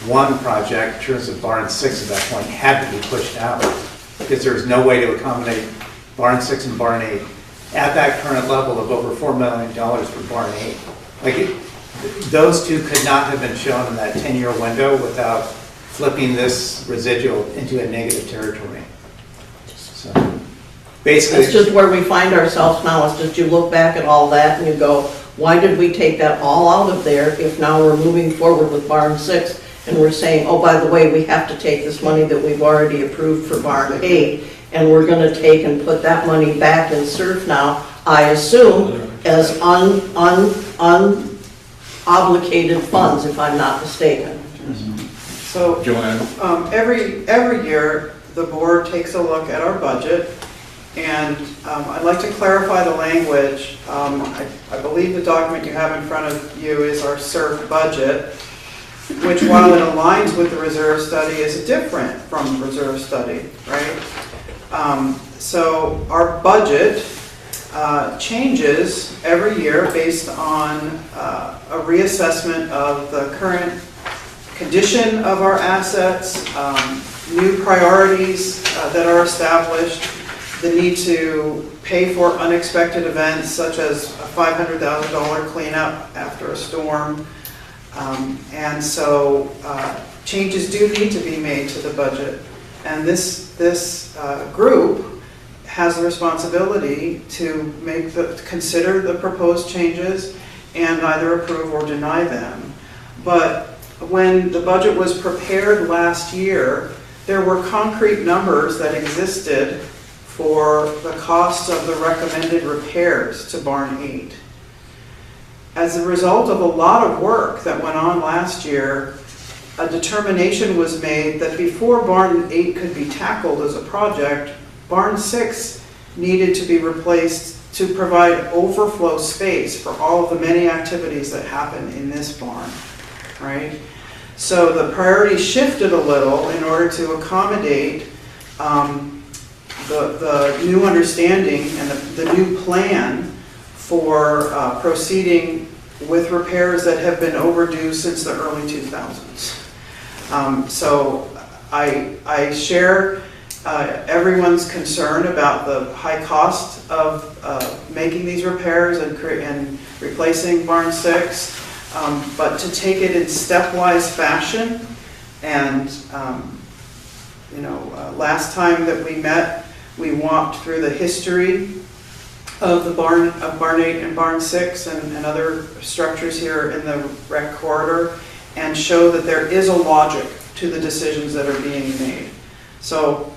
S15: one project, in terms of Barn 6 at that point, had to be pushed out because there was no way to accommodate Barn 6 and Barn 8 at that current level of over $4 million for Barn 8. Like those two could not have been shown in that 10-year window without flipping this residual into a negative territory. So basically,
S3: that's just where we find ourselves now. Is just you look back at all that and you go, why did we take that all out of there if now we're moving forward with Barn 6 and we're saying, oh, by the way, we have to take this money that we've already approved for Barn 8 and we're going to take and put that money back in SERF now, I assume, as obligated funds, if I'm not mistaken.
S10: So,
S17: Joanne?
S10: every year, the board takes a look at our budget, and I'd like to clarify the language. I believe the document you have in front of you is our SURF budget, which, while it aligns with the reserve study, is different from the reserve study, right? So our budget changes every year based on a reassessment of the current condition of our assets, new priorities that are established, the need to pay for unexpected events such as a $500,000 cleanup after a storm. And so changes do need to be made to the budget. And this group has the responsibility to consider the proposed changes and either approve or deny them. But when the budget was prepared last year, there were concrete numbers that existed for the cost of the recommended repairs to Barn 8. As a result of a lot of work that went on last year, a determination was made that before Barn 8 could be tackled as a project, Barn 6 needed to be replaced to provide overflow space for all of the many activities that happen in this barn, right? So the priority shifted a little in order to accommodate the new understanding and the new plan for proceeding with repairs that have been overdue since the early 2000s. So I share everyone's concern about the high cost of making these repairs and replacing Barn 6, but to take it in stepwise fashion. And last time that we met, we walked through the history of the Barn 8 and Barn 6 and other structures here in the rec corridor, and show that there is a logic to the decisions that are being made. So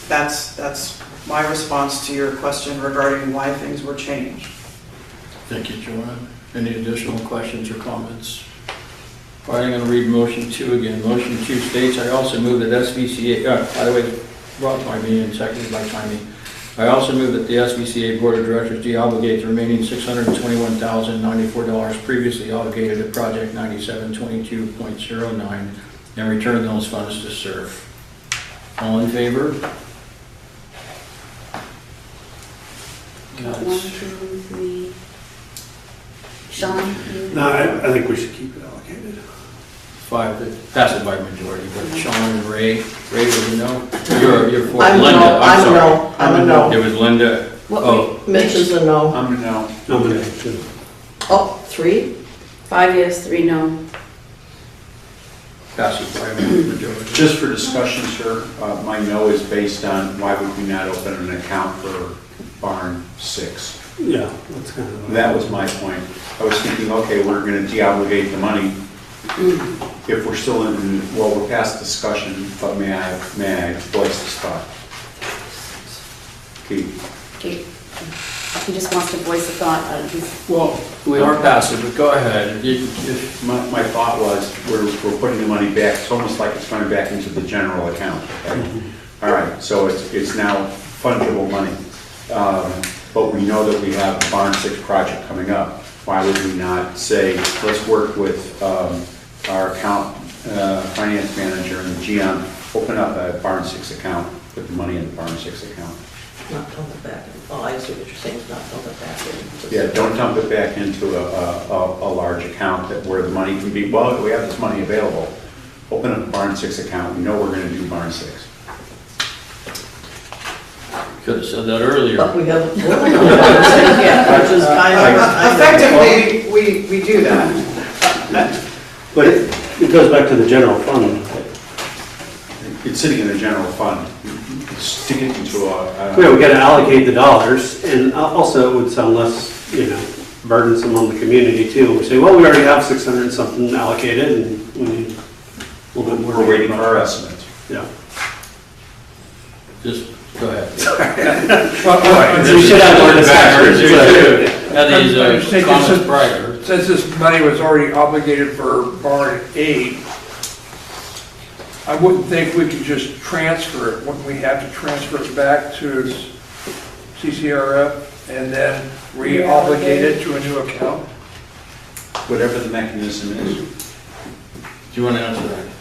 S10: that's my response to your question regarding why things were changed.
S17: Thank you, Joanne. Any additional questions or comments? All right, I'm going to read motion 2 again. Motion 2 states, I also move that SVCA, by the way, brought by me and seconded by Tommy. I also move that the SVCA Board of Directors de-obligate the remaining $621,094 previously obligated to Project 9722.09 and return those funds to SURF. All in favor?
S2: 1, 2, 3. Sean?
S6: No, I think we should keep it allocated.
S17: 5, that passes by majority, but Sean and Ray was a no? You're for
S3: I'm a
S17: Linda,
S3: no.
S17: I'm sorry.
S3: I'm a no.
S17: It was Linda. Oh,
S3: Mitch is a no.
S13: I'm a no.
S6: I'm a no too.
S3: Oh, 3?
S2: 5 yes, 3 no.
S17: passes by majority.
S13: Just for discussion, sir, my no is based on why would we not open an account for Barn 6?
S6: Yeah, that's kind of.
S13: That was my point. I was thinking, okay, we're going to de-obligate the money. If we're still we're past discussion, but may I voice this thought? Keith.
S2: Okay. He just wants to voice a thought.
S17: Well, we are passive, but go ahead.
S13: My thought was, we're putting the money back, it's almost like it's going back into the general account, okay? All right, so it's now fungible money. But we know that we have the Barn 6 project coming up. Why would we not say, let's work with our finance manager and the GM, open up a Barn 6 account, put the money in the Barn 6 account.
S3: Not dump it back in. Oh, I see what you're saying, not dump it back in.
S13: Yeah, don't dump it back into a large account where the money can be, well, we have this money available. Open up a Barn 6 account, we know we're going to do Barn 6.
S17: Could have said that earlier.
S3: But we haven't voted on it yet, which is kind of...
S10: Effectively, we do that.
S6: But it goes back to the general fund.
S13: It's sitting in the general fund. Stick it into
S6: Yeah, we got to allocate the dollars, and also it would sound less, burdensome on the community too. We say, well, we already have 600 and something allocated, and we need a little bit more.
S13: We're waiting for our estimates.
S6: Yeah.
S17: Just go ahead.
S6: We should have more discussion.
S17: Had these
S9: I'm just thinking
S17: comments prior.
S9: Since this money was already obligated for barn 8, I wouldn't think we could just transfer it. Wouldn't we have to transfer it back to CCRF and then re-obligate it to a new account?
S13: Whatever the mechanism is.
S17: Do you want to answer that?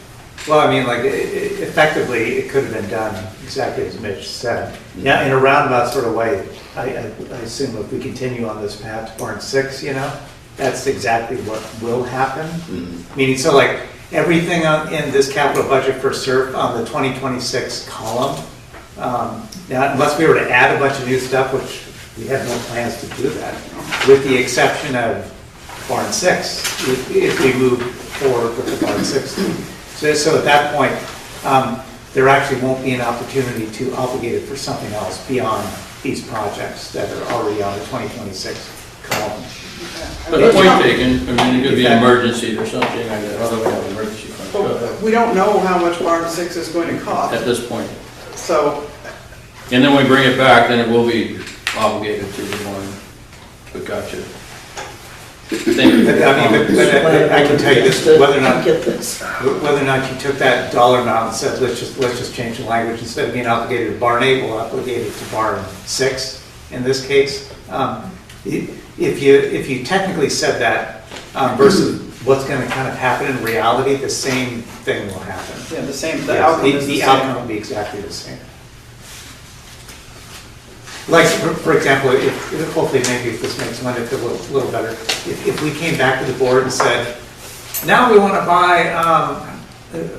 S15: Well, I mean, like, effectively, it could have been done exactly as Mitch said. Yeah, in a roundabout sort of way, I assume if we continue on this path to barn 6, you know, that's exactly what will happen. Meaning, so like, everything in this capital budget for SURF on the 2026 column, now, unless we were to add a bunch of new stuff, which we have no plans to do that, with the exception of barn 6, if we move forward with the barn 6. So at that point, there actually won't be an opportunity to obligate it for something else beyond these projects that are already on the 2026 column.
S17: But the point taken, I mean, it could be an emergency or something, like that. Although we have emergency funds. Go ahead.
S10: We don't know how much barn 6 is going to cost.
S17: At this point.
S10: So,
S17: And then we bring it back, then it will be obligated to the one, but gotcha. Thank you.
S15: But I can tell you this, whether or not you took that dollar amount and said, let's just change the language, instead of being obligated to barn 8, we'll obligate it to barn 6 in this case. If you technically said that versus what's going to kind of happen in reality, the same thing will happen.
S10: yeah, the
S15: outcome will be exactly the same. Like, for example, if hopefully maybe if this makes Monday feel a little better, if we came back to the board and said, now we want to buy,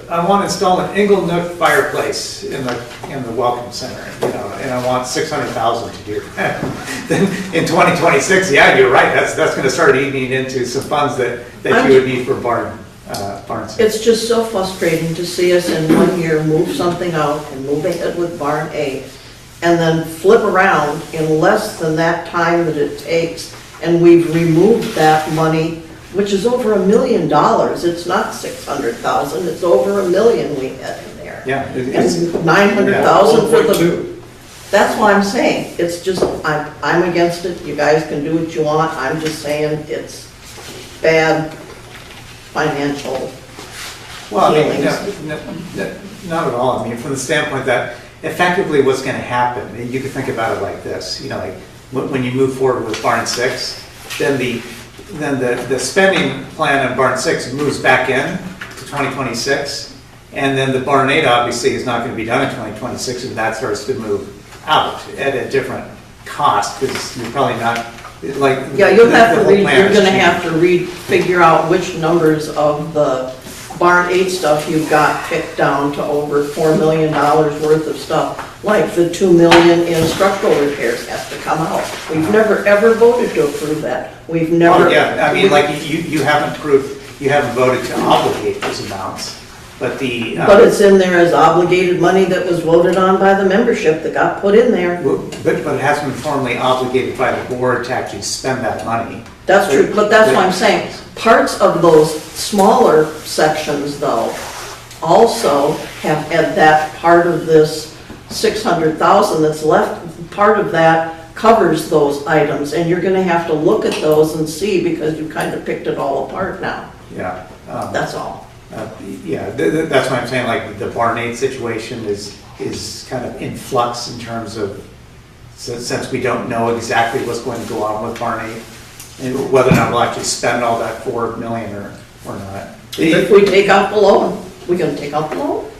S15: I want to install an Ingle Nook fireplace in the Welcome Center, you know, and I want $600,000 to do that. Then in 2026, yeah, you're right. That's going to start eating into some funds that you would need for barn 6.
S3: It's just so frustrating to see us in 1 year move something out and move ahead with barn 8, and then flip around in less than that time that it takes, and we've removed that money, which is over $1 million. It's not 600,000, it's over $1 million we had in there.
S15: Yeah.
S3: And 900,000 for the, that's what I'm saying. It's just, I'm against it. You guys can do what you want. I'm just saying it's bad financial
S15: Well, I mean,
S3: feelings.
S15: not at all. I mean, from the standpoint that effectively what's going to happen, you can think about it like this, you know, like when you move forward with barn 6, then the spending plan on barn 6 moves back in to 2026, and then the barn 8 obviously is not going to be done in 2026, and that starts to move out at a different cost, because you're probably not, like,
S3: yeah, you'll have to read, you're gonna have to figure out which numbers of the barn 8 stuff you've got picked down to over $4 million worth of stuff, like the $2 million in structural repairs has to come out. We've never ever voted to approve that. We've never.
S15: Oh, yeah, I mean, like, you haven't voted to obligate those amounts, but the.
S3: But it's in there as obligated money that was voted on by the membership that got put in there.
S15: But it hasn't been formally obligated by the board to actually spend that money.
S3: That's true, but that's what I'm saying. Parts of those smaller sections, though, also have had that part of this 600,000 that's left, part of that covers those items, and you're gonna have to look at those and see, because you kind of picked it all apart now.
S15: Yeah.
S3: That's all.
S15: Yeah, that's why I'm saying, like, the barn 8 situation is kind of in flux in terms of, since we don't know exactly what's going to go on with barn 8, and whether or not we'll actually spend all that $4 million or not.
S3: If we take out the loan, we gonna take out the loan?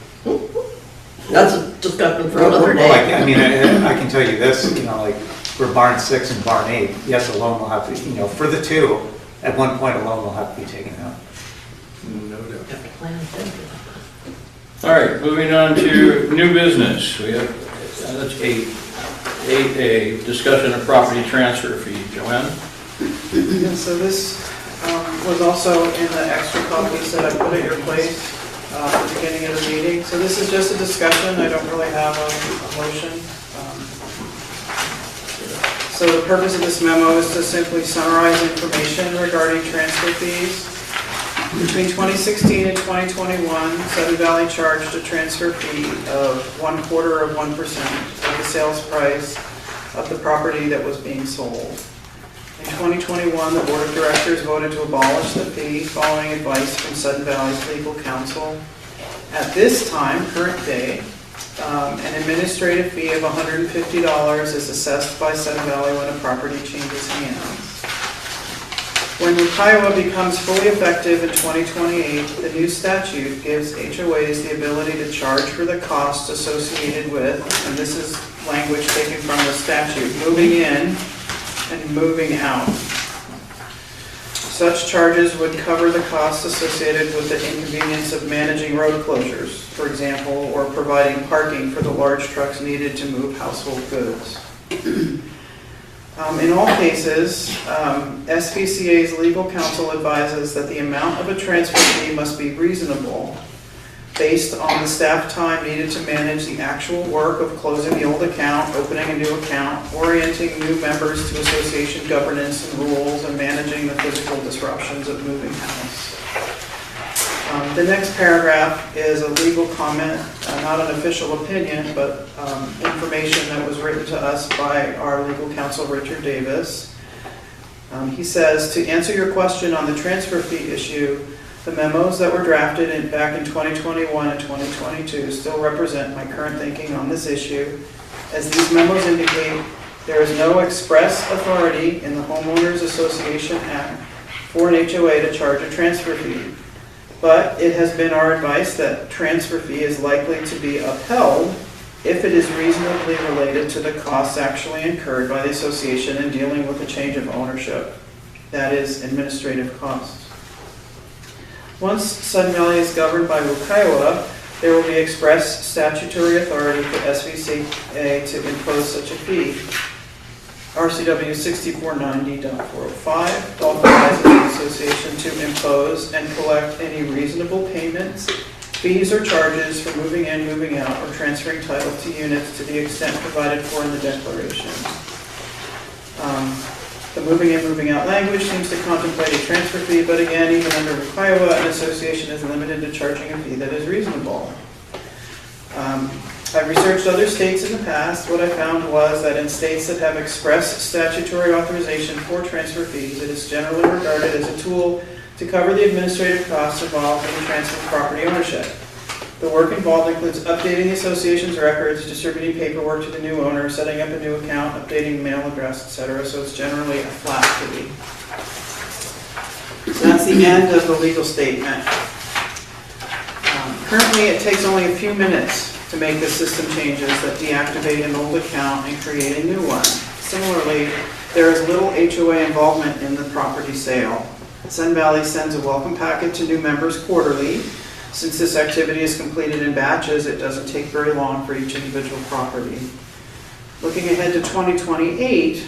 S3: That's a discussion for another day.
S15: Well, I mean, I can tell you this, you know, like, for barn 6 and barn 8, yes, a loan will have to, you know, for the two, at one point, a loan will have to be taken out.
S9: No doubt.
S17: All right, moving on to new business. We have, that's 8A, discussion of property transfer fee. Joanne?
S10: Yeah, so this was also in the extra copies that I put at your place at the beginning of the meeting. So this is just a discussion. I don't really have a motion. So the purpose of this memo is to simply summarize information regarding transfer fees. Between 2016 and 2021, Sudden Valley charged a transfer fee of 1/4% of the sales price of the property that was being sold. In 2021, the Board of Directors voted to abolish the fee following advice from Sudden Valley's legal counsel. At this time, current day, an administrative fee of $150 is assessed by Sudden Valley when a property changes hands. When Kiowa becomes fully effective in 2028, the new statute gives HOAs the ability to charge for the costs associated with, and this is language taken from the statute, moving in and moving out. Such charges would cover the costs associated with the inconvenience of managing road closures, for example, or providing parking for the large trucks needed to move household goods. In all cases, SVCA's legal counsel advises that the amount of a transfer fee must be reasonable based on the staff time needed to manage the actual work of closing the old account, opening a new account, orienting new members to association governance and rules, and managing the physical disruptions of moving house. The next paragraph is a legal comment, not an official opinion, but information that was written to us by our legal counsel, Richard Davis. He says, to answer your question on the transfer fee issue, the memos that were drafted back in 2021 and 2022 still represent my current thinking on this issue. As these memos indicate, there is no express authority in the Homeowners Association Act for an HOA to charge a transfer fee. But it has been our advice that transfer fee is likely to be upheld if it is reasonably related to the costs actually incurred by the association in dealing with a change of ownership, that is, administrative costs. Once Sudden Valley is governed by Kiowa, there will be express statutory authority for SVCA to impose such a fee. RCW 6490.405 authorizes the association to impose and collect any reasonable payments, fees, or charges for moving in, moving out, or transferring title to units to the extent provided for in the declaration. The moving in, moving out language seems to contemplate a transfer fee, but again, even under Kiowa, an association is limited to charging a fee that is reasonable. I researched other states in the past. What I found was that in states that have express statutory authorization for transfer fees, it is generally regarded as a tool to cover the administrative costs involved in the transfer of property ownership. The work involved includes updating the association's records, distributing paperwork to the new owner, setting up a new account, updating mail address, etc. So it's generally a flat fee. So that's the end of the legal statement. Currently, it takes only a few minutes to make the system changes that deactivate an old account and create a new one. Similarly, there is little HOA involvement in the property sale. Sun Valley sends a welcome packet to new members quarterly. Since this activity is completed in batches, it doesn't take very long for each individual property. Looking ahead to 2028,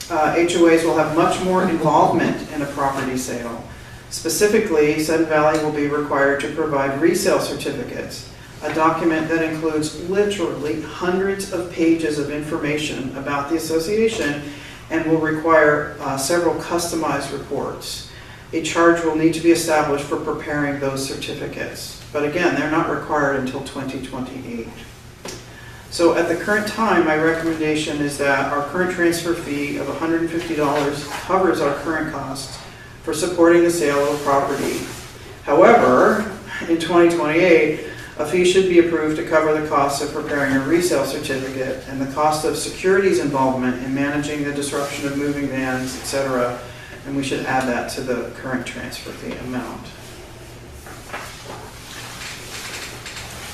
S10: HOAs will have much more involvement in a property sale. Specifically, Sun Valley will be required to provide resale certificates, a document that includes literally hundreds of pages of information about the association and will require several customized reports. A charge will need to be established for preparing those certificates. But again, they're not required until 2028. So at the current time, my recommendation is that our current transfer fee of $150 covers our current costs for supporting the sale of a property. However, in 2028, a fee should be approved to cover the costs of preparing a resale certificate and the cost of securities involvement in managing the disruption of moving vans, etc. And we should add that to the current transfer fee amount.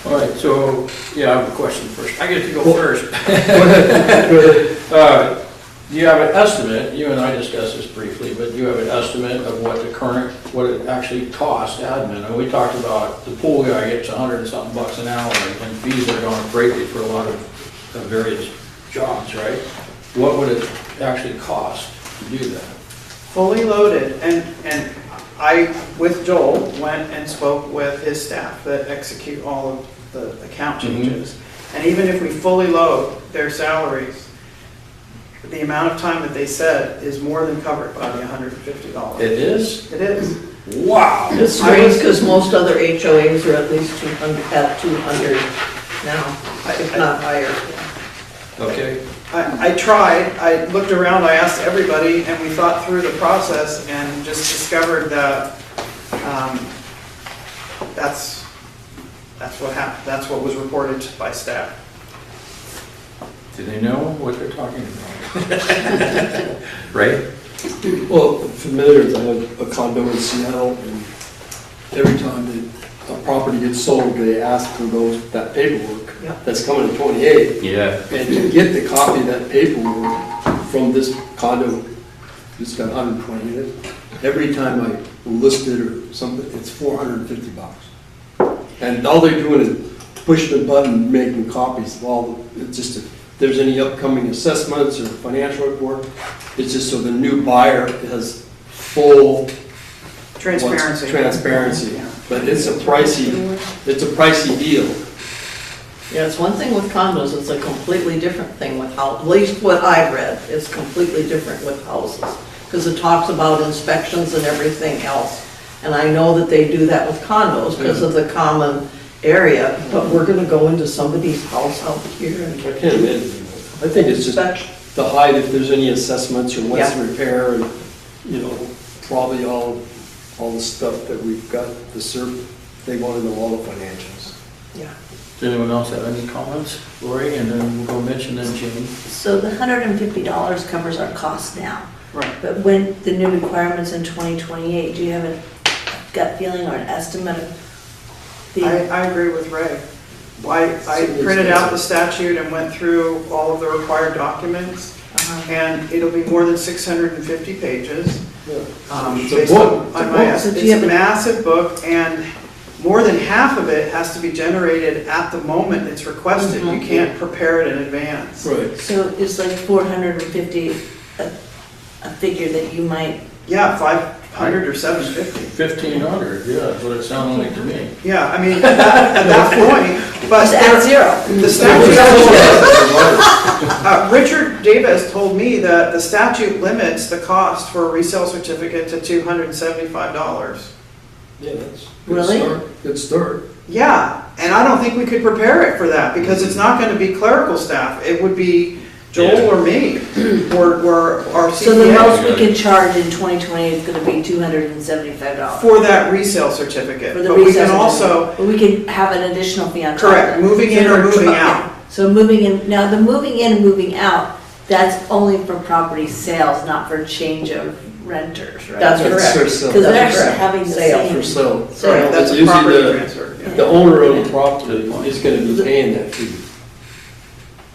S17: All right, so, yeah, I have a question first. I get to go first. Do you have an estimate, you and I discussed this briefly, but do you have an estimate of what it actually costs admin? And we talked about the pool guy gets $100 and something bucks an hour, and fees are going greatly for a lot of various jobs, right? What would it actually cost to do that?
S10: Fully loaded, and I, with Joel, went and spoke with his staff that execute all of the account changes. And even if we fully load their salaries, the amount of time that they said is more than covered by the $150.
S17: It is?
S10: It is.
S17: Wow.
S3: It's strange because most other HOAs are at least 200 now, if not higher.
S17: Okay,
S10: I tried, I looked around, I asked everybody, and we thought through the process and just discovered that that's what happened, that's what was reported by staff.
S17: do they know what they're talking about? Right?
S14: Well, for many years, I had a condo in Seattle, and every time a property gets sold, they ask for that paperwork that's coming in 28.
S17: Yeah.
S14: And to get the copy of that paperwork from this condo, it's got 120 in it, every time I list it or something, it's $450. And all they're doing is pushing the button, making copies of all, it's just, if there's any upcoming assessments or financial report, it's just so the new buyer has full transparency.
S10: Yeah.
S14: But it's a pricey deal.
S3: Yeah, it's one thing with condos, it's a completely different thing with houses. At least what I've read, it's completely different with houses. Because it talks about inspections and everything else. And I know that they do that with condos because of the common area, but we're gonna go into somebody's house out here and.
S14: I can't imagine. I think it's just the height, if there's any assessments or what's the repair, and, you know, probably all the stuff that we've got, they want to know all the financials.
S3: Yeah.
S1: Does anyone else have any comments? Lori, and then we'll go Mitch and then Jane.
S18: So the $150 covers our costs now.
S10: Right.
S18: But when the new requirements in 2028, do you have a gut feeling or an estimate of the?
S10: I agree with Ray. I printed out the statute and went through all of the required documents, and it'll be more than 650 pages.
S14: It's a
S10: Based
S14: book.
S10: on my estimate. It's a massive book, and more than half of it has to be generated at the moment it's requested. You can't prepare it in advance.
S14: Right.
S18: So it's like 450, a figure that you might.
S10: Yeah, 500 or 750.
S1: 1,500, yeah, that's what it sounded like to me.
S10: Yeah, I mean, at that point, but.
S18: Just add zero.
S10: The statute, Richard Davis told me that the statute limits the cost for a resale certificate to $275.
S14: Yeah, that's
S18: Really?
S14: Good start.
S10: Yeah, and I don't think we could prepare it for that because it's not going to be clerical staff. It would be Joel or me or our CPA.
S18: So the most we can charge in 2020 is going to be $275.
S10: For that resale certificate.
S18: For the
S10: But we
S18: resale
S10: can
S18: certificate.
S10: also,
S18: But we can have an additional fee on top of
S10: correct,
S18: it.
S10: moving in or moving out.
S18: So moving in, now the moving in and moving out, that's only for property sales, not for change of renters, right?
S3: That's
S14: That's
S3: correct.
S14: for sale.
S18: Because they're
S3: That's
S18: actually
S3: correct.
S18: having the
S3: Sale.
S18: same.
S14: For sale.
S10: Right, that's a
S14: Usually
S10: property
S14: the-
S10: transfer. Yeah.
S14: The owner of the property is gonna be paying that fee.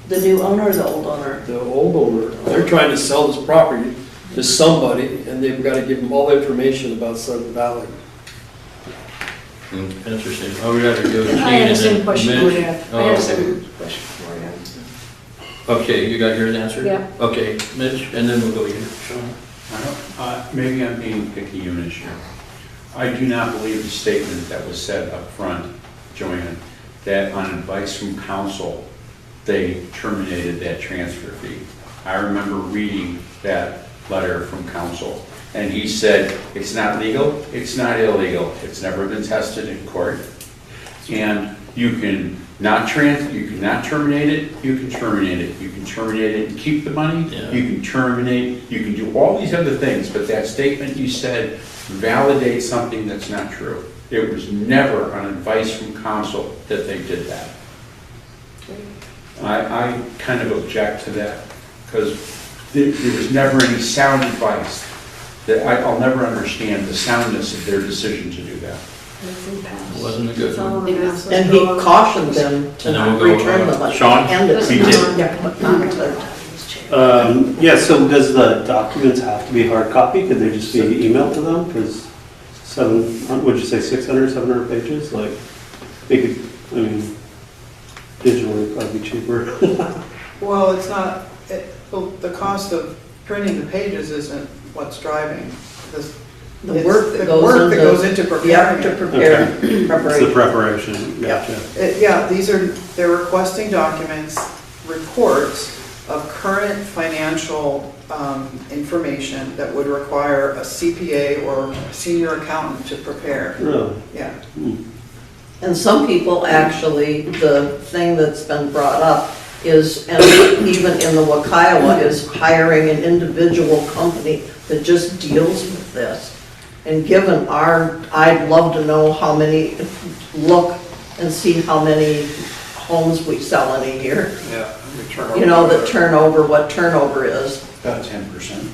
S18: The new owner or the old owner?
S14: The old owner, they're trying to sell this property to somebody, and they've gotta give them all the information about Sudden Valley.
S17: Interesting. Oh, we gotta go.
S12: I had the same question for you. I had
S17: Oh,
S12: the same question for you.
S17: okay, you got yours answered?
S12: Yeah.
S17: Okay, Mitch, and then we'll go here. Sean?
S13: Maybe I'm being picky unit here. I do not believe the statement that was said up front, Joanne, that on advice from council, they terminated that transfer fee. I remember reading that letter from council, and he said, it's not legal, it's not illegal, it's never been tested in court, and you can not terminate it, you can terminate it. You can terminate it and keep the money, you can terminate, you can do all these other things, but that statement you said validates something that's not true. It was never on advice from council that they did that. I kind of object to that, because there was never any sound advice. That I'll never understand the soundness of their decision to do that.
S17: Wasn't a good one.
S3: And he cautioned them to
S17: And then
S3: not
S17: we'll go,
S3: return the money.
S17: Sean?
S3: Hand it to
S17: He
S3: them.
S17: did.
S3: Yeah, but not return.
S6: Yeah, so does the documents have to be hard copy? Could they just be emailed to them? Because would you say 600, 700 pages? Like, they could, I mean, digitally would probably be cheaper.
S10: Well, it's not, the cost of printing the pages isn't what's driving.
S3: The work that goes into
S10: preparing
S3: yeah, to
S10: it.
S3: prepare,
S6: It's the
S3: preparation.
S6: preparation, gotcha.
S10: Yeah, they're requesting documents, reports of current financial information that would require a CPA or a senior accountant to prepare.
S6: Really?
S10: Yeah.
S3: And some people actually, the thing that's been brought up is, and even in the Wakiowa, is hiring an individual company that just deals with this. And given I'd love to know how many, look and see how many homes we sell in a year.
S9: Yeah. we turn
S3: You know,
S9: over
S3: the turnover, what turnover is.
S5: About 10%.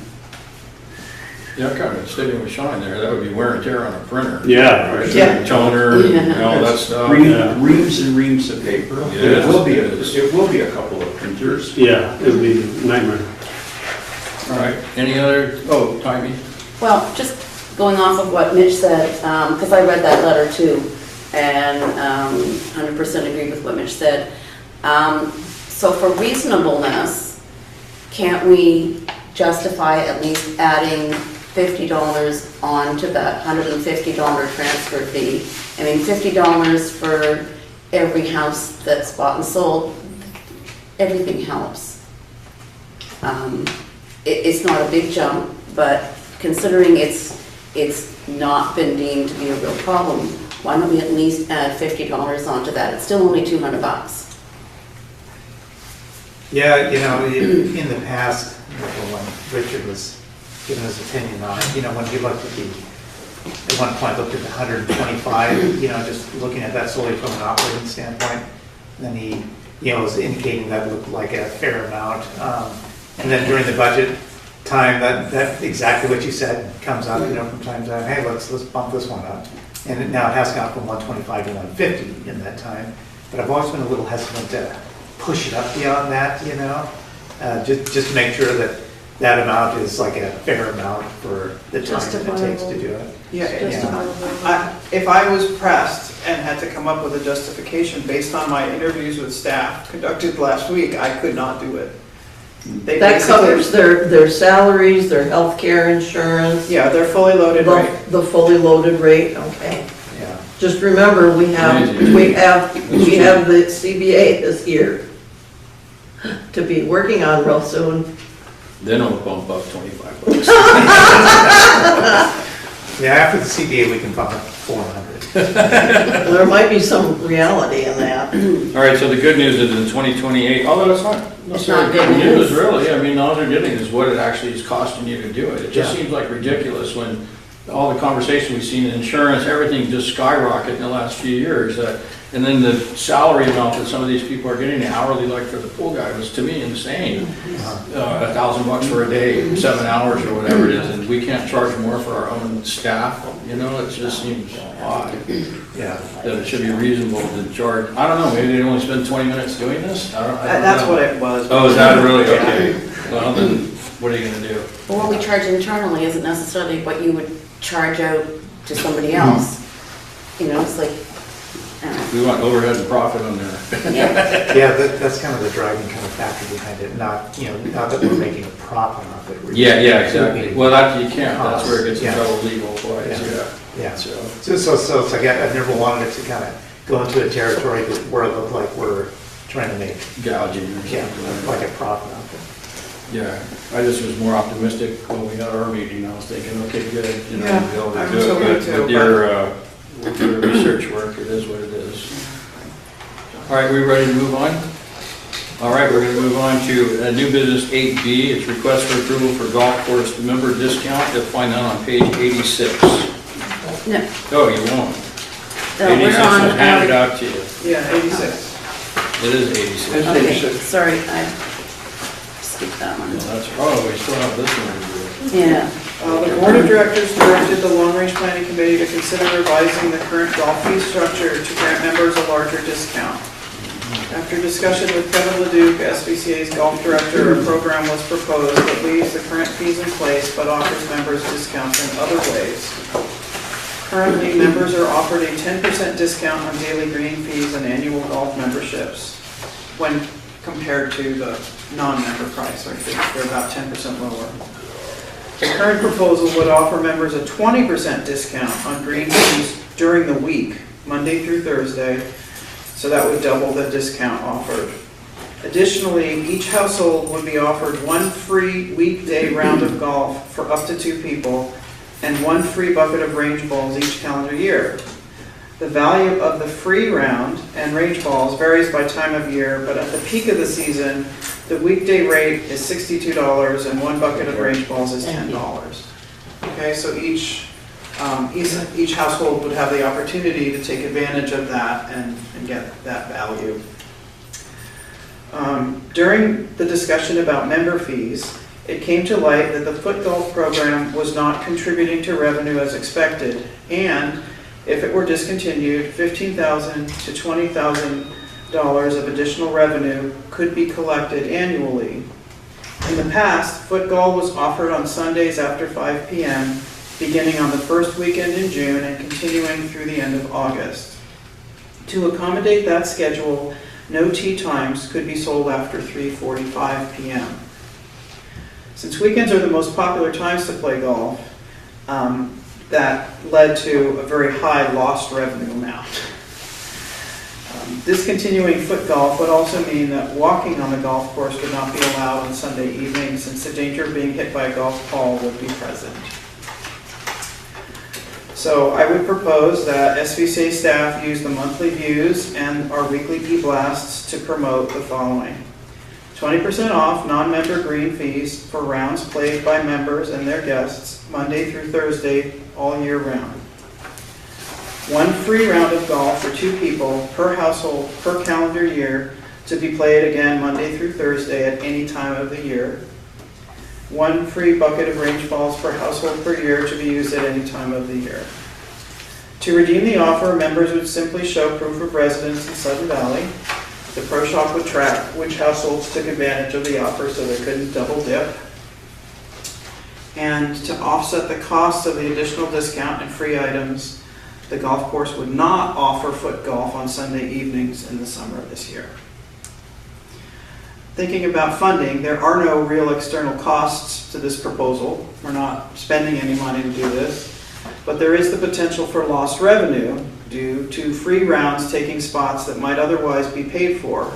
S17: Yeah, kind of stating with Sean there, that would be wear and tear on a printer.
S6: Yeah.
S17: Right?
S3: Yeah.
S17: Toner and all that stuff.
S13: Reams and reams of paper.
S17: Yes,
S13: It will be,
S17: it is.
S13: it will be a couple of printers.
S6: Yeah, it would be a nightmare.
S17: All right, any other, oh, Tymee?
S2: Well, just going off of what Mitch said, because I read that letter too, and 100% agree with what Mitch said. So for reasonableness, can't we justify at least adding $50 on to that $150 transfer fee? I mean, $50 for every house that's bought and sold, everything helps. It's not a big jump, but considering it's not been deemed to be a real problem, why don't we at least add $50 onto that? It's still only $200.
S15: Yeah, you know, in the past, when Richard was giving his opinion on it, you know, when he looked at at one point looked at the 125, you know, just looking at that solely from an operating standpoint, then he, you know, was indicating that looked like a fair amount. And then during the budget time, that exactly what you said comes up, you know, from time to time, hey, let's bump this one up. And now it has gone from 125 to 150 in that time. But I've always been a little hesitant to push it up beyond that, you know, just to make sure that that amount is like a fair amount for the time that it takes to do it.
S10: Yeah, if I was pressed and had to come up with a justification based on my interviews with staff conducted last week, I could not do it.
S3: That covers their salaries, their health care insurance.
S10: Yeah, they're fully loaded rate.
S3: The fully loaded rate, okay.
S15: Yeah.
S3: Just remember, we have the CBA this year to be working on real soon.
S17: Then it'll bump up $25.
S15: Yeah, after the CBA, we can bump up 400.
S3: There might be some reality in that.
S17: All right, so the good news is in 2028, although it's not necessarily good news, really. I mean, all they're getting is what it actually is costing you to do it. It just seems like ridiculous when all the conversation we've seen in insurance, everything just skyrocketed in the last few years. And then the salary amount that some of these people are getting, the hourly, like for the pool guy, was to me insane. $1,000 for a day, 7 hours or whatever it is, and we can't charge more for our own staff. You know, it just seems odd.
S15: Yeah.
S17: That it should be reasonable to charge. I don't know, maybe they only spend 20 minutes doing this? I don't
S10: That's
S17: know.
S10: what it was.
S17: Oh, is that really? Okay. Well, then, what are you gonna do?
S2: Well, what we charge internally isn't necessarily what you would charge out to somebody else. You know, it's like, I don't know.
S17: We want overhead and profit on there.
S15: Yeah, that's kind of the driving kind of factor behind it, not, you know, not that we're making a profit off it.
S17: Yeah, exactly. Well, that, you can't, that's where it gets in trouble legal-wise,
S15: Yeah. So it's like, I've never wanted it to kind of go into a territory where it looked like we're trying to make
S17: gouging or something.
S15: Like a profit off it.
S17: Yeah, I just was more optimistic when we had our meeting. I was thinking, okay, good, you know,
S10: Yeah,
S17: we'll be
S10: I
S17: able
S10: was
S17: to do
S10: hoping
S17: it.
S10: to,
S17: But with your research work, it is what it is. All right, we ready to move on? All right, we're going to move on to new business 8B. It's request for approval for golf course member discount. You'll find that on page 86.
S2: No.
S17: Oh, you won't?
S2: No, we're
S17: 86
S2: on,
S17: was handed out to you.
S10: Yeah, 86.
S17: It is 86.
S2: Okay, sorry, I skipped that one.
S17: No, that's, oh, we still have this one to do.
S2: Yeah.
S10: The Board of Directors directed the Long Range Planning Committee to consider revising the current golf fee structure to grant members a larger discount. After discussion with Kevin Leduc, SVCA's golf director, a program was proposed that leaves the current fees in place but offers members discounts in other ways. Currently, members are offered a 10% discount on daily green fees and annual golf memberships when compared to the non-member price. They're about 10% lower. The current proposal would offer members a 20% discount on green fees during the week, Monday through Thursday, so that would double the discount offered. Additionally, each household would be offered one free weekday round of golf for up to 2 people and one free bucket of range balls each calendar year. The value of the free round and range balls varies by time of year, but at the peak of the season, the weekday rate is $62 and one bucket of range balls is $10. Okay, so each household would have the opportunity to take advantage of that and get that value. During the discussion about member fees, it came to light that the foot golf program was not contributing to revenue as expected, and if it were discontinued, $15,000 to $20,000 of additional revenue could be collected annually. In the past, foot golf was offered on Sundays after 5 p.m., beginning on the first weekend in June and continuing through the end of August. To accommodate that schedule, no tee times could be sold after 3:45 p.m. Since weekends are the most popular times to play golf, that led to a very high lost revenue amount. Discontinuing foot golf would also mean that walking on the golf course would not be allowed on Sunday evenings, since the danger of being hit by a golf ball would be present. So I would propose that SVCA staff use the monthly views and our weekly e-blasts to promote the following. 20% off non-member green fees for rounds played by members and their guests Monday through Thursday all year round. One free round of golf for 2 people per household per calendar year to be played again Monday through Thursday at any time of the year. One free bucket of range balls per household per year to be used at any time of the year. To redeem the offer, members would simply show proof of residence in Sudden Valley. The Pro Shop would track which households took advantage of the offer so they couldn't double dip. And to offset the cost of the additional discount and free items, the golf course would not offer foot golf on Sunday evenings in the summer of this year. Thinking about funding, there are no real external costs to this proposal. We're not spending any money to do this, but there is the potential for lost revenue due to free rounds taking spots that might otherwise be paid for.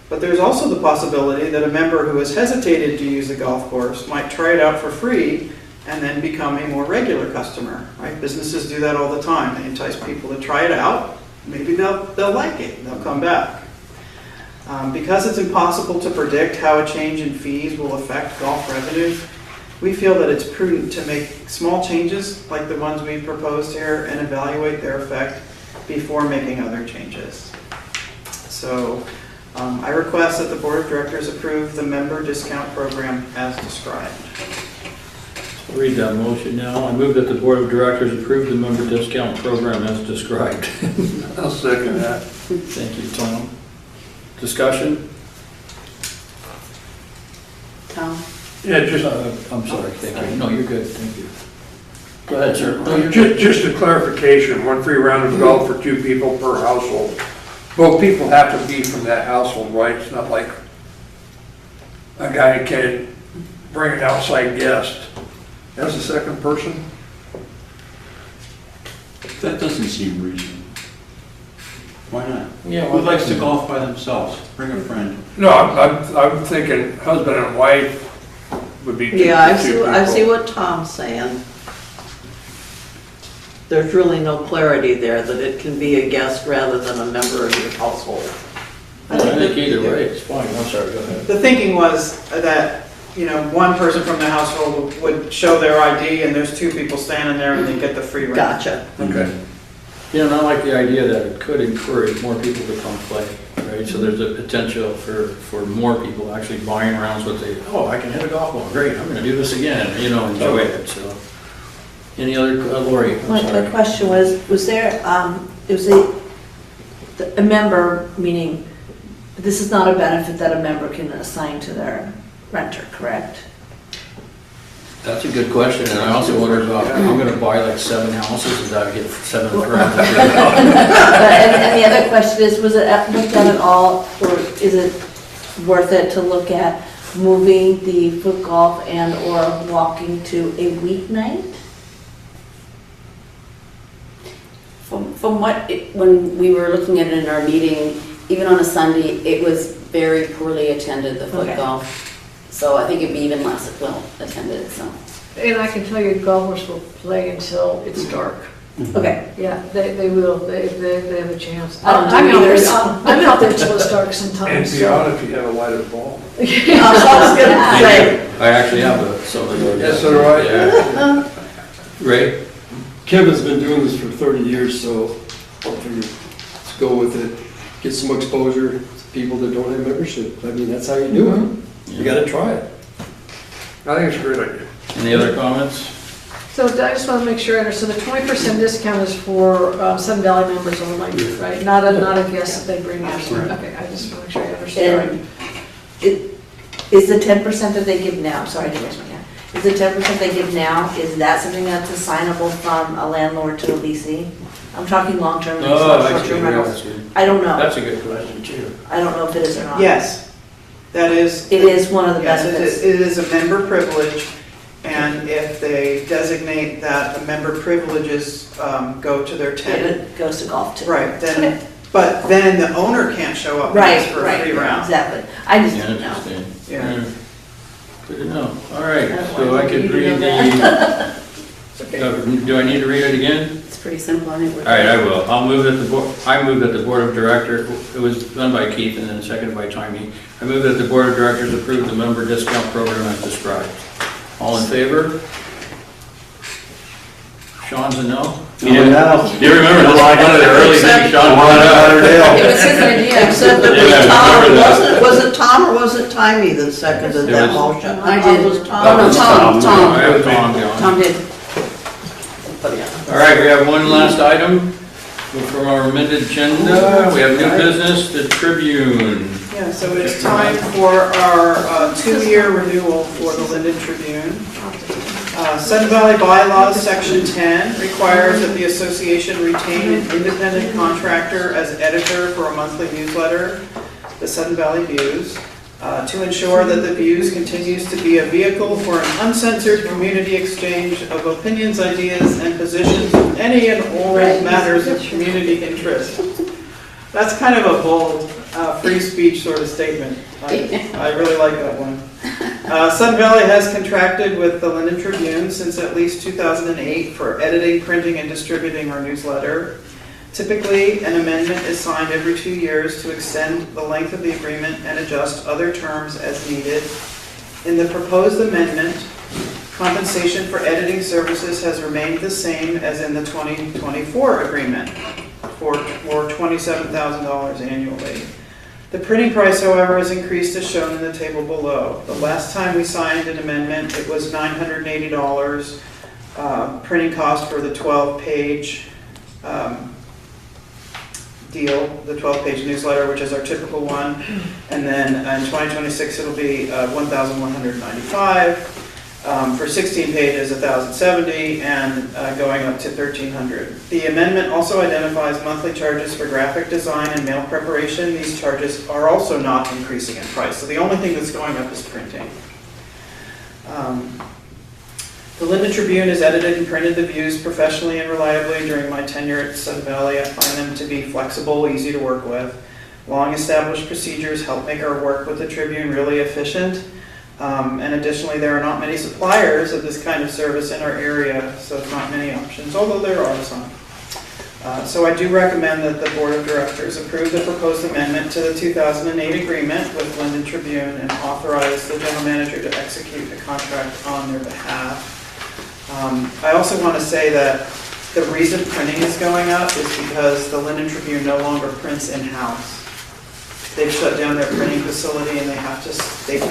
S10: But there's also the possibility that a member who has hesitated to use the golf course might try it out for free and then become a more regular customer, right? Businesses do that all the time. They entice people to try it out. Maybe they'll like it, they'll come back. Because it's impossible to predict how a change in fees will affect golf revenue, we feel that it's prudent to make small changes like the ones we proposed here and evaluate their effect before making other changes. So I request that the Board of Directors approve the member discount program as described.
S17: I'll read that motion now. I move that the Board of Directors approve the member discount program as described.
S9: I'll second that.
S17: Thank you, Tom. Discussion?
S2: Tom?
S9: Yeah, just,
S17: I'm sorry, thank you. No, you're good, thank you. Go ahead, sir. No, you're
S9: just a clarification, one free round of golf for 2 people per household. Both people have to be from that household, right? It's not like a guy can bring an outside guest as a second person?
S13: That doesn't seem reasonable. Why not?
S17: Yeah,
S13: Who likes to golf by themselves? Bring a friend.
S9: No, I'm thinking husband and wife would be 2
S3: Yeah, I
S9: people.
S3: see what Tom's saying. There's really no clarity there that it can be a guest rather than a member of your household.
S17: I think either way, it's fine. I'm sorry, go ahead.
S10: The thinking was that, you know, one person from the household would show their ID and there's 2 people standing there and they get the free round.
S3: Gotcha.
S17: Okay. Yeah, and I like the idea that it could encourage more people to come play, right? So there's a potential for more people actually buying rounds with the, oh, I can hit a golf ball, great, I'm gonna do this again, you know, enjoy it, so. Any other, Lori, I'm
S18: My
S17: sorry.
S18: question was there, it was a member, meaning this is not a benefit that a member can assign to their renter, correct?
S17: That's a good question, and I also wondered about, I'm gonna buy like 7 houses, and I get 7 rounds.
S18: And the other question is, was it looked at at all, or is it worth it to look at moving the foot golf and or walking to a weeknight?
S2: From what, when we were looking at it in our meeting, even on a Sunday, it was very poorly attended, the foot
S18: Okay.
S2: golf. So I think it'd be even less well attended, so.
S12: And I can tell you golfers will play until it's dark.
S18: Okay.
S12: Yeah, they will, they have a chance.
S18: I don't
S12: I'm
S18: do
S12: out
S18: either,
S12: there,
S18: so.
S12: I'm out there till it's dark
S9: And
S12: sometimes,
S9: beyond
S12: so.
S9: if you have a lighted bulb.
S18: I was gonna say.
S17: I actually have some of those.
S9: Yes, so do I.
S17: Yeah. Ray?
S14: Kevin's been doing this for 30 years, so I figured let's go with it. Get some exposure to people that don't have membership. I mean, that's how you do it. You gotta try it.
S9: I think it's a great idea.
S17: Any other comments?
S12: So I just want to make sure I understand, the 20% discount is for Sun Valley members only, right? Not a guest that they bring in. Okay, I just want to make sure I understand.
S18: And is the 10% that they give now, sorry, I didn't raise my hand. Is the 10% they give now, is that something that's assignable from a landlord to a leasing? I'm talking long-term, lease,
S17: Oh,
S18: not
S17: that's
S18: short-term
S17: good.
S18: rentals. I don't know.
S17: That's a good question, too.
S18: I don't know if it is or not.
S10: Yes, that is.
S18: It is one of the
S10: Yes,
S18: benefits.
S10: it is a member privilege, and if they designate that the member privileges go to their tenant.
S18: It goes to golf too.
S10: Right, then, but then the owner can't show up and
S18: Right,
S10: ask for a free round.
S18: exactly. I just
S17: Yeah,
S18: didn't know.
S17: interesting.
S10: Yeah.
S17: Good to know. All right,
S18: I don't
S17: so
S18: want
S17: I could
S18: you to
S17: read
S18: know
S17: the, do I need to read it again?
S2: It's pretty simple, I think.
S17: All right, I will. I move that the board of directors, it was done by Keith and then seconded by Tommy. I move that the board of directors approve the member discount program as described. All in favor? Sean's a no?
S11: You didn't know.
S17: You remember this, one of the early things Sean wanted
S3: It
S17: out.
S3: was his idea. Except it
S17: Yeah, I remember that.
S3: was Tom or was it Tommy that seconded
S17: It
S3: that
S17: was-
S3: motion?
S2: I did.
S3: It was Tom.
S2: Oh, no, Tom.
S17: I have Tom down.
S2: Tom did.
S17: All right, we have one last item from our amended agenda. We have new business, the Tribune.
S10: Yeah, so it's time for our two-year renewal for the Linden Tribune. Sun Valley Bylaws, Section 10, requires that the association retain an independent contractor as editor for a monthly newsletter, the Sun Valley Views, to ensure that the Views continues to be a vehicle for an uncensored community exchange of opinions, ideas, and positions on any and all matters of community interest. That's kind of a bold, free speech sort of statement. I really like that one. Sun Valley has contracted with the Linden Tribune since at least 2008 for editing, printing, and distributing our newsletter. Typically, an amendment is signed every 2 years to extend the length of the agreement and adjust other terms as needed. In the proposed amendment, compensation for editing services has remained the same as in the 2024 agreement for $27,000 annually. The printing price, however, is increased as shown in the table below. The last time we signed an amendment, it was $980 printing cost for the 12-page deal, the 12-page newsletter, which is our typical one. And then in 2026, it'll be $1,195. For 16 pages, $1,070, and going up to $1,300. The amendment also identifies monthly charges for graphic design and mail preparation. These charges are also not increasing in price, so the only thing that's going up is printing. The Linden Tribune has edited and printed the Views professionally and reliably during my tenure at Sun Valley. I find them to be flexible, easy to work with. Long-established procedures help make our work with the Tribune really efficient. And additionally, there are not many suppliers of this kind of service in our area, so not many options, although there are some. So I do recommend that the Board of Directors approve the proposed amendment to the 2008 agreement with Linden Tribune and authorize the General Manager to execute the contract on their behalf. I also want to say that the reason printing is going up is because the Linden Tribune no longer prints in-house. They've shut down their printing facility and they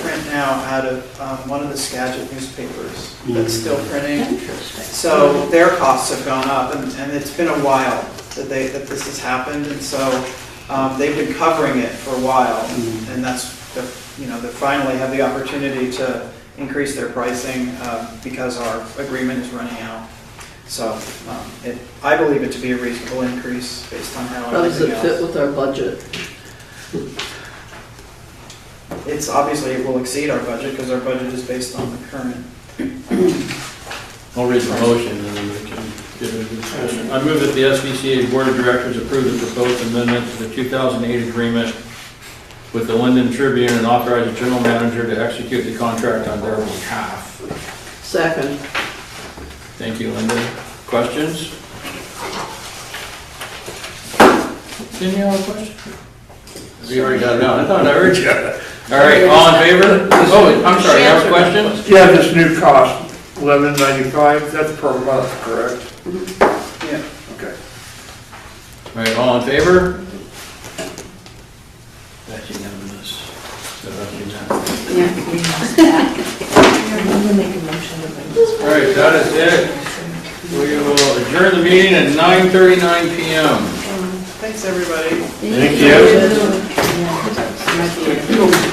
S10: print now out of one of the Skagit newspapers that's still printing. So their costs have gone up, and it's been a while that this has happened, and so they've been covering it for a while, and that's they finally have the opportunity to increase their pricing because our agreement is running out. So I believe it to be a reasonable increase based on how everything else.
S3: How does it fit with our budget?
S10: It's obviously, it will exceed our budget because our budget is based on the current.
S17: I'll read the motion and then we can get into discussion. I move that the SVCA Board of Directors approve the proposed amendment to the 2008 agreement with the Linden Tribune and authorize the General Manager to execute the contract on their behalf.
S3: Second.
S17: Thank you, Linda. Questions? Didn't you have a question? You already got it out. I thought I heard you. All right, all in favor? Oh, I'm sorry, you have a question?
S9: Yeah, this new cost, $11.95, that's per month, correct?
S10: Yeah.
S9: Okay.
S17: All right, all in favor? That's unanimous. So that's unanimous.
S18: We'll make a motion to bring this.
S17: All right, that is it. We will adjourn the meeting at 9:39 PM.
S10: Thanks, everybody.
S17: Thank you.
S18: Yeah.